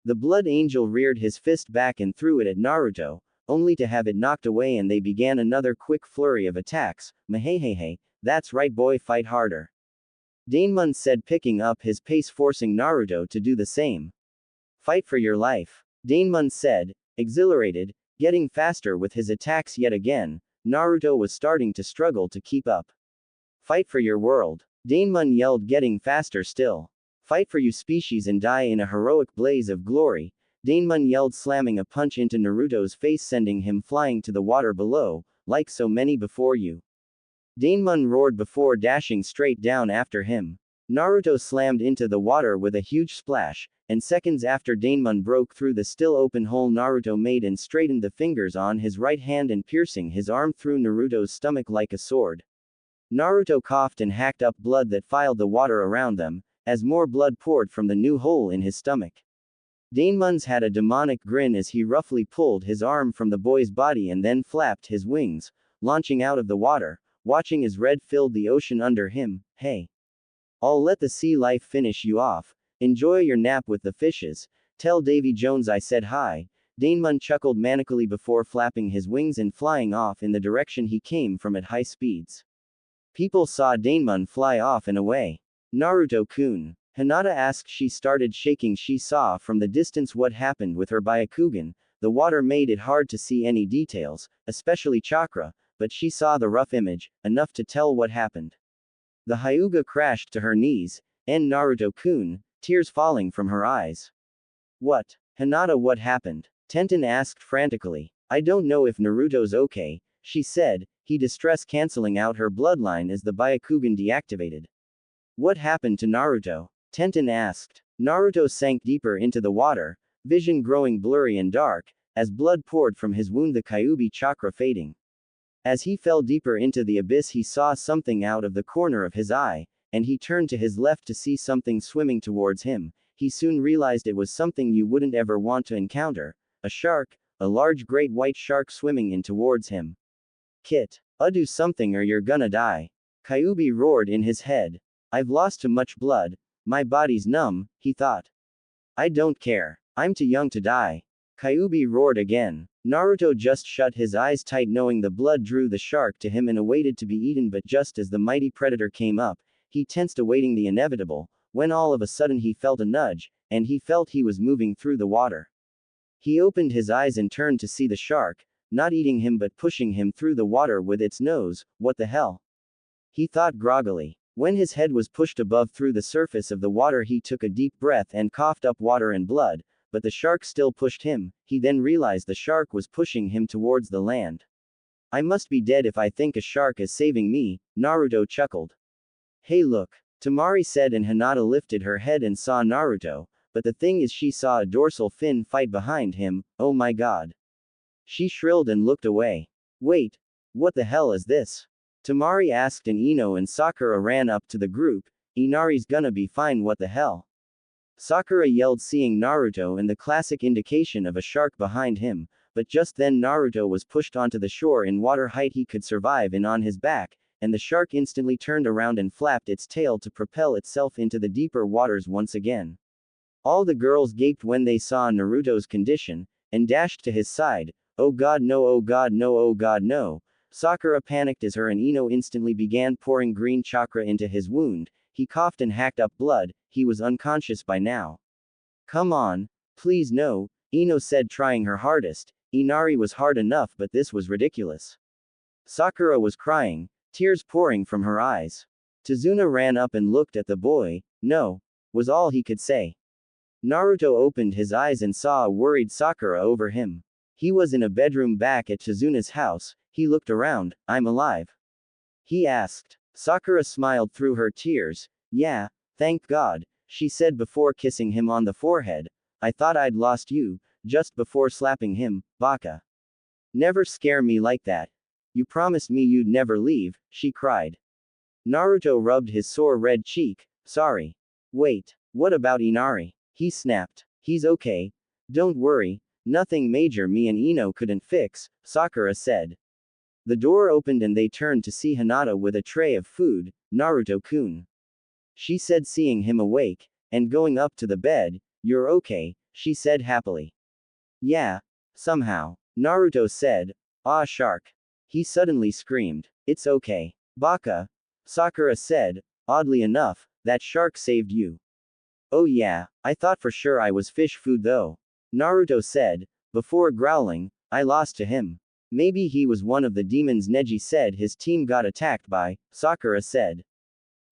Speaker 1: The Blood Angel reared his fist back and threw it at Naruto, only to have it knocked away, and they began another quick flurry of attacks. Mahehehe, that's right boy, fight harder, Daemon said, picking up his pace, forcing Naruto to do the same. Fight for your life, Daemon said, exhilarated, getting faster with his attacks yet again. Naruto was starting to struggle to keep up. Fight for your world, Daemon yelled, getting faster still. Fight for your species and die in a heroic blaze of glory, Daemon yelled, slamming a punch into Naruto's face, sending him flying to the water below, like so many before you, Daemon roared before dashing straight down after him. Naruto slammed into the water with a huge splash, and seconds after Daemon broke through the still open hole Naruto made and straightened the fingers on his right hand and piercing his arm through Naruto's stomach like a sword. Naruto coughed and hacked up blood that filled the water around them, as more blood poured from the new hole in his stomach. Daemon's had a demonic grin as he roughly pulled his arm from the boy's body and then flapped his wings, launching out of the water, watching as red filled the ocean under him. Hey, I'll let the sea life finish you off. Enjoy your nap with the fishes. Tell Davy Jones I said hi. Daemon chuckled manically before flapping his wings and flying off in the direction he came from at high speeds. People saw Daemon fly off and away. Naruto-kun, Hinata asked. She started shaking. She saw from the distance what happened with her Byakugan. The water made it hard to see any details, especially chakra, but she saw the rough image, enough to tell what happened. The Hyuga crashed to her knees, and Naruto-kun, tears falling from her eyes. What? Hinata, what happened? Tenten asked frantically. I don't know if Naruto's okay, she said, he distress cancelling out her bloodline as the Byakugan deactivated. What happened to Naruto? Tenten asked. Naruto sank deeper into the water, vision growing blurry and dark, as blood poured from his wound, the Kyuubi chakra fading. As he fell deeper into the abyss, he saw something out of the corner of his eye, and he turned to his left to see something swimming towards him. He soon realized it was something you wouldn't ever want to encounter, a shark, a large great white shark swimming in towards him. Kit, do something or you're gonna die, Kyuubi roared in his head. I've lost too much blood, my body's numb, he thought. I don't care, I'm too young to die, Kyuubi roared again. Naruto just shut his eyes tight, knowing the blood drew the shark to him and awaited to be eaten, but just as the mighty predator came up, he tensed, awaiting the inevitable, when all of a sudden he felt a nudge, and he felt he was moving through the water. He opened his eyes and turned to see the shark, not eating him but pushing him through the water with its nose. What the hell? He thought groggily. When his head was pushed above through the surface of the water, he took a deep breath and coughed up water and blood, but the shark still pushed him. He then realized the shark was pushing him towards the land. I must be dead if I think a shark is saving me, Naruto chuckled. Hey look, Tamari said, and Hinata lifted her head and saw Naruto, but the thing is she saw a dorsal fin fight behind him. Oh my god. She shrilled and looked away. Wait, what the hell is this? Tamari asked, and Ino and Sakura ran up to the group. Inari's gonna be fine, what the hell? Sakura yelled, seeing Naruto and the classic indication of a shark behind him, but just then Naruto was pushed onto the shore in water height he could survive in on his back, and the shark instantly turned around and flapped its tail to propel itself into the deeper waters once again. All the girls gaped when they saw Naruto's condition, and dashed to his side. Oh god no, oh god no, oh god no. Sakura panicked as her and Ino instantly began pouring green chakra into his wound. He coughed and hacked up blood. He was unconscious by now. Come on. Please no, Ino said, trying her hardest. Inari was hard enough, but this was ridiculous. Sakura was crying, tears pouring from her eyes. Tazuna ran up and looked at the boy. No, was all he could say. Naruto opened his eyes and saw a worried Sakura over him. He was in a bedroom back at Tazuna's house. He looked around. I'm alive, he asked. Sakura smiled through her tears. Yeah, thank God, she said before kissing him on the forehead. I thought I'd lost you, just before slapping him, baka. Never scare me like that. You promised me you'd never leave, she cried. Naruto rubbed his sore red cheek. Sorry. Wait, what about Inari? He snapped. He's okay. Don't worry, nothing major me and Ino couldn't fix, Sakura said. The door opened and they turned to see Hinata with a tray of food. Naruto-kun, she said, seeing him awake, and going up to the bed. You're okay, she said happily. Yeah, somehow, Naruto said. Ah, shark. He suddenly screamed. It's okay, baka, Sakura said. Oddly enough, that shark saved you. Oh yeah, I thought for sure I was fish food though, Naruto said, before growling. I lost to him. Maybe he was one of the demons Neji said his team got attacked by, Sakura said.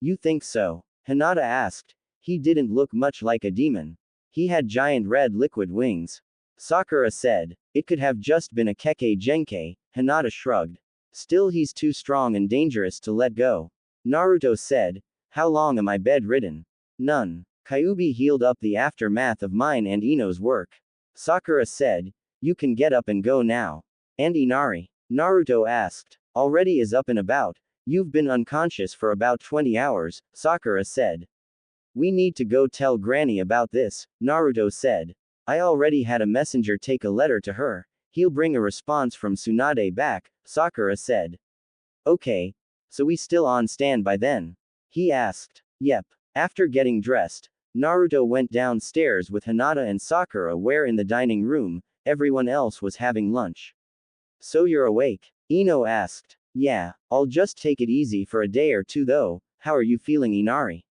Speaker 1: You think so? Hinata asked. He didn't look much like a demon. He had giant red liquid wings, Sakura said. It could have just been a Kekkei Genkai, Hinata shrugged. Still, he's too strong and dangerous to let go, Naruto said. How long am I bedridden? None. Kyuubi healed up the aftermath of mine and Ino's work, Sakura said. You can get up and go now. And Inari? Naruto asked. Already is up and about. You've been unconscious for about 20 hours, Sakura said. We need to go tell Granny about this, Naruto said. I already had a messenger take a letter to her. He'll bring a response from Tsunade back, Sakura said. Okay. So we still on standby then? He asked. Yep. After getting dressed, Naruto went downstairs with Hinata and Sakura, where in the dining room, everyone else was having lunch. So you're awake? Ino asked. Yeah, I'll just take it easy for a day or two though. How are you feeling, Inari?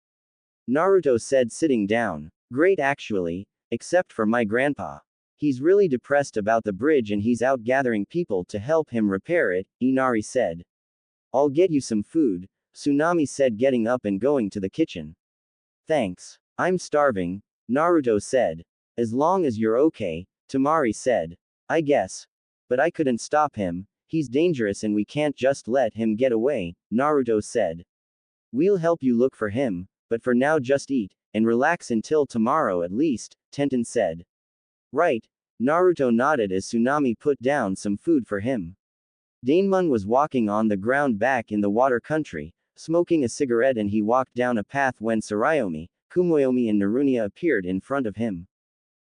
Speaker 1: Naruto said, sitting down. Great actually, except for my grandpa. He's really depressed about the bridge and he's out gathering people to help him repair it, Inari said. I'll get you some food, Tsunami said, getting up and going to the kitchen. Thanks. I'm starving, Naruto said. As long as you're okay, Tamari said. I guess. But I couldn't stop him. He's dangerous and we can't just let him get away, Naruto said. We'll help you look for him, but for now just eat, and relax until tomorrow at least, Tenten said. Right, Naruto nodded as Tsunami put down some food for him. Daemon was walking on the ground back in the water country, smoking a cigarette, and he walked down a path when Tsuruyomi, Kumoyomi and Narunia appeared in front of him.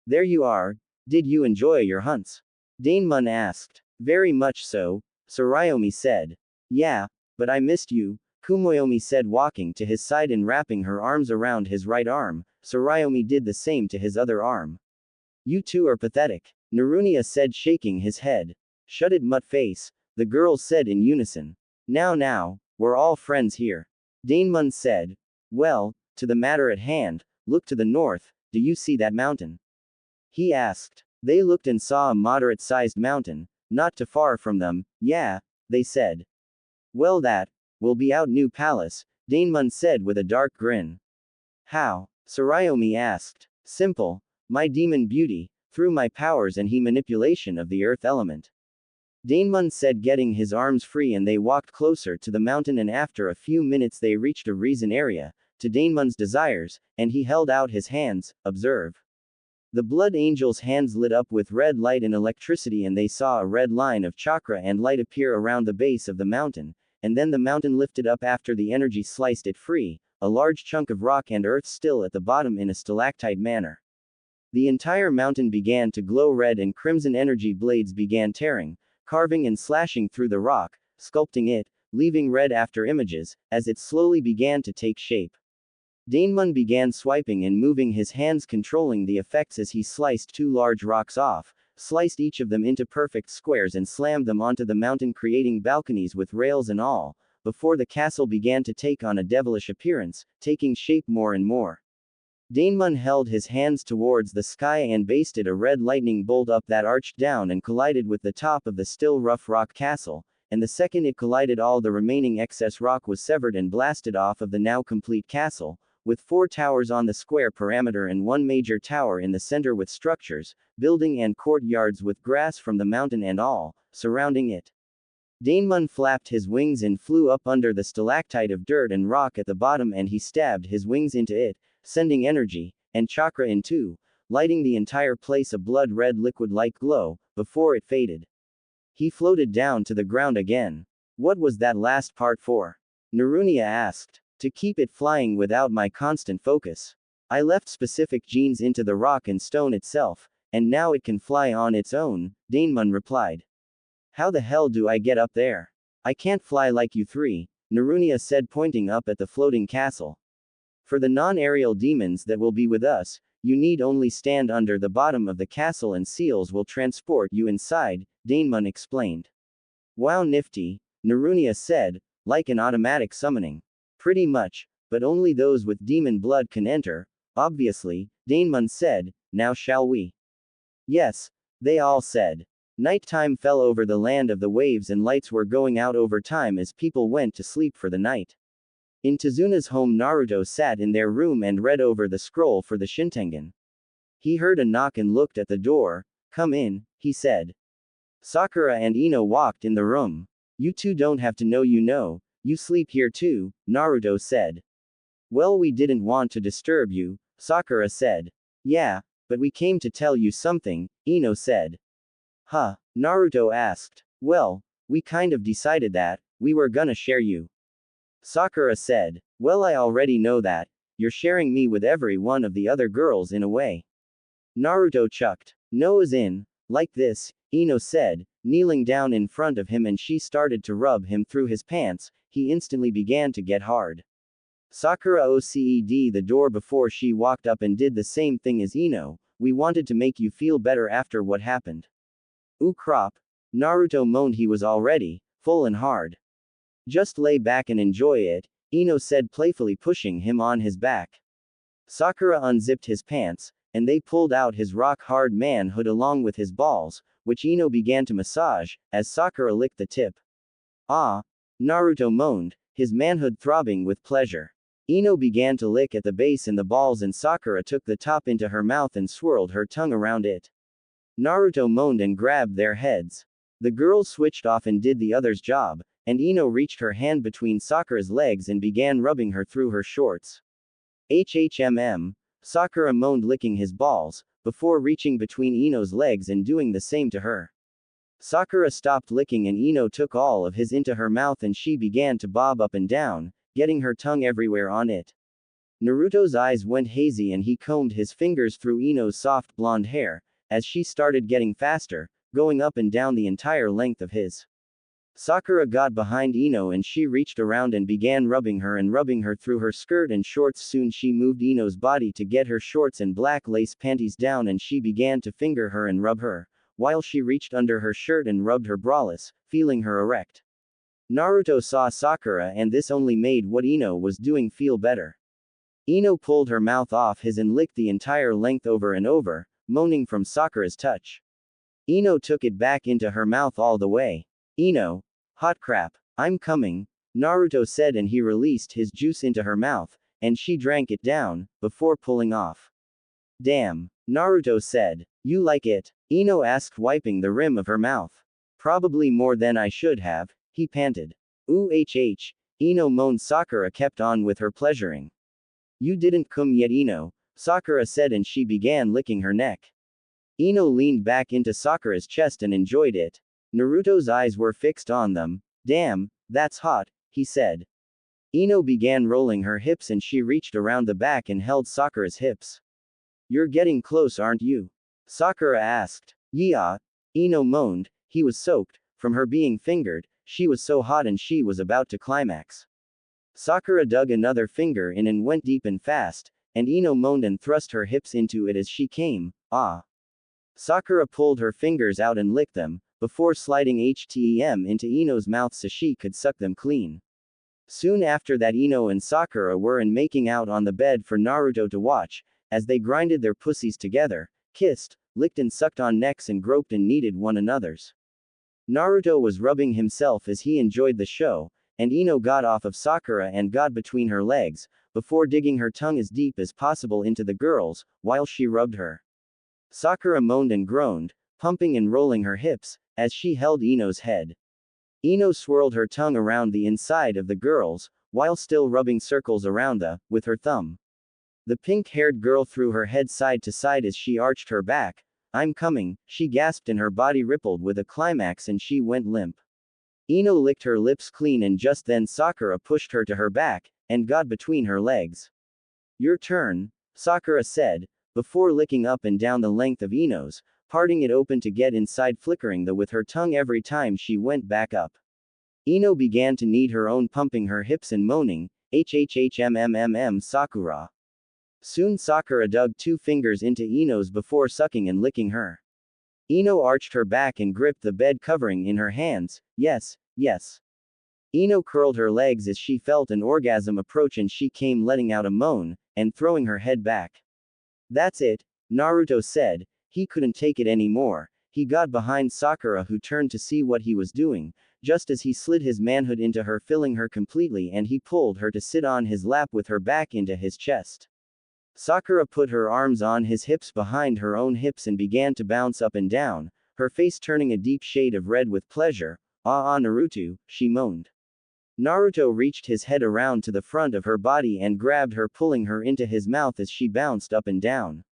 Speaker 1: There you are. Did you enjoy your hunts? Daemon asked. Very much so, Tsuruyomi said. Yeah, but I missed you, Kumoyomi said, walking to his side and wrapping her arms around his right arm. Tsuruyomi did the same to his other arm. You two are pathetic, Narunia said, shaking his head. Shut it, mutt face, the girls said in unison. Now, we're all friends here, Daemon said. Well, to the matter at hand, look to the north, do you see that mountain? He asked. They looked and saw a moderate-sized mountain, not too far from them. Yeah, they said. Well, that will be out new palace, Daemon said with a dark grin. How? Tsuruyomi asked. Simple. My demon beauty, through my powers and he manipulation of the earth element, Daemon said, getting his arms free, and they walked closer to the mountain, and after a few minutes they reached a reason area, to Daemon's desires, and he held out his hands. Observe. The blood angel's hands lit up with red light and electricity, and they saw a red line of chakra and light appear around the base of the mountain, and then the mountain lifted up after the energy sliced it free, a large chunk of rock and earth still at the bottom in a stalactite manner. The entire mountain began to glow red and crimson energy blades began tearing, carving and slashing through the rock, sculpting it, leaving red after images, as it slowly began to take shape. Daemon began swiping and moving his hands controlling the effects as he sliced two large rocks off, sliced each of them into perfect squares and slammed them onto the mountain creating balconies with rails and all, before the castle began to take on a devilish appearance, taking shape more and more. Daemon held his hands towards the sky and basted a red lightning bolt up that arched down and collided with the top of the still rough rock castle, and the second it collided all the remaining excess rock was severed and blasted off of the now complete castle, with 4 towers on the square perimeter and 1 major tower in the center with structures, building and courtyards with grass from the mountain and all, surrounding it. Daemon flapped his wings and flew up under the stalactite of dirt and rock at the bottom and he stabbed his wings into it, sending energy and chakra into, lighting the entire place a blood-red liquid-like glow, before it faded. He floated down to the ground again. What was that last part for? Narunia asked. To keep it flying without my constant focus. I left specific genes into the rock and stone itself, and now it can fly on its own, Daemon replied. How the hell do I get up there? I can't fly like you three, Narunia said pointing up at the floating castle. For the non-aerial demons that will be with us, you need only stand under the bottom of the castle and seals will transport you inside, Daemon explained. Wow, nifty, Narunia said, like an automatic summoning. Pretty much, but only those with demon blood can enter, obviously, Daemon said, now shall we? Yes, they all said. Nighttime fell over the land of the waves and lights were going out over time as people went to sleep for the night. In Tezuna's home Naruto sat in their room and read over the scroll for the Shintengen. He heard a knock and looked at the door. Come in, he said. Sakura and Ino walked in the room. You two don't have to know you sleep here too, Naruto said. Well, we didn't want to disturb you, Sakura said. Yeah, but we came to tell you something, Ino said. Huh, Naruto asked. Well, we kind of decided that, we were gonna share you. Sakura said. Well, I already know that, you're sharing me with every one of the other girls in a way. Naruto chucked. No as in, like this, Ino said, kneeling down in front of him and she started to rub him through his pants, he instantly began to get hard. Sakura OCED the door before she walked up and did the same thing as Ino, we wanted to make you feel better after what happened. Ooh crap. Naruto moaned he was already, full and hard. Just lay back and enjoy it, Ino said playfully pushing him on his back. Sakura unzipped his pants, and they pulled out his rock-hard manhood along with his balls, which Ino began to massage, as Sakura licked the tip. Ah! Naruto moaned, his manhood throbbing with pleasure. Ino began to lick at the base and the balls and Sakura took the top into her mouth and swirled her tongue around it. Naruto moaned and grabbed their heads. The girls switched off and did the other's job, and Ino reached her hand between Sakura's legs and began rubbing her through her shorts. HHMM, Sakura moaned licking his balls, before reaching between Ino's legs and doing the same to her. Sakura stopped licking and Ino took all of his into her mouth and she began to bob up and down, getting her tongue everywhere on it. Naruto's eyes went hazy and he combed his fingers through Ino's soft blonde hair, as she started getting faster, going up and down the entire length of his. Sakura got behind Ino and she reached around and began rubbing her through her skirt and shorts. Soon she moved Ino's body to get her shorts and black lace panties down and she began to finger her and rub her, while she reached under her shirt and rubbed her braless, feeling her erect. Naruto saw Sakura and this only made what Ino was doing feel better. Ino pulled her mouth off his and licked the entire length over and over, moaning from Sakura's touch. Ino took it back into her mouth all the way. Ino, hot crap, I'm coming, Naruto said and he released his juice into her mouth, and she drank it down, before pulling off. Damn, Naruto said. You like it? Ino asked wiping the rim of her mouth. Probably more than I should have, he panted. Ooh Ino moaned. Sakura kept on with her pleasuring. You didn't come yet Ino, Sakura said and she began licking her neck. Ino leaned back into Sakura's chest and enjoyed it. Naruto's eyes were fixed on them. Damn, that's hot, he said. Ino began rolling her hips and she reached around the back and held Sakura's hips. You're getting close, aren't you? Sakura asked. Yeah, Ino moaned, he was soaked, from her being fingered, she was so hot and she was about to climax. Sakura dug another finger in and went deep and fast, and Ino moaned and thrust her hips into it as she came, ah. Sakura pulled her fingers out and licked them, before sliding HTM into Ino's mouth so she could suck them clean. Soon after that Ino and Sakura were making out on the bed for Naruto to watch, as they grinded their pussies together, kissed, licked and sucked on necks and groped and kneaded one another's. Naruto was rubbing himself as he enjoyed the show, and Ino got off of Sakura and got between her legs, before digging her tongue as deep as possible into the girl's, while she rubbed her. Sakura moaned and groaned, pumping and rolling her hips, as she held Ino's head. Ino swirled her tongue around the inside of the girl's, while still rubbing circles around with her thumb. The pink-haired girl threw her head side to side as she arched her back. I'm coming, she gasped and her body rippled with a climax and she went limp. Ino licked her lips clean and just then Sakura pushed her to her back, and got between her legs. Your turn, Sakura said, before licking up and down the length of Ino's, parting it open to get inside, flickering with her tongue every time she went back up. Ino began to knead her own, pumping her hips and moaning, HHHMMMM Sakura. Soon Sakura dug 2 fingers into Ino's before sucking and licking her. Ino arched her back and gripped the bed covering in her hands, yes, yes. Ino curled her legs as she felt an orgasm approach and she came, letting out a moan, and throwing her head back. That's it, Naruto said, he couldn't take it anymore. He got behind Sakura, who turned to see what he was doing, just as he slid his manhood into her, filling her completely, and he pulled her to sit on his lap with her back into his chest. Sakura put her arms on his hips behind her own hips and began to bounce up and down, her face turning a deep shade of red with pleasure. Ah, Naruto, she moaned. Naruto reached his head around to the front of her body and grabbed her, pulling her into his mouth as she bounced up and down.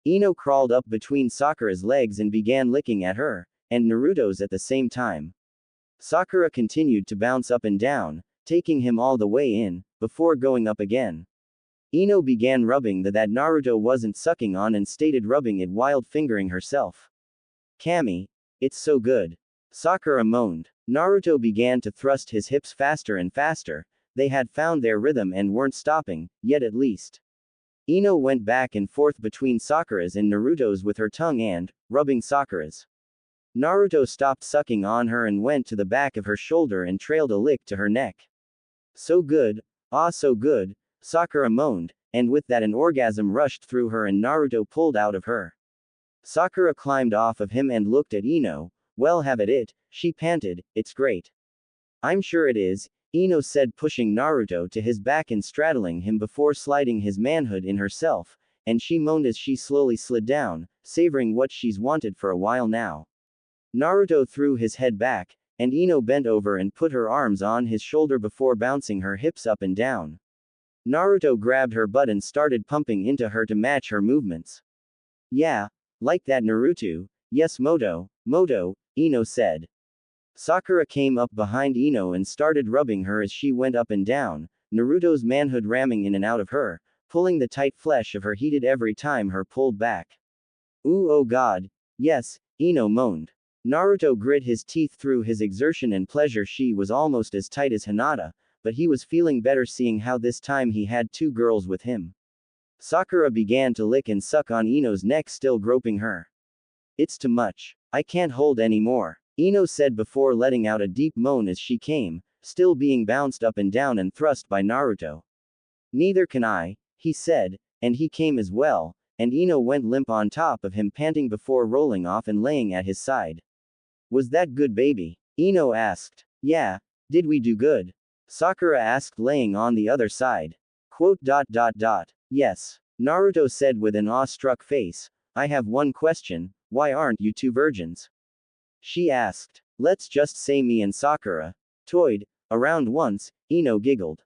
Speaker 1: Ino crawled up between Sakura's legs and began licking at her, and Naruto's at the same time. Sakura continued to bounce up and down, taking him all the way in, before going up again. Ino began rubbing that Naruto wasn't sucking on and stated rubbing it while fingering herself. Kami, it's so good. Sakura moaned. Naruto began to thrust his hips faster and faster. They had found their rhythm and weren't stopping, yet at least. Ino went back and forth between Sakura's and Naruto's with her tongue and, rubbing Sakura's. Naruto stopped sucking on her and went to the back of her shoulder and trailed a lick to her neck. So good, ah so good, Sakura moaned, and with that an orgasm rushed through her and Naruto pulled out of her. Sakura climbed off of him and looked at Ino. Well, have at it, she panted, it's great. I'm sure it is, Ino said, pushing Naruto to his back and straddling him before sliding his manhood in herself, and she moaned as she slowly slid down, savoring what she's wanted for a while now. Naruto threw his head back, and Ino bent over and put her arms on his shoulder before bouncing her hips up and down. Naruto grabbed her butt and started pumping into her to match her movements. Yeah, like that Naruto, yes Moto, Ino said. Sakura came up behind Ino and started rubbing her as she went up and down, Naruto's manhood ramming in and out of her, pulling the tight flesh of her heated every time her pulled back. Ooh, oh god, yes, Ino moaned. Naruto grit his teeth through his exertion and pleasure. She was almost as tight as Hinata, but he was feeling better seeing how this time he had 2 girls with him. Sakura began to lick and suck on Ino's neck, still groping her. It's too much. I can't hold anymore, Ino said before letting out a deep moan as she came, still being bounced up and down and thrust by Naruto. Neither can I, he said, and he came as well, and Ino went limp on top of him, panting before rolling off and laying at his side. Was that good, baby? Ino asked. Yeah, did we do good? Sakura asked, laying on the other side. Yes, Naruto said with an awe-struck face. I have one question, why aren't you 2 virgins? She asked. Let's just say me and Sakura toyed around once, Ino giggled.